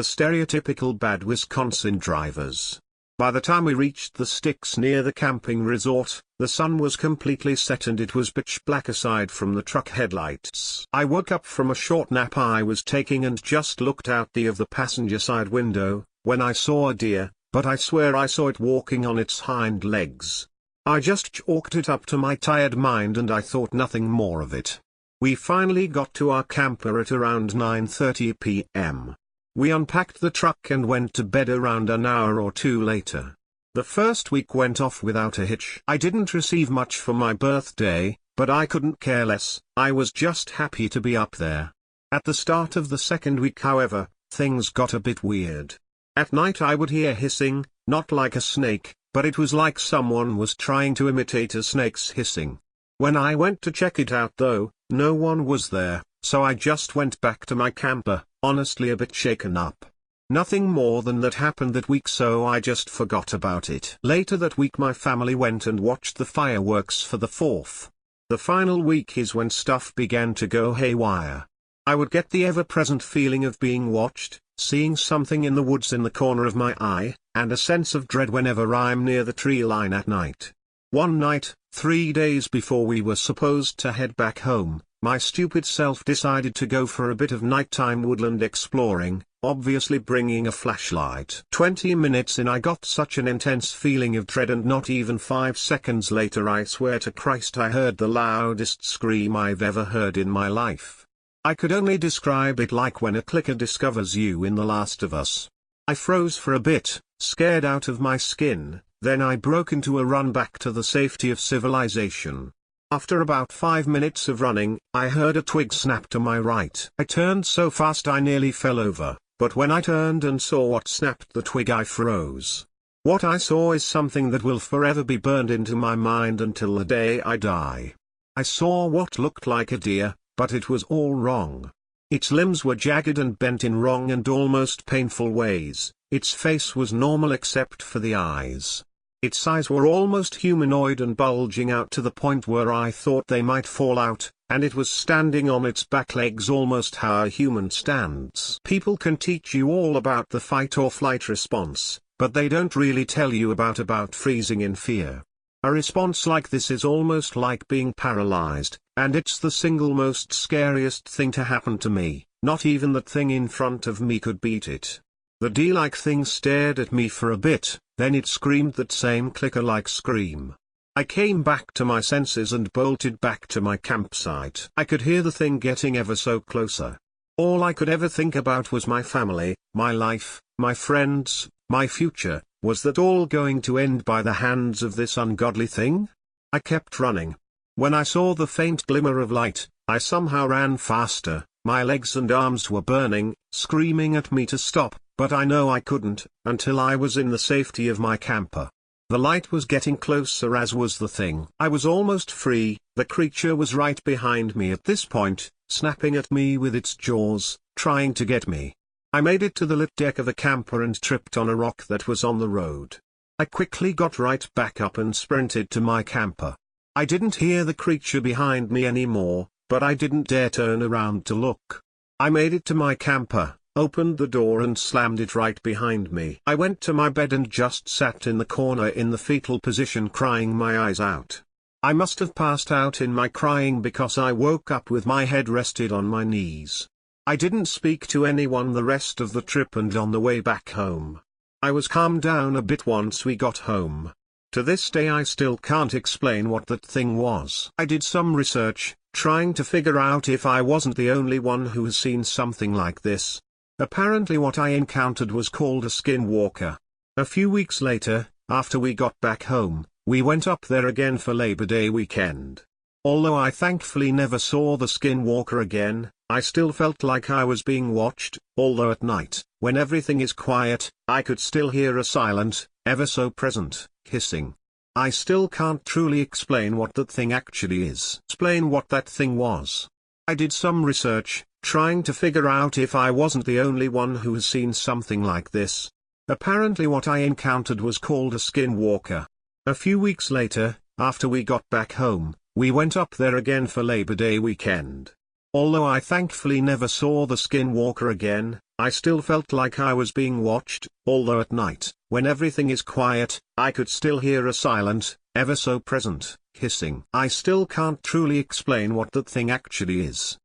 stereotypical bad Wisconsin drivers. By the time we reached the sticks near the camping resort, the sun was completely set and it was pitch black aside from the truck headlights. I woke up from a short nap I was taking and just looked out of the passenger side window, when I saw a deer, but I swear I saw it walking on its hind legs. I just chalked it up to my tired mind and I thought nothing more of it. We finally got to our camper at around 9:30 p.m. We unpacked the truck and went to bed around an hour or two later. The first week went off without a hitch. I didn't receive much for my birthday, but I couldn't care less, I was just happy to be up there. At the start of the second week, however, things got a bit weird. At night I would hear hissing, not like a snake, but it was like someone was trying to imitate a snake's hissing. When I went to check it out though, no one was there, so I just went back to my camper, honestly a bit shaken up. Nothing more than that happened that week, so I just forgot about it. Later that week my family went and watched the fireworks for the 4th. The final week is when stuff began to go haywire. I would get the ever-present feeling of being watched, seeing something in the woods in the corner of my eye, and a sense of dread whenever I'm near the tree line at night. One night, 3 days before we were supposed to head back home, my stupid self decided to go for a bit of nighttime woodland exploring, obviously bringing a flashlight. 20 minutes in I got such an intense feeling of dread and not even 5 seconds later I swear to Christ I heard the loudest scream I've ever heard in my life. I could only describe it like when a clicker discovers you in The Last of Us. I froze for a bit, scared out of my skin, then I broke into a run back to the safety of civilization. After about 5 minutes of running, I heard a twig snap to my right. I turned so fast I nearly fell over, but when I turned and saw what snapped the twig I froze. What I saw is something that will forever be burned into my mind until the day I die. I saw what looked like a deer, but it was all wrong. Its limbs were jagged and bent in wrong and almost painful ways, its face was normal except for the eyes. Its eyes were almost humanoid and bulging out to the point where I thought they might fall out, and it was standing on its back legs almost how a human stands. People can teach you all about the fight or flight response, but they don't really tell you about freezing in fear. A response like this is almost like being paralyzed, and it's the single most scariest thing to happen to me. Not even that thing in front of me could beat it. The deer-like thing stared at me for a bit, then it screamed that same clicker-like scream. I came back to my senses and bolted back to my campsite. I could hear the thing getting ever so closer. All I could ever think about was my family, my life, my friends, my future. Was that all going to end by the hands of this ungodly thing? I kept running. When I saw the faint glimmer of light, I somehow ran faster. My legs and arms were burning, screaming at me to stop, but I know I couldn't, until I was in the safety of my camper. The light was getting closer, as was the thing. I was almost free. The creature was right behind me at this point, snapping at me with its jaws, trying to get me. I made it to the lit deck of a camper and tripped on a rock that was on the road. I quickly got right back up and sprinted to my camper. I didn't hear the creature behind me anymore, but I didn't dare turn around to look. I made it to my camper, opened the door and slammed it right behind me. I went to my bed and just sat in the corner in the fetal position crying my eyes out. I must have passed out in my crying because I woke up with my head rested on my knees. I didn't speak to anyone the rest of the trip and on the way back home. I was calmed down a bit once we got home. To this day I still can't explain what that thing was. I did some research, trying to figure out if I wasn't the only one who has seen something like this. Apparently what I encountered was called a skinwalker. A few weeks later, after we got back home, we went up there again for Labor Day weekend. Although I thankfully never saw the skinwalker again, I still felt like I was being watched, although at night, when everything is quiet, I could still hear a silent, ever so present, hissing. I still can't truly explain what that thing actually is. Explain what that thing was. I did some research, trying to figure out if I wasn't the only one who has seen something like this. Apparently what I encountered was called a skinwalker. A few weeks later, after we got back home, we went up there again for Labor Day weekend. Although I thankfully never saw the skinwalker again, I still felt like I was being watched, although at night, when everything is quiet, I could still hear a silent, ever so present, hissing. I still can't truly explain what that thing actually is.